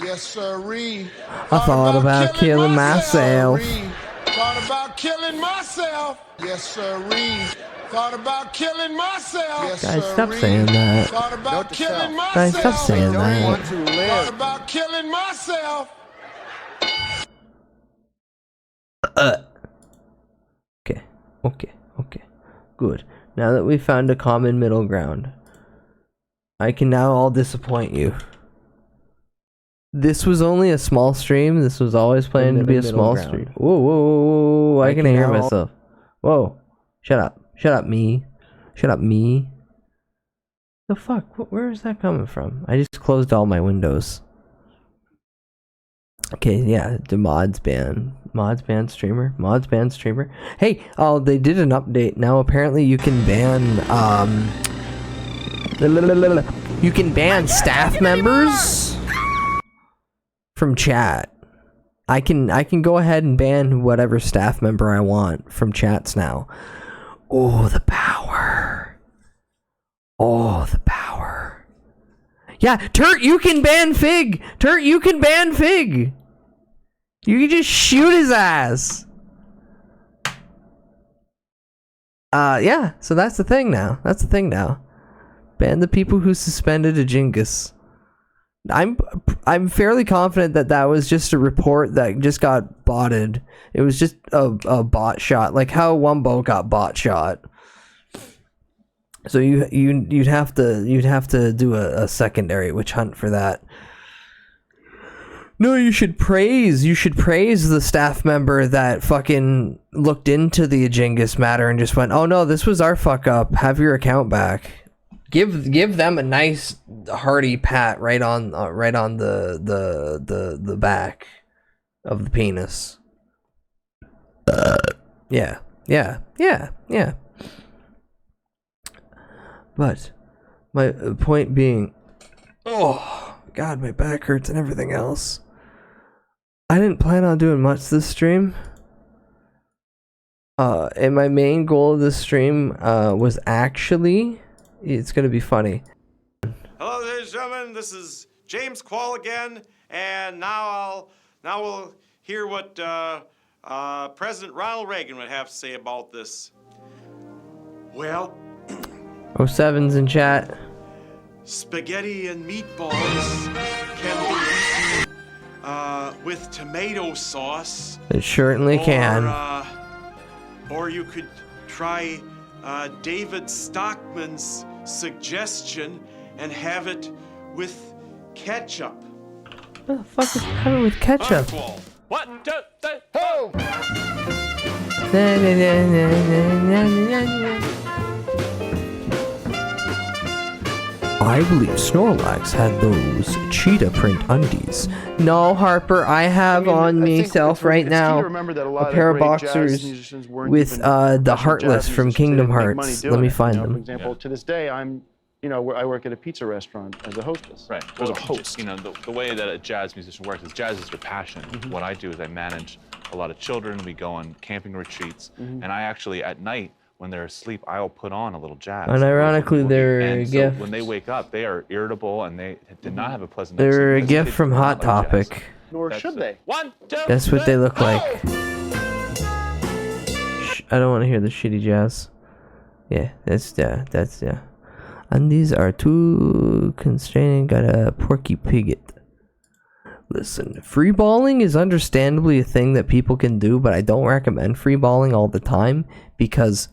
S11: Yes, sirree.
S4: I thought about killing myself.
S11: Thought about killing myself. Yes, sirree. Thought about killing myself. Yes,
S4: Guys, stop
S11: sirree.
S4: saying that.
S11: Thought about killing myself.
S4: Guys, stop saying that.
S11: Thought about killing myself.
S4: Okay. Good. Now that we found a common middle ground, I can now all disappoint you. This was only a small stream. This was always planned to be a small stream. Whoa. I can hear myself. Whoa. Shut up, me. The fuck? Where is that coming from? I just closed all my windows. Okay, yeah, the mods ban streamer. Hey, they did an update. Now apparently you can ban you can ban staff members from chat. I can go ahead and ban whatever staff member I want from chats now. Oh, the power. Yeah, Turt, you can ban Fig. You can just shoot his ass. Yeah, so that's the thing now. Ban the people who suspended a Jingus. I'm fairly confident that was just a report that just got botted. It was just a bot shot, like how Wumbo got bot shot. So you'd have to do a secondary witch hunt for that. No, you should praise the staff member that fucking looked into the Ajingus matter and just went, "Oh no, this was our fuck up. Have your account back." Give them a nice hearty pat right on the back of the penis. Yeah. But my point being, oh god, my back hurts and everything else. I didn't plan on doing much this stream. And my main goal of this stream was actually, it's gonna be funny.
S10: Hello, ladies and gentlemen. This is James Quall again, and now we'll hear what President Ronald Reagan would have to say about this. Well,
S4: 07's in chat.
S10: Spaghetti and meatballs can be eaten with tomato sauce.
S4: It certainly can.
S10: Or you could try David Stockman's suggestion and have it with ketchup.
S4: What the fuck is coming with ketchup?
S2: One, two, three,
S10: ho!
S4: I believe Snorlax had those cheetah print undies. No, Harper, I have on myself right now a pair of boxers with the Heartless from Kingdom Hearts. Let me find them.
S12: For example, to this day, I work at a pizza restaurant as a hostess.
S23: Right.
S12: As
S23: Well,
S12: a host.
S23: You know, the way that a jazz musician works is jazz is your passion. What I do is I manage a lot of children. We go on camping retreats, and I actually at night, when they're asleep, I'll put on a little jazz.
S4: And ironically, they're a
S23: And so
S4: gift.
S23: when they wake up, they are irritable and they did not have a pleasant.
S4: They're a
S23: night's sleep.
S4: gift
S23: Kids
S4: from
S23: do not
S4: Hot
S23: like jazz.
S4: Topic.
S12: Nor should they.
S23: One, two,
S4: That's what they look like. I don't want to hear the shitty jazz. Yeah. And these are too constraining. Got a porky pigget. Listen, free balling is understandably a thing that people can do, but I don't recommend free balling all the time because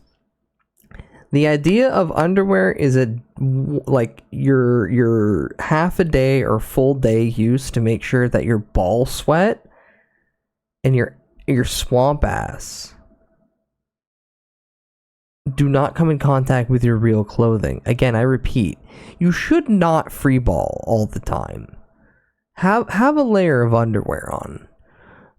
S4: the idea of underwear is like your half a day or full day use to make sure that your ball sweat and your swamp ass do not come in contact with your real clothing. Again, I repeat, you should not free ball all the time. Have a layer of underwear on.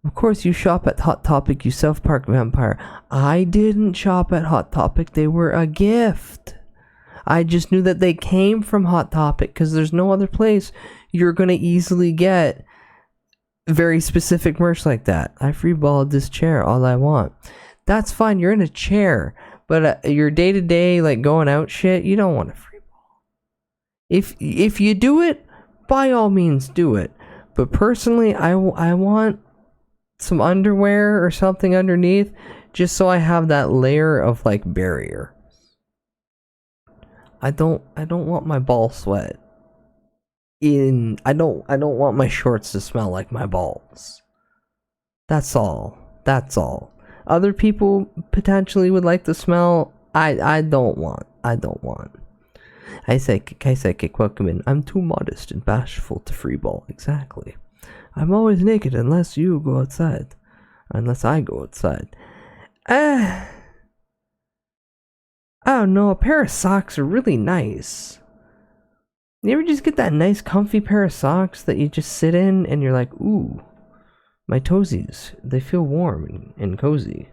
S4: Of course, you shop at Hot Topic, you South Park vampire. I didn't shop at Hot Topic. They were a gift. I just knew that they came from Hot Topic because there's no other place you're going to easily get very specific merch like that. I freeballed this chair all I want. That's fine. You're in a chair. But your day-to-day, like, going out shit, you don't want to freeball. If you do it, by all means do it. But personally, I want some underwear or something underneath just so I have that layer of like barrier. I don't want my ball sweat I don't want my shorts to smell like my balls. That's all. Other people potentially would like the smell. I don't want. I say welcome in. I'm too modest and bashful to freeball. Exactly. I'm always naked unless you go outside. Unless I go outside. I don't know. A pair of socks are really nice. You ever just get that nice comfy pair of socks that you just sit in and you're like, ooh, my toesies, they feel warm and cozy.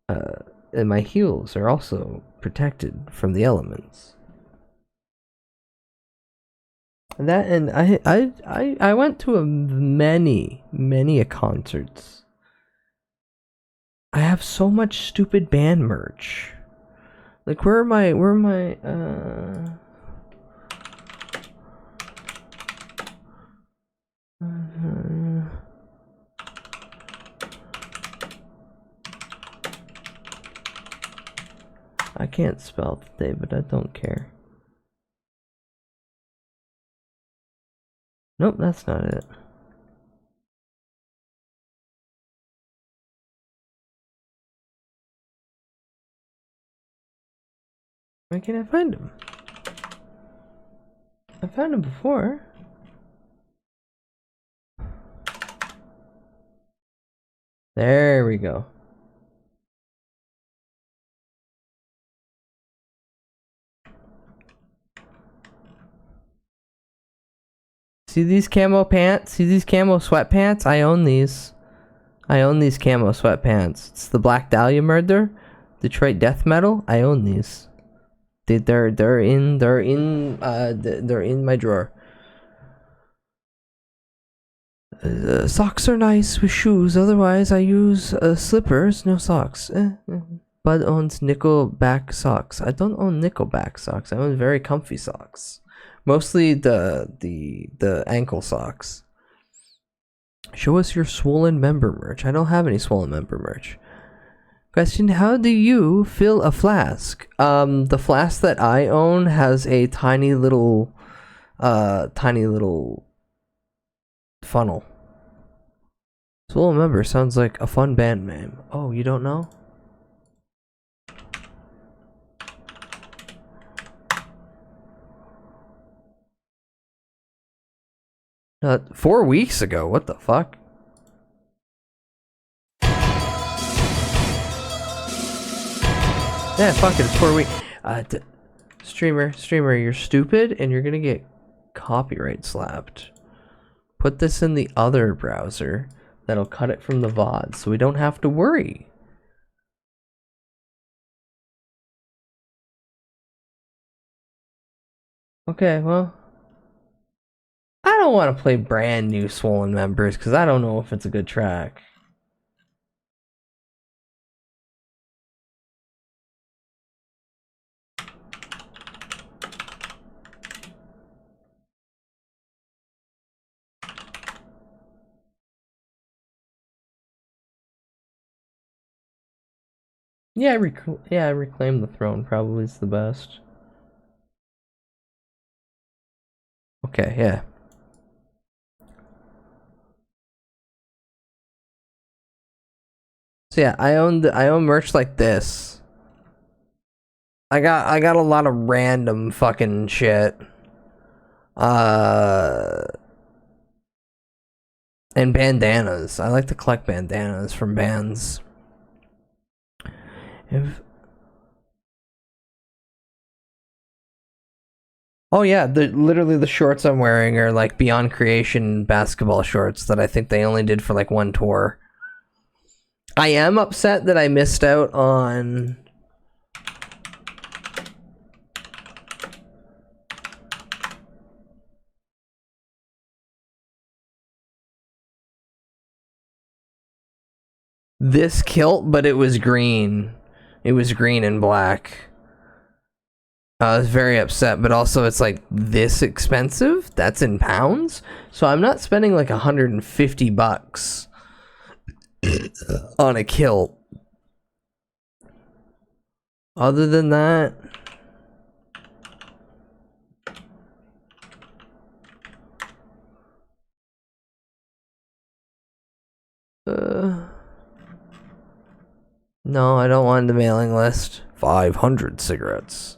S4: And my heels are also protected from the elements. That, and I went to many concerts. I have so much stupid band merch. Like, where are my I can't spell today, but I don't care. Nope, that's not it. Where can I find him? I found him before. There we go. See these camo pants? See these camo sweatpants? I own these. I own these camo sweatpants. It's the Black Dahlia Murder, Detroit Death Metal. I own these. They're in my drawer. Socks are nice with shoes. Otherwise, I use slippers. No socks. Bud owns Nickelback socks. I don't own Nickelback socks. I own very comfy socks. Mostly the ankle socks. Show us your swollen member merch. I don't have any swollen member merch. Question: how do you fill a flask? The flask that I own has a tiny little funnel. Swollen member sounds like a fun band name. Oh, you don't know? Uh, 4 weeks ago. What the fuck? Yeah, fuck it. It's 4 weeks. Streamer, you're stupid, and you're gonna get copyright slapped. Put this in the other browser. That'll cut it from the VOD, so we don't have to worry. Okay, well, I don't want to play brand new Swollen Members because I don't know if it's a good track. Yeah, Reclaim the Throne probably is the best. Okay, yeah. So yeah, I own merch like this. I got a lot of random fucking shit. And bandanas. I like to collect bandanas from bands. Oh yeah, literally the shorts I'm wearing are like Beyond Creation basketball shorts that I think they only did for like one tour. I am upset that I missed out on this kilt, but it was green. It was green and black. I was very upset, but also it's like this expensive. That's in pounds, so I'm not spending like $150 on a kilt. Other than that, no, I don't want the mailing list. 500 cigarettes.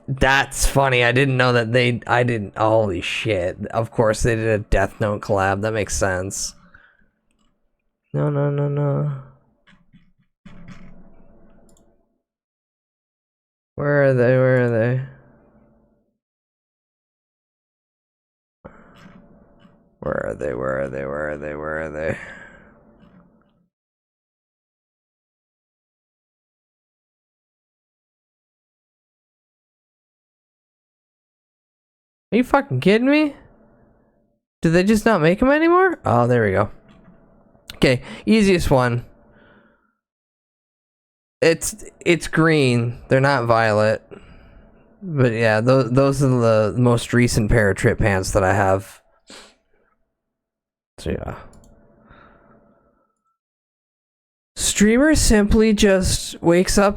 S4: That's funny. I didn't know that I didn't. Holy shit. Of course they did a Death Note collab. That makes sense. No. Where are they? Where are they? Where are they? Where are they? Where are they? Where are they? Are you fucking kidding me? Did they just not make them anymore? Oh, there we go. Okay, easiest one. It's green. They're not violet. But yeah, those are the most recent pair of Trip pants that I have. So yeah. Streamer simply just wakes up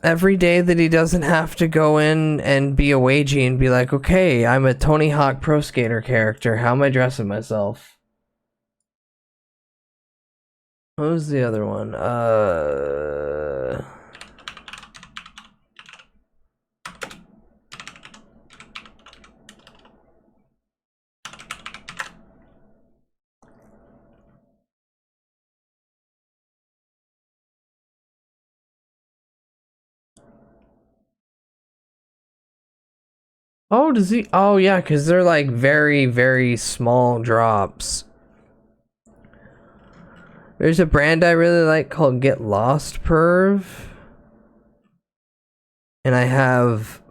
S4: every day that he doesn't have to go in and be a wagey and be like, okay, I'm a Tony Hawk Pro Skater character. How am I dressing myself? What was the other one? Oh, does he? Oh, yeah, because they're like very, very small drops. There's a brand I really like called Get Lost Perv. And I have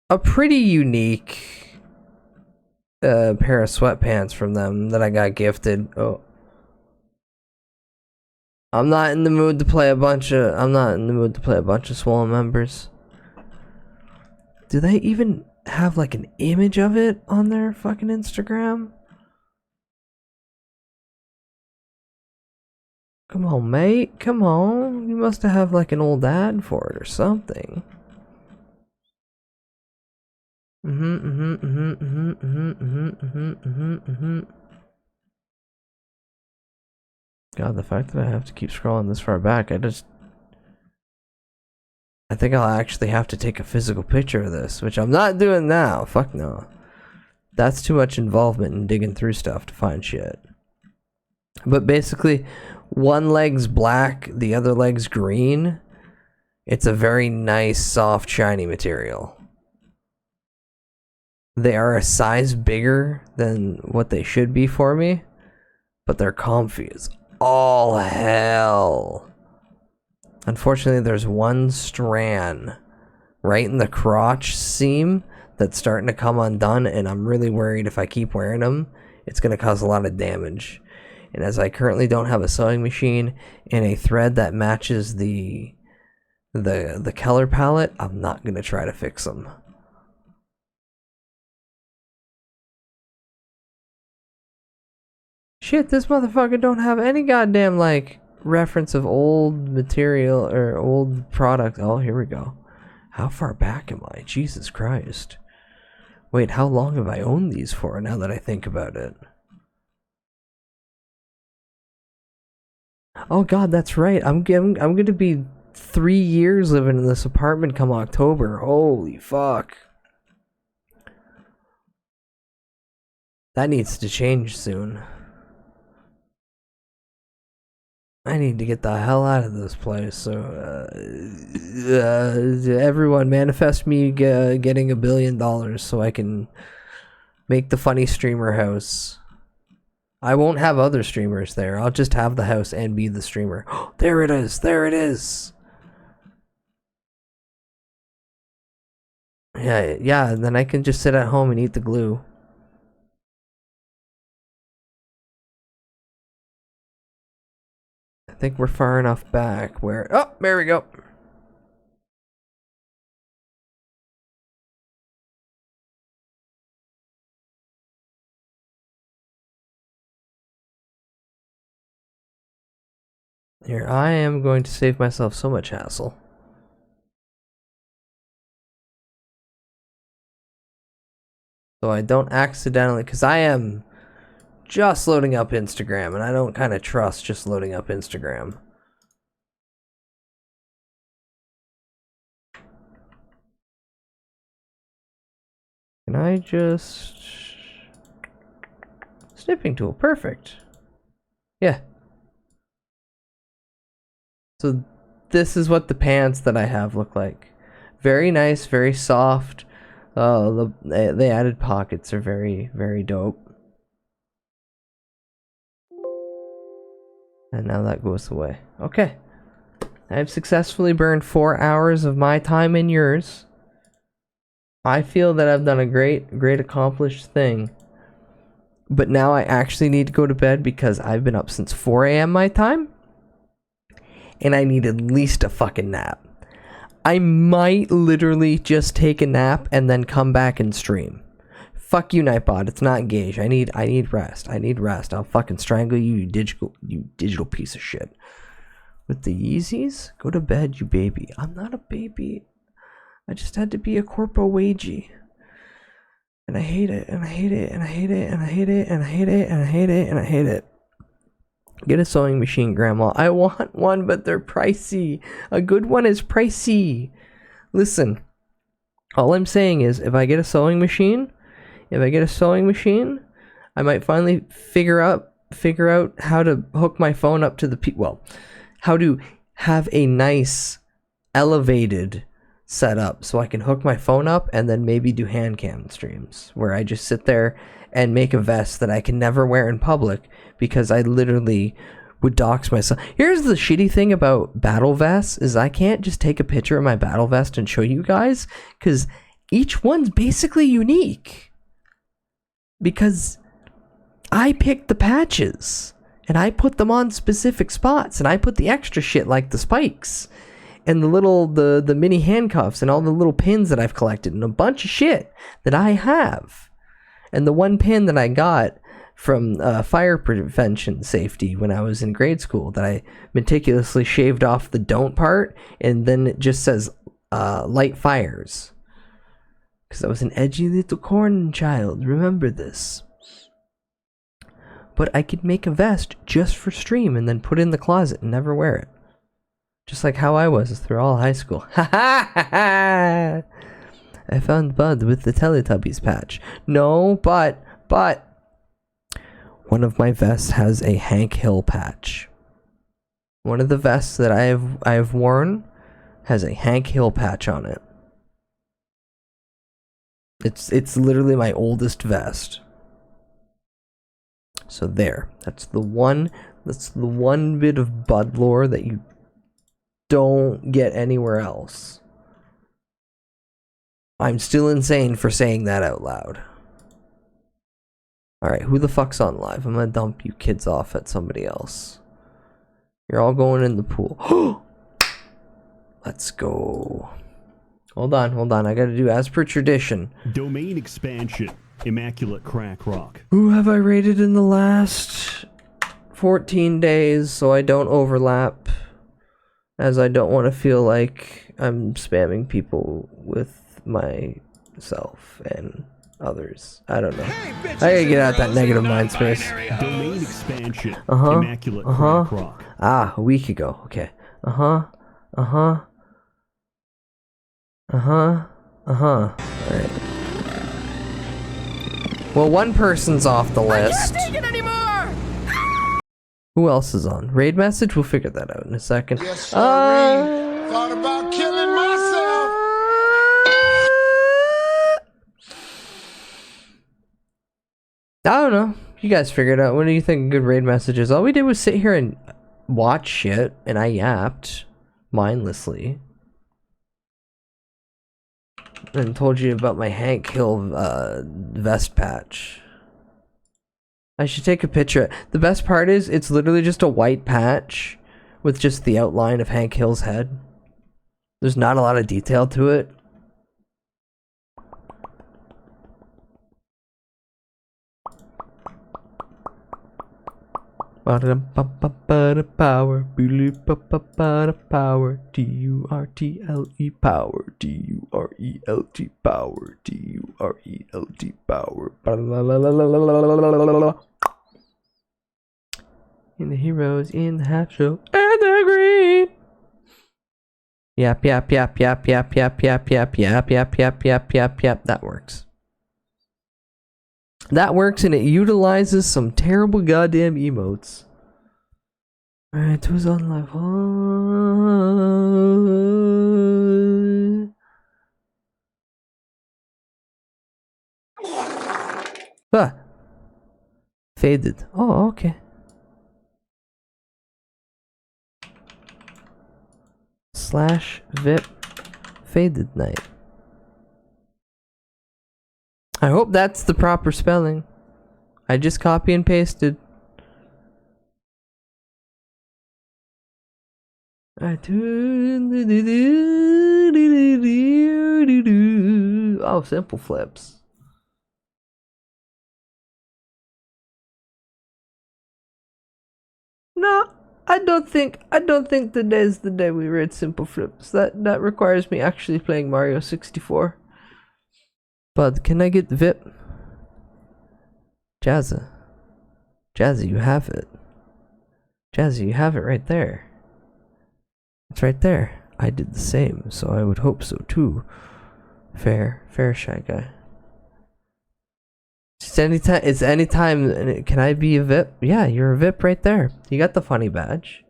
S4: a pretty unique pair of sweatpants from them that I got gifted. Oh. I'm not in the mood to play a bunch of swollen members. Do they even have like an image of it on their fucking Instagram? Come on, mate. Come on. You must have like an old ad for it or something. God, the fact that I have to keep scrolling this far back, I think I'll actually have to take a physical picture of this, which I'm not doing now. Fuck no. That's too much involvement in digging through stuff to find shit. But basically, one leg's black, the other leg's green. It's a very nice, soft, shiny material. They are a size bigger than what they should be for me, but they're comfy as all hell. Unfortunately, there's one strand right in the crotch seam that's starting to come undone, and I'm really worried if I keep wearing them, it's going to cause a lot of damage. And as I currently don't have a sewing machine and a thread that matches the color palette, I'm not going to try to fix them. Shit, this motherfucker don't have any goddamn, like, reference of old material or old product. Oh, here we go. How far back am I? Jesus Christ. Wait, how long have I owned these for now that I think about it? Oh god, that's right. I'm going to be 3 years living in this apartment come October. Holy fuck. That needs to change soon. I need to get the hell out of this place. So, everyone, manifest me getting $1 billion so I can make the funny streamer house. I won't have other streamers there. I'll just have the house and be the streamer. There it is. There it is. Yeah. And then I can just sit at home and eat the glue. I think we're far enough back where... Oh, there we go. Here, I am going to save myself so much hassle. So I don't accidentally... Because I am just loading up Instagram, and I don't kind of trust just loading up Instagram. Can I just... Snipping tool, perfect. Yeah. So this is what the pants that I have look like. Very nice, very soft. The added pockets are very, very dope. And now that goes away. Okay. I've successfully burned 4 hours of my time and yours. I feel that I've done a great accomplished thing. But now I actually need to go to bed because I've been up since 4 a.m. my time. And I need at least a fucking nap. I might literally just take a nap and then come back and stream. Fuck you, Nightbot. It's not Gage. I need rest. I need rest. I'll fucking strangle you, you digital piece of shit. With the Yeezys? Go to bed, you baby. I'm not a baby. I just had to be a corpo wagey. And I hate it, and I hate it, and I hate it, and I hate it, and I hate it, and I hate it, and I hate it. Get a sewing machine, Grandma. I want one, but they're pricey. A good one is pricey. Listen, all I'm saying is if I get a sewing machine, I might finally figure out how to hook my phone up to the how to have a nice elevated set up so I can hook my phone up and then maybe do hand cam streams where I just sit there and make a vest that I can never wear in public because I literally would dox myself. Here's the shitty thing about battle vests is I can't just take a picture of my battle vest and show you guys because each one's basically unique. Because I picked the patches and I put them on specific spots and I put the extra shit like the spikes and the mini handcuffs and all the little pins that I've collected and a bunch of shit that I have. And the one pin that I got from fire prevention safety when I was in grade school that I meticulously shaved off the don't part and then it just says light fires. Because I was an edgy little corn child, remember this. But I could make a vest just for stream and then put it in the closet and never wear it. Just like how I was through all high school. Ha ha ha ha! I found Bud with the Teletubbies patch. No, but one of my vests has a Hank Hill patch. One of the vests that I've worn has a Hank Hill patch on it. It's literally my oldest vest. So there. That's the one bit of Bud lore that you don't get anywhere else. I'm still insane for saying that out loud. Alright, who the fuck's on live? I'm gonna dump you kids off at somebody else. You're all going in the pool. Let's go. Hold on. I gotta do as per tradition.
S14: Domain expansion. Immaculate Crack Rock.
S4: Who have I rated in the last 14 days so I don't overlap? As I don't want to feel like I'm spamming people with myself and others. I don't know. I gotta get out that negative mind space.
S14: Domain expansion. Immaculate Crack Rock.
S4: Ah, a week ago. Okay. Alright. Well, one person's off the list.
S11: I can't take it anymore!
S4: Who else is on? Raid message? We'll figure that out in a second.
S11: Yes, thought about killing myself.
S4: I don't know. You guys figure it out. What do you think a good raid message is? All we did was sit here and watch shit, and I yapped mindlessly. And told you about my Hank Hill vest patch. I should take a picture. The best part is it's literally just a white patch with just the outline of Hank Hill's head. There's not a lot of detail to it. Power, power, D-U-R-T-L-E power, D-U-R-E-L-T power, D-U-R-E-L-T power. In the heroes in the half show and the green. Yap. That works. That works and it utilizes some terrible goddamn emotes. Alright, who's on live? Faded. Oh, okay. /VIP Faded Night. I hope that's the proper spelling. I just copy and pasted. Oh, simple flips. No, I don't think today's the day we read simple flips. That requires me actually playing Mario 64. Bud, can I get the VIP? Jazza, you have it. Jazza, you have it right there. It's right there. I did the same, so I would hope so too. Fair, Shy Guy. It's anytime. Can I be a VIP? Yeah, you're a VIP right there. You got the funny badge.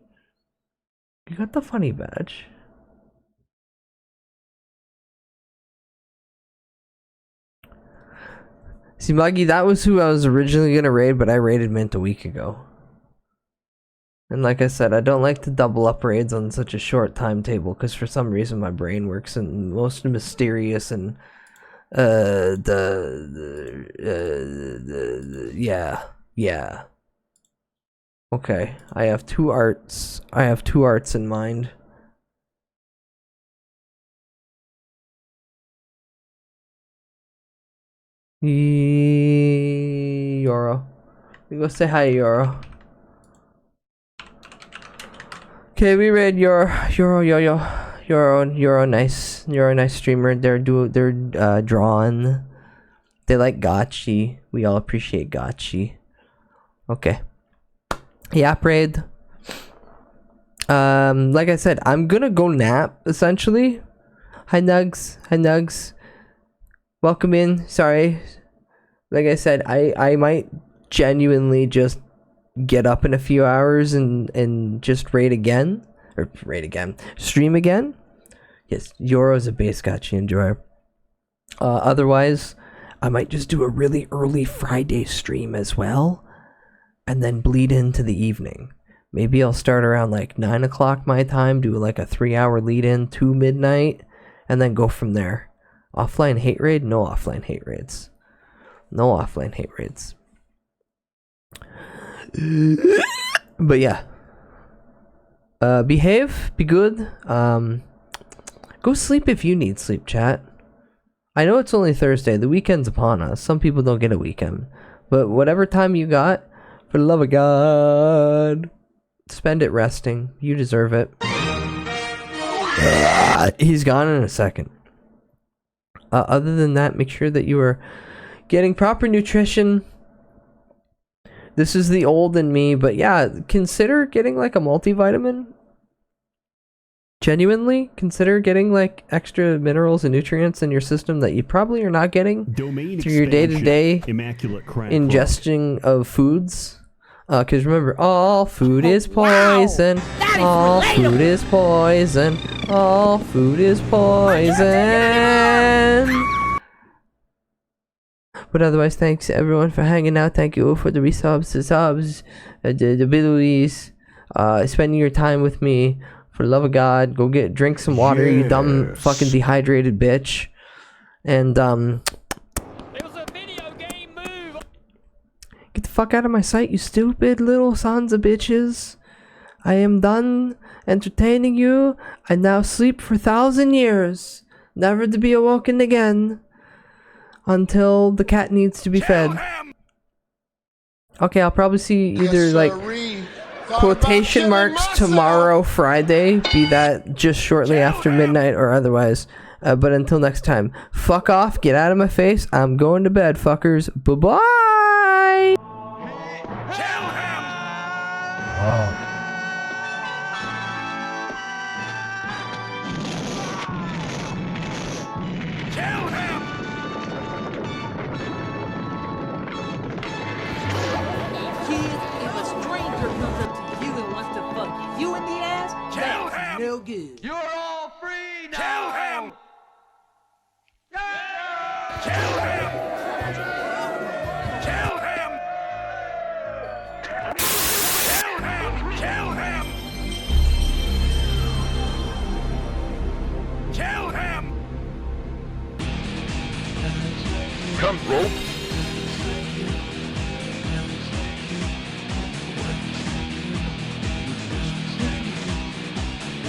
S4: See, Muggy, that was who I was originally gonna raid, but I raided Mint a week ago. And like I said, I don't like to double up raids on such a short timetable, because for some reason my brain works in the most mysterious and yeah. Okay, I have two arts. I have two arts in mind. Yoro. We go say hi, Yoro. Okay, we read Yoro, Yoro, nice. You're a nice streamer. They're drawn. They like gotchi. We all appreciate gotchi. Okay. Yap raid. Like I said, I'm gonna go nap essentially. Hi Nugs. Hi Nugs. Welcome in. Sorry. Like I said, I might genuinely just get up in a few hours and just raid again. Or raid again. Stream again. Yes, Yoro's a base gotchi enjoyer. Otherwise, I might just do a really early Friday stream as well. And then bleed into the evening. Maybe I'll start around like 9 o'clock my time, do like a 3-hour lead in to midnight, and then go from there. Offline hate raid? No offline hate raids. No offline hate raids. But yeah. Behave, be good. Go sleep if you need sleep, chat. I know it's only Thursday, the weekend's upon us. Some people don't get a weekend. But whatever time you got, for the love of God, spend it resting. You deserve it. He's gone in a second. Other than that, make sure that you are getting proper nutrition. This is the old in me, but yeah, consider getting like a multivitamin. Genuinely, consider getting like extra minerals and nutrients in your system that you probably are not getting through your day-to-day ingestion of foods. Because remember, all food is poison. All food is poison. All food is poison. But otherwise, thanks everyone for hanging out. Thank you for the resubs, the subs, the abilities, spending your time with me. For the love of God, go drink some water, you dumb fucking dehydrated bitch. And get the fuck out of my sight, you stupid little sons of bitches. I am done entertaining you. I now sleep for 1,000 years, never to be awoken again. Until the cat needs to be fed. Okay, I'll probably see either like quotation marks tomorrow, Friday, be that just shortly after midnight or otherwise. But until next time, fuck off, get out of my face. I'm going to bed, fuckers. Bye-bye! Oh.
S11: No good. You're all free now. Kill him! Kill him! Kill him! Kill him! Kill him! Kill him! Come, rope.